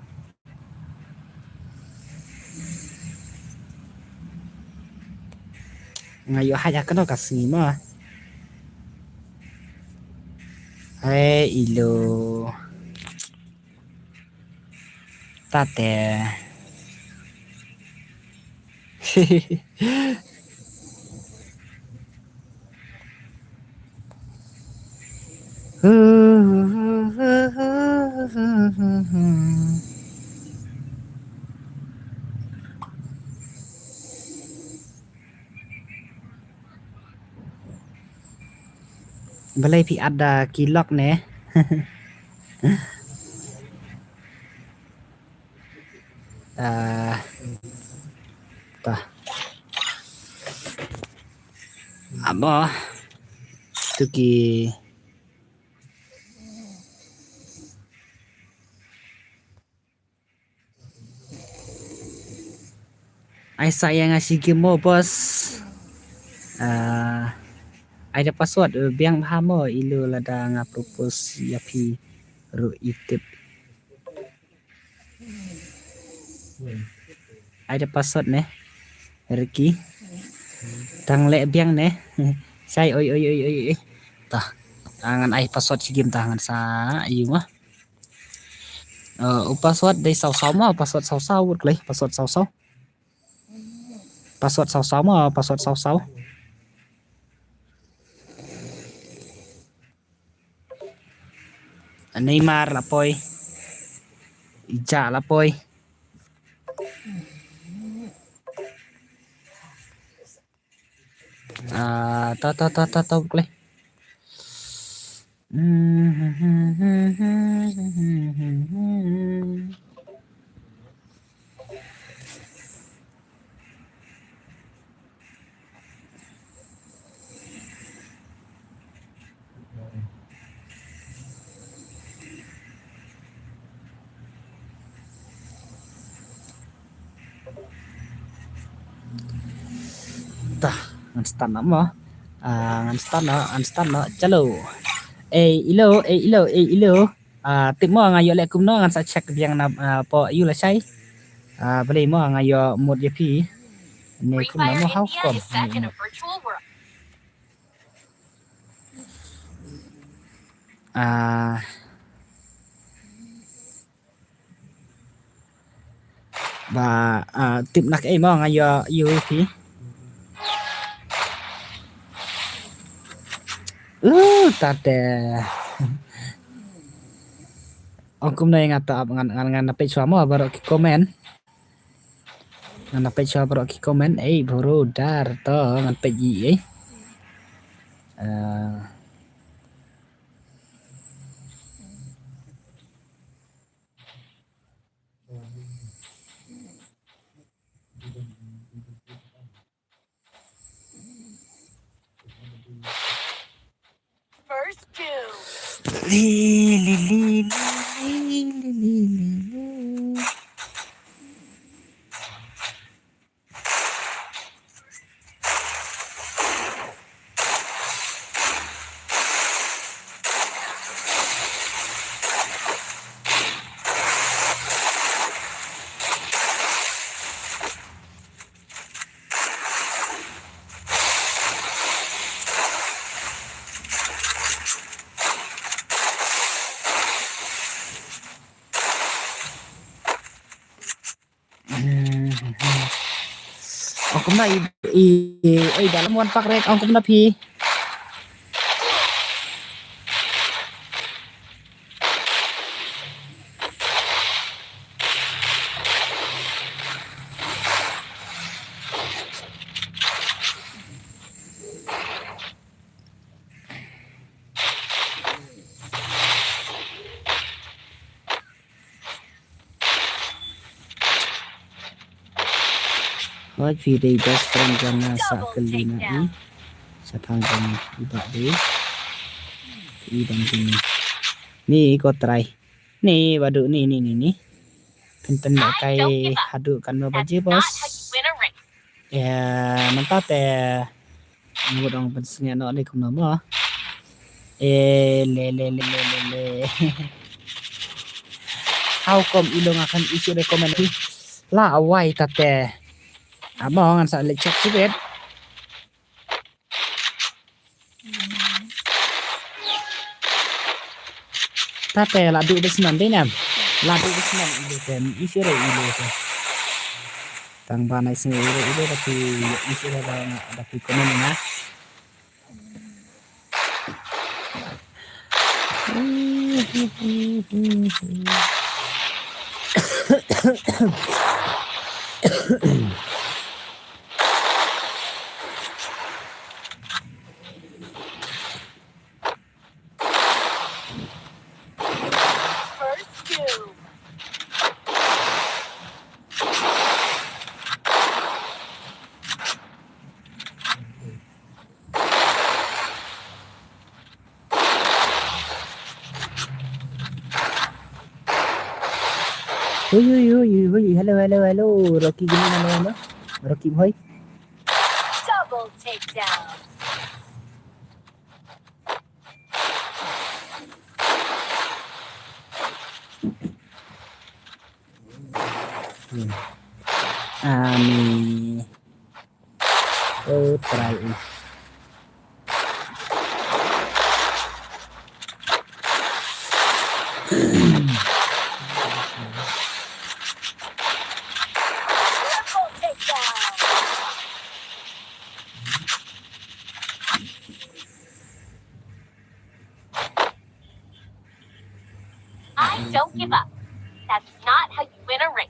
ngayo haja kena kasih mah ilo tate Balai pi ada kilok ne. Tah. Abo. Tuki. Ai saya ngasih game mo bos. Ada password biang hamo ilu lada ngapropos yapi ru itip. Ada password ne. Riki. Tang le biang ne. Sai oi. Tah. Tangan ai password si game tangan sa ieu mah. Password dari sau-sau mah password sau-sau leh password sau-sau. Password sau-sau mah password sau-sau. Neymar lah poi. Ija lah poi. Tahu boleh. Tah, ngan nama. Ngan chalo. Ilo. Tip mo ngayo lek kumno ngan sa check biang na po yu la sai. Boleh mo ngayo mod yapi. Ne Free kumno Fire mo how India come. is set in a virtual world. Tip nak mo ngayo UAP. Tade. Ongkum na yang ata ngan page mo baru ki komen. Ngan page baru ki komen bro dar to ngan page First two. li cũng này ấy đã làm one pack rek ông cũng đã phi Hoy video best friend jangan sakelina ni satang jangan iba deh iban ini ni ikut try ni badu ni penten nak kai hadu kan no baje That's bos not how you win a race. ya mantap teh ngudong pensnya no ni kum nama le how come ilong akan isi rekomendasi lah awai tate abang kan saya cek sibet tate ladu desnan deh nam ladu desnan itu kan isi re itu tang banai sini itu tapi isi re tapi komen na First two. hello Rocky gini hello Rocky boy Double takedown. Ami oh try Triple takedown. I don't give up. That's not how you win a race.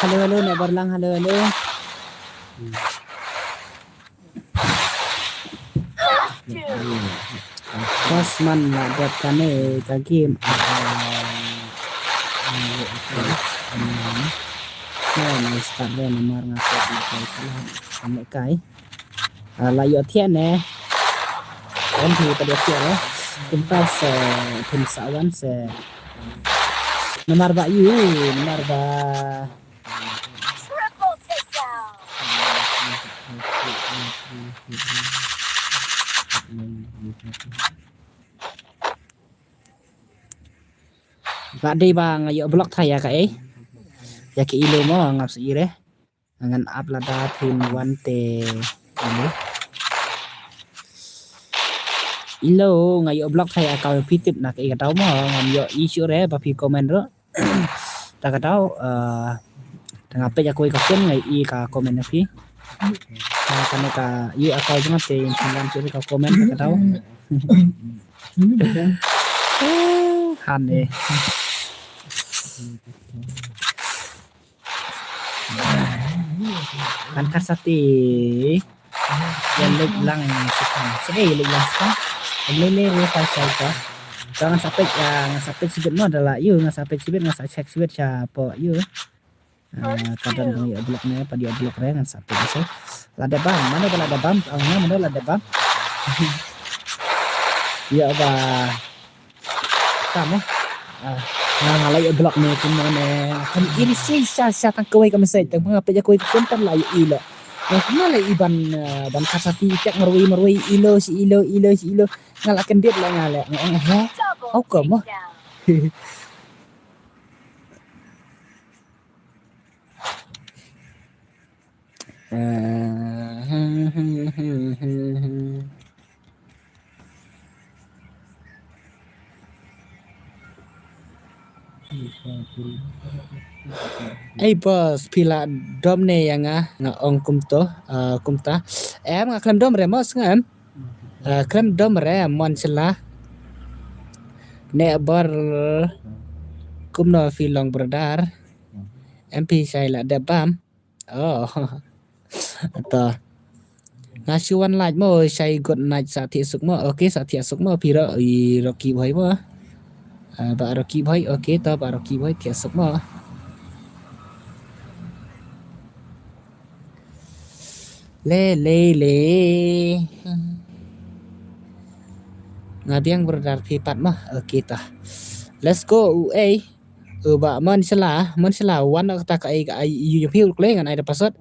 halo nak berlang halo Bosman nak buat kane kagim Nah, start dia nomor ngaku itu sampai kai. Layu thian nè. Em thì pada thian ya. Kita pensawan nomor bayu, nomor ba Triple takedown. Gak di bang ayo blok thay ya kak ya ke ilo mo ngap si ire ngan aplada pin wante ini ilo ngayo blok thay akau pitip nak ikat tau mo ngam yo isu re ba pi komen ro ta ka tau tengah pe jakoi ka ken ngai i ka komen pi ka kana ka i akau jang te yang curi ka komen ka tau han eh kan kasati yang leg lang sekarang saya leg lang sekarang lele re pa sai ka Jangan sampai sibit mo adalah you ngan sampai sibit ngan cek sibit siapa you. Kadang dong ya bloknya apa dia blok re ngan sampai bisa. Lada bam, mana ada lada bam? Mana lada bam? Ya ba kamu ngalay blok ni kumane kan ini sih sa tang kawai kami sai tang mga pa kawai kuntan la ilo. Ngalay iban ban kasati cek marwi ilo si ilo ngalakan dia lah ngala. Double Kamu? takedown. Bos pila dom ne yang nga ong kumta em nga klem dom re mos ngam klem dom re mon sela ne bar kumno filong berdar MP sai la debam oh atau ngasuan laj mo sai got naj sa thi suk mo okay sa thi suk mo pira i roki bhai mo ba roki bhai okay ta ba roki bhai thi suk mo le ngabiang berdar pipat mah kita let's go ba man sela wan ta ka ai yu phiu le ngan ai da pasat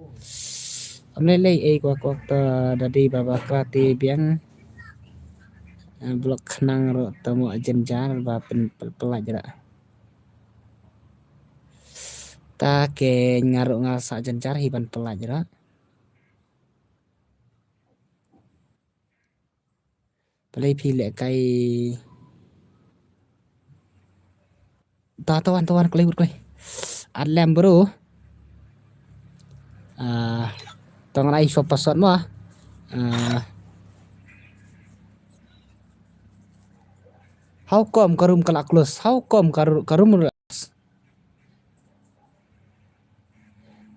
le kwa ta dadi baba krati biang blok nang ro tamo jenjar ba pelajar ta ke ngaru ngasa jenjar hiban pelajar Pelai pilih kai tawan kelai adlem bro tangan ai shop password mo how come karum kala close how come karum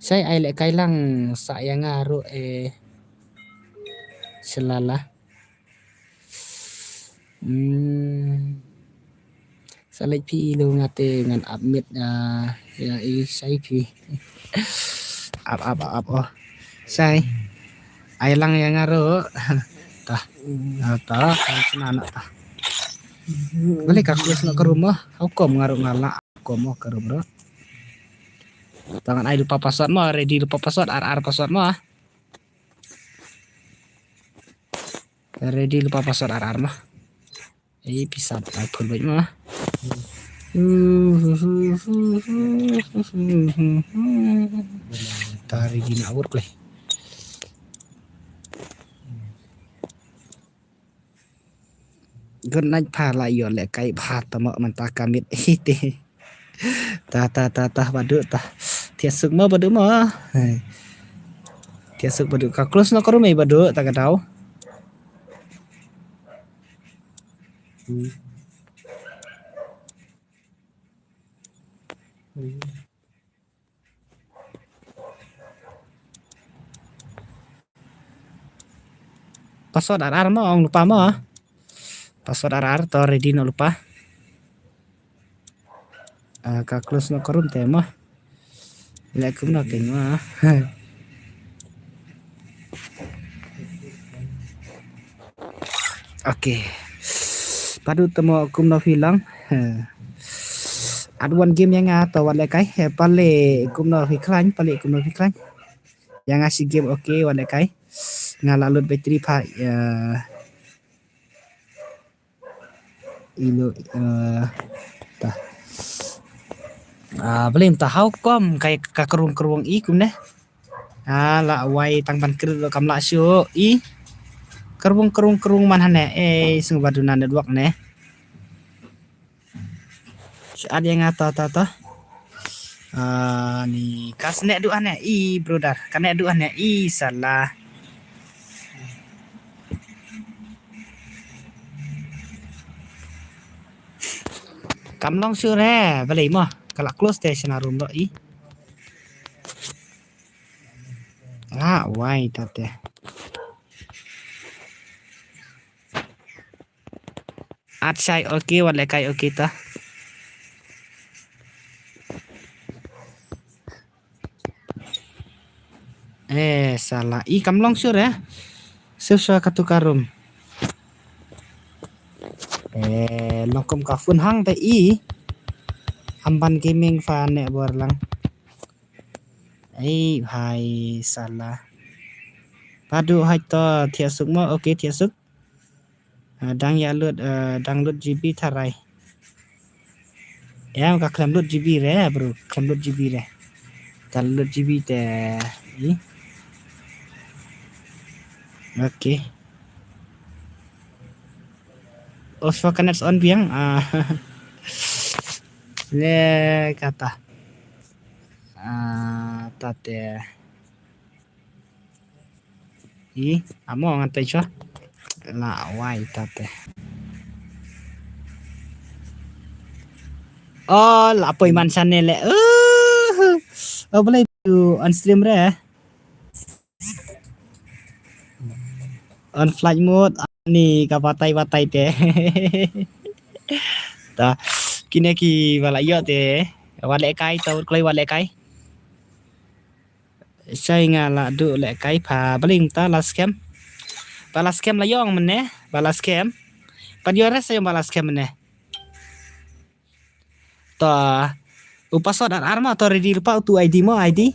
saya ai le kai lang sa yang ngaru selala salai pi lo ngate ngan admit ya sai pi up oh sai ai lang yang ngaru tah senana tah balik aku nak ke rumah aku ngaru ngala aku mau ke rumah tangan ai lupa password mo ready lupa password RR password mo ready lupa password RR mah bisa full baik mah tari di nawur kleh gần anh phà lại giờ lại cái phà tầm mình ta cam mít ít ta bà đứa ta thiệt sự mơ bà đứa mà thiệt sự bà đứa cả close nó có mấy bà đứa ta cả đâu password RR mo ang lupa mo password RR to ready no lupa ka close no karum tema le kum no keng ma okay padu temo kum no hilang ad one game yang atau wan le kai pale kum no hiklañ yang ngasih game okay wan le kai ngalalut battery pa ilo ta belum tahu kom kayak kakerung ikum neh la wai tang ban ker kam la syo i kerung man hane sung badunan duak neh ada yang ta ni kas nek du ane i brother kan nek du ane i salah cầm long xưa nè và lấy mà cái là close station room đó ý why tate Achai okay wat le kai okay ta. Salah. I kamlong sure ya. Sure katukarum. Longkom kafun hang te i. Amban gaming fan ne borlang. Hai salah. Padu hai to thiasuk mo okay thiasuk. Dang ya lut dang lut GB tharai. Ya ka klam lut GB re bro, klam lut GB re. Kal lut GB te i. Okay. Also connects on biang le kata tate i amo ngantai cho la wai tate la poi man channel le boleh tu on stream re on flight mode ni ka patai te ta kini ki wala yo te wale kai tau klei wale kai sai nga la du le kai pha bling ta la scam balas scam la yong mene balas scam padiore saya balas scam mene to upasod arma to ready lupa tu ID mo ID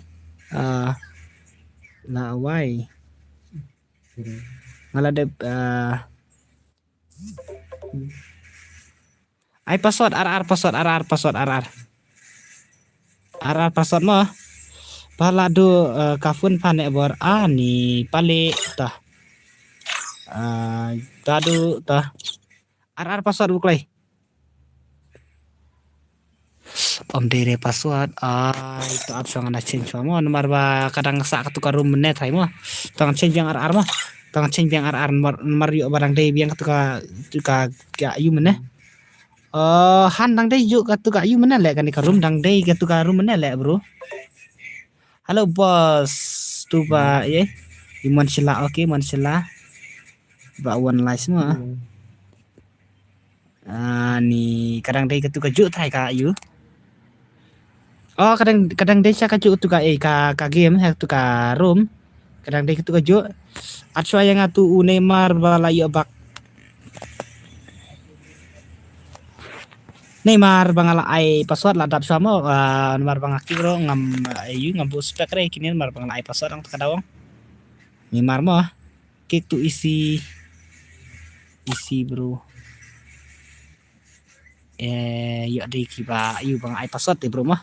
la wai ngala de ai password RR password RR password RR password mo pala du kafun pane bor ni pale ta tadu ta RR password buklai om dere password itu option ana change mo nomor ba kadang sa katukar room net hai mo tang change yang RR mo tang change yang RR nomor yo barang dei biang katuka ka yu mene han dang dei yuk katuka yu mene le kan ka room dang dei katuka room mene le bro. Halo bos tu ba ye iman sila okay man sila ba one live semua ni kadang dei katuka juk thai ka yu kadang dei sa ka juk tu ka ka game ha tu ka room kadang dei katuka juk atwa yang atu Neymar bala yo bak Neymar bangala ai password la dap sama nomor bangaki ro ngam ayu ngam bu spek re kini nomor bangala ai password ang kadawang Neymar mo kek tu isi bro yo di kiba ayu bang ai password de bro mah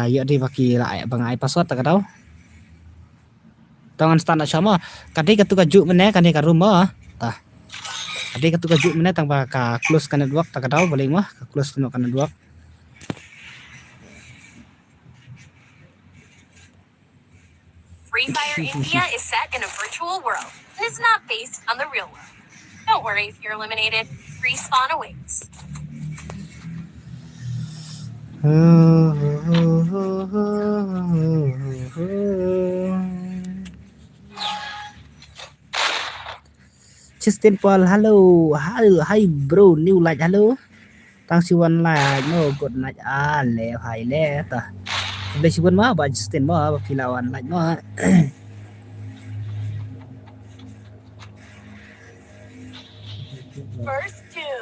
yo di baki la bang ai password ta kadaw tangan standar sama kadai katuka juk mene kadai ka rumah tah kadai katuka juk mene tang ba ka close kana duak ta kadaw boleh mah ka close kana duak Free Fire India is set in a virtual world and is not based on the real world. Don't worry if you're eliminated. Respawn awaits. Justin Paul, halo, hi bro, new like halo, tang siwan like, no good like le, hi le, ta, boleh siwan mah, ba Justin mah, ba pilawan like mah. First two.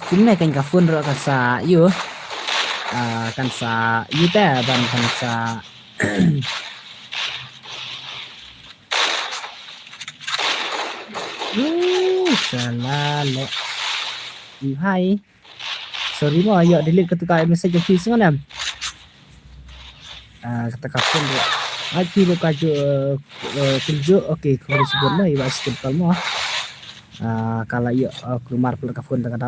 Kumne kan ka phone ro ka sa yu kan sa yu ta ban kan sa salah le hai sorry mo ayo delete ketika message office kan kata ka phone ro ai pi lo ka jo kunjo okay ko sebut mo iba simple mo kalau yuk keluar ka phone ta ka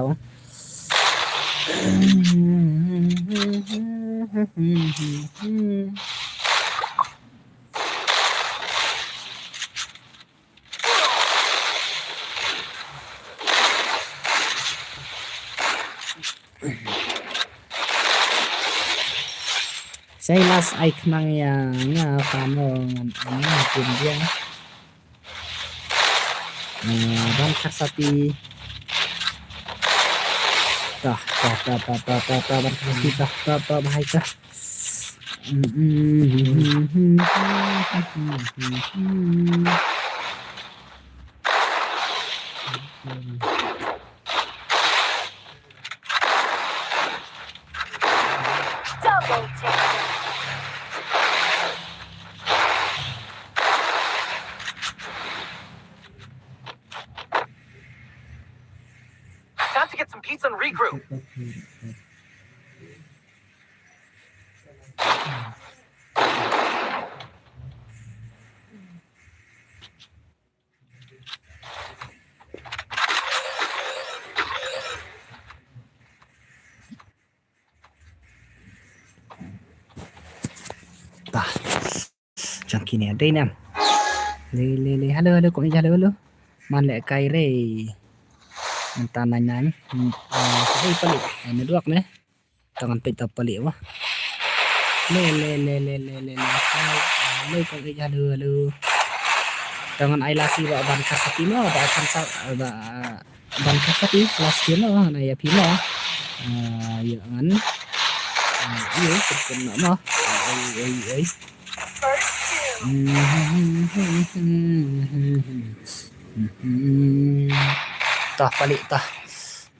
Saya las ai kenang yang fano ngan ini pun dia ban kasati tah ban kasati tah bahai kah Double takedown. Time to get some pizza and regroup. tah chẳng kini đây nè le halo cũng halo man lẹ cay re tan nanya cái pelik ini dua nih tangan pita pelik wah le cũng halo tangan ai lasi ban kasati mo ban kasati kelas kino na ya pino ya kan iya kena mah ai First two. tah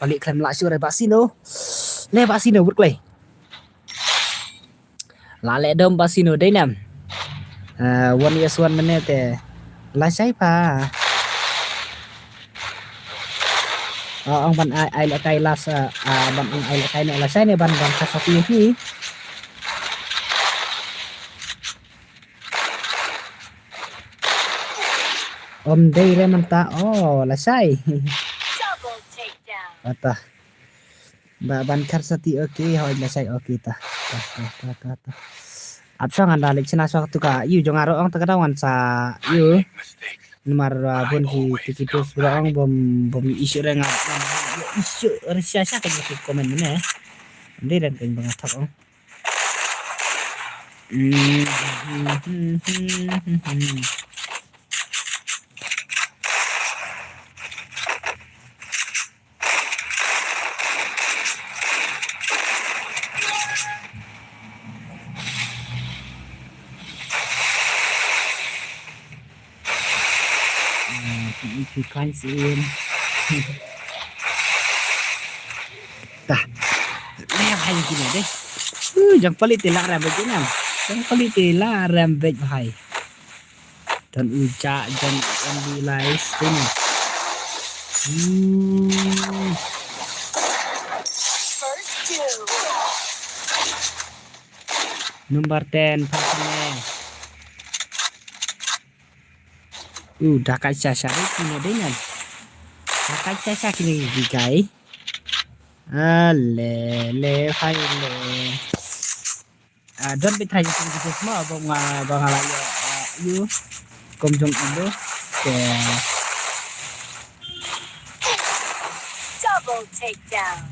balik klaim laksyo re Basino le Basino vượt quay lá lẽ đâm Basino đây nè one yes one minute là sai pa ông ban ai lại cay las ban ông ai lại cay này là sai này ban kasati ni đây là mình ta là sai Double takedown. Ata. Ban karsati okay hoy na say okay ta. Apsa nga dalik sina sa tuka yu jong aro ang tagadawan sa yu numar bon ki post bro ang bom issue ra nga issue resya sa kay comment mo na. Hindi rin kay mga tak ang. Thì coi xem tah leo hay gì này đấy jangan pelit dilarang begini jangan pelit dilarang baik bahai dan ucap dan nilai sini First two. Nomor 10 pasangnya udah kaca sari kini dengan kaca sari kini dikai le hai le don't be trying to do semua bang alaya you kom jong indo Double takedown.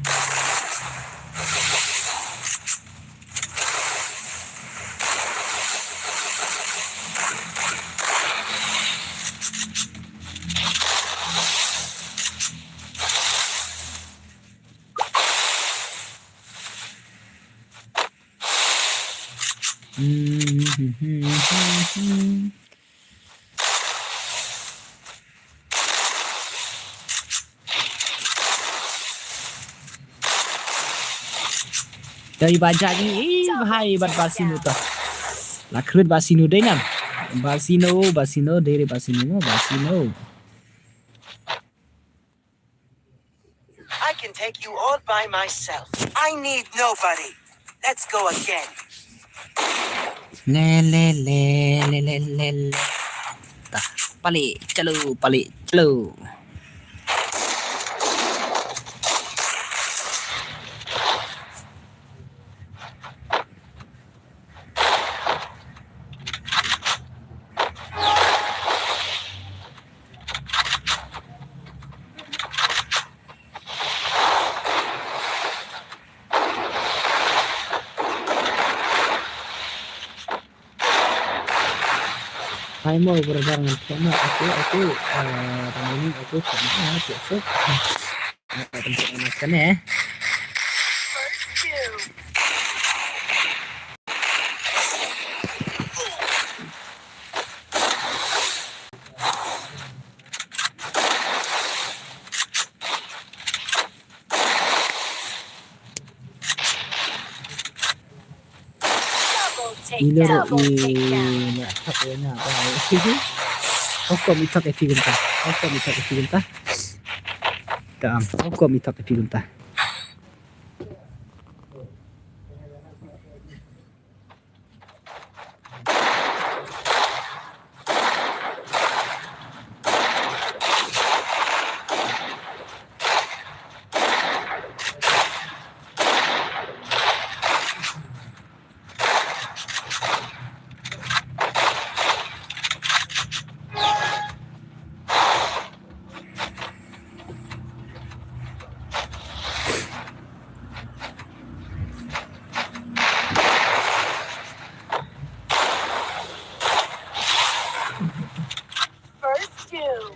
dari bajanya bahai bat Basino tuh lakrut Basino deh nam Basino dari Basino I can take you all by myself. I need nobody. Let's go again. le tah balik calo Hai mau berbarengan sama aku ini aku sama besok tempat makan ya. First two. Ini Double takedown. ya pakainya apa ya? Kok minta ke pinta? Kok minta ke pinta? Kok minta ke pinta? First two.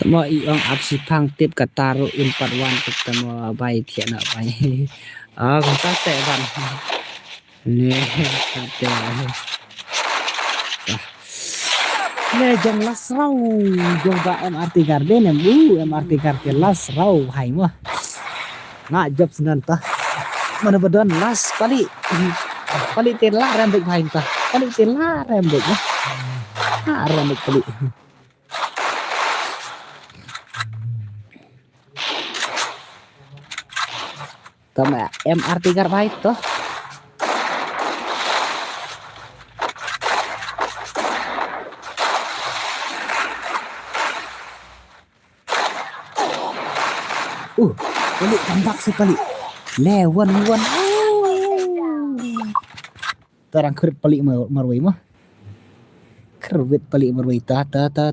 Tamo iong apsipang tip kataru imparwan ketemu bai tiana bai. Kita seban. Nih, kata. Jong lasrau jong ba MRT Garden MRT Garden lasrau hai mah. Ngak job senan tah. Mana badan las kali tela rembek hai tah. Kali tela rembek mah. Rembek kali. Tama MRT Garden toh. Balik tambak sekali. Lewan. Terang kerit balik marwai mah. Kerbit balik marwai ta aja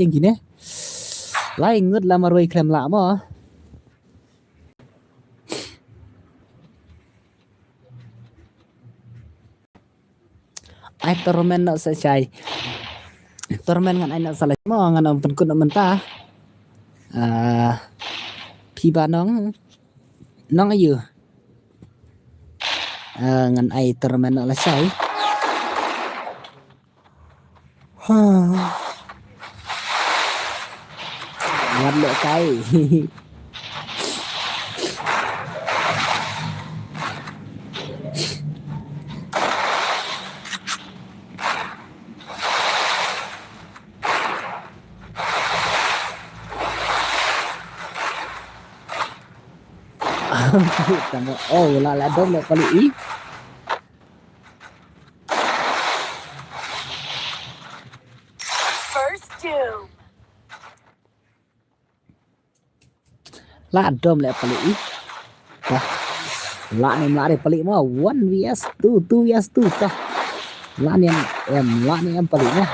gini. Lain ngut lah marwai krem lah mah. Ai tormen nak selesai. Tormen ngan ai nak selesai mah ngan ampun kun mentah. Phi ba nong ayu ngan ai tormen nak selesai. Ngat lek kai. Tamo la dom le kali i. First two. La dom le kali i. Tah. La ni mlari pali mah 1 vs 2 vs 2 tah. La ni em pali mah.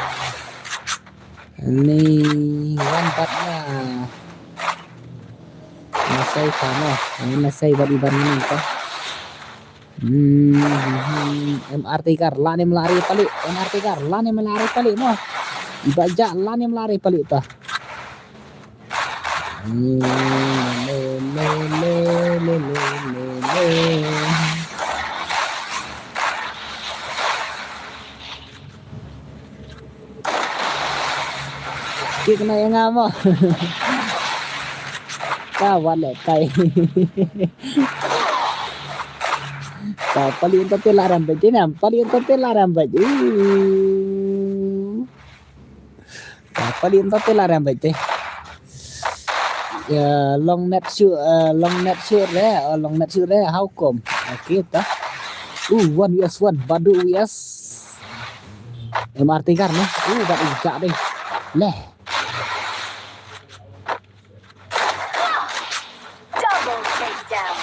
Ni one partnya. Nasay sama, nasay bad-iban ini toh. MRT kar, lani melari pali, MRT kar, lani melari pali mah. Ibaja lani melari pali toh. Kita kena yang ngamo. Kawan lek kai. Paling to telaran baju ni, paling to telaran baju. Paling entah telah rambai teh. Ya long net shoot le how come? Okey tah. 1 vs 1 Badu vs MRT karena. Bad ijak deh. Leh. Double takedown.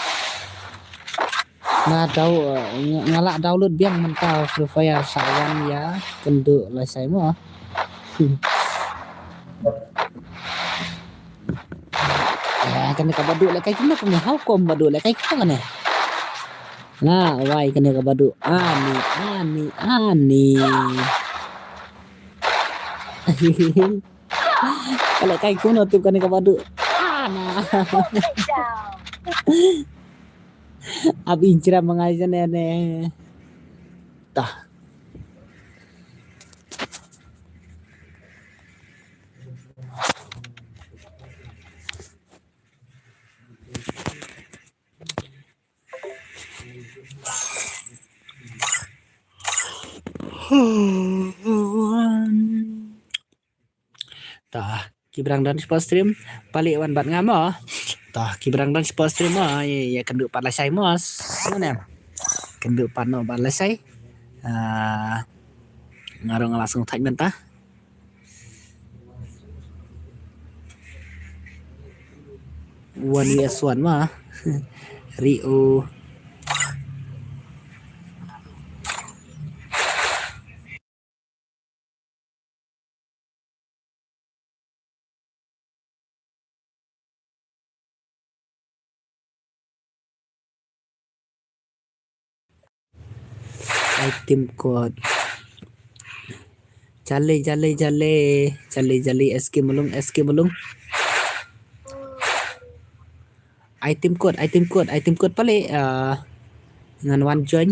Nah ngalak download biang mental Free Fire sawan ya kenduk lah saya mah. Ya kena ka badu lah kai kena punya how come badu lah kai kena ne. Nah why kena ka badu ani. Kalau kai kuno tu kena ka badu. Nah. Takedown. Abi injira mengajar ne. Tah. Tah kibrang dan sport stream balik wan bat ngamo. Tah kibrang dan sport stream ya kenduk pat lasai mos. Mana? Kenduk pat no bat lasai. Ngarong langsung thạch mentah. One vs one mah. Rio item code jale SK mulung item code pale ngan one join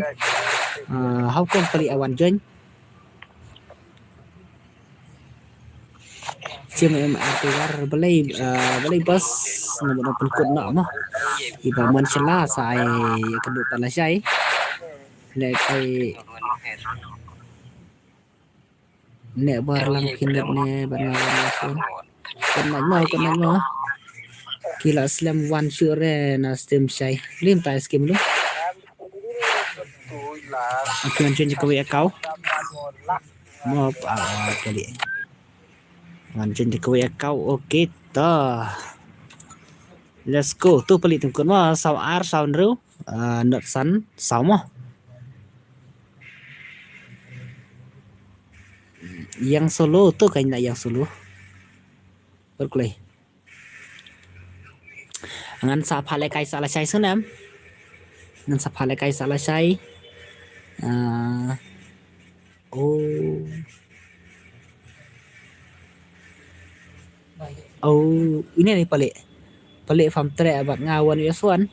how come pale one join sim MRT gar balai bos nomor pun code nak mah iba man sala sai kedua pala sai le kai nek barlang kindat ne bangawan kon nak kila slam one sure na stem sai lim ta skim lu aku anjing kau kau mau kali anjing kau kau okey ta let's go tu pelit tengkut mah sau ar sau ru not san sau mah yang solo tu kayaknya yang solo berkulai ngan sa phale kai sala sai sunam ngan sa phale kai sala sai ini nih pelik farm track abad ngawan Yasuan.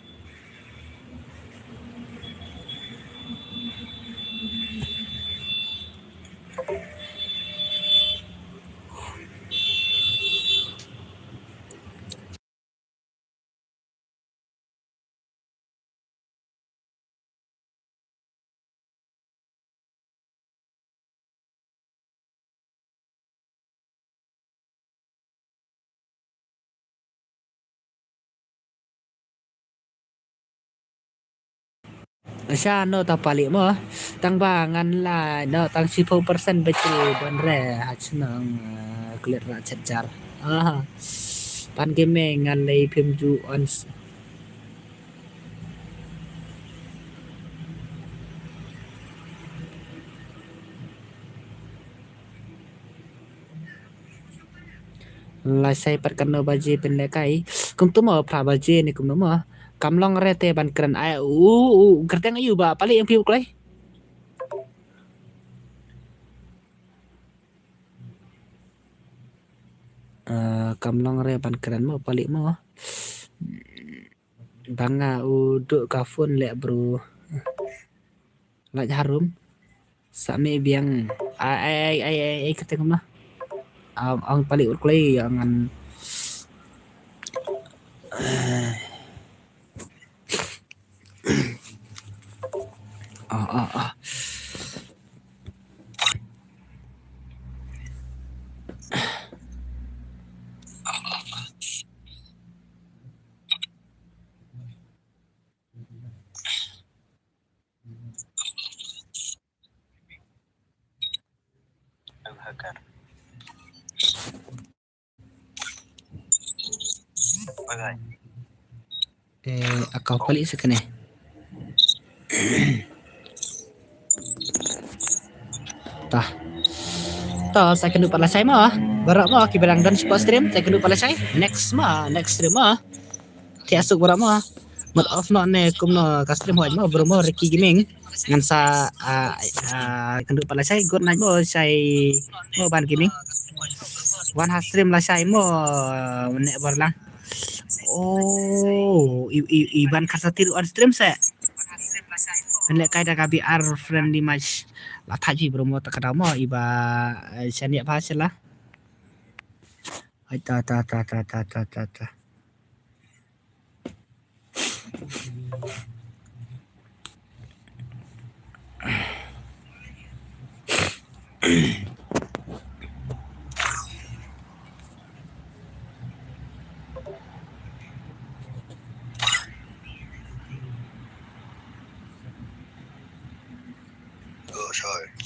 Asya no tapalik mo tang bangan la no tang 10% betul ban re hachnang kulit ra chajar pan game ngan lei phim ju on la sai pat kan no baje pen le kai kum tu mo phra baje ni kum no mo kamlong rete ban keren ai kerteng ayu ba pali yang piu klai kamlong re ban keren mo pali mo banga uduk kafun le bro laj harum sami biang ai kerteng mah ang pali klai angan Bakar. Bagai. Akau balik sekene. Tah. Tah saya kena pala saya mah. Barak mah kibarang dan support stream saya kena pala saya. Next stream mah. Tiasuk barak mah. Mod off no ne kum no ka stream hoj mah bro mah Ricky Gaming ngan sa kena pala saya good night mah saya mo ban gaming. One has stream lah saya mo nek barlang. Oh, iban kasatiru on stream saya. Nek kai da kabi ar friendly match. Lah taji bro mo tak mo iba saya pas lah. Ai ta. Oh, sorry.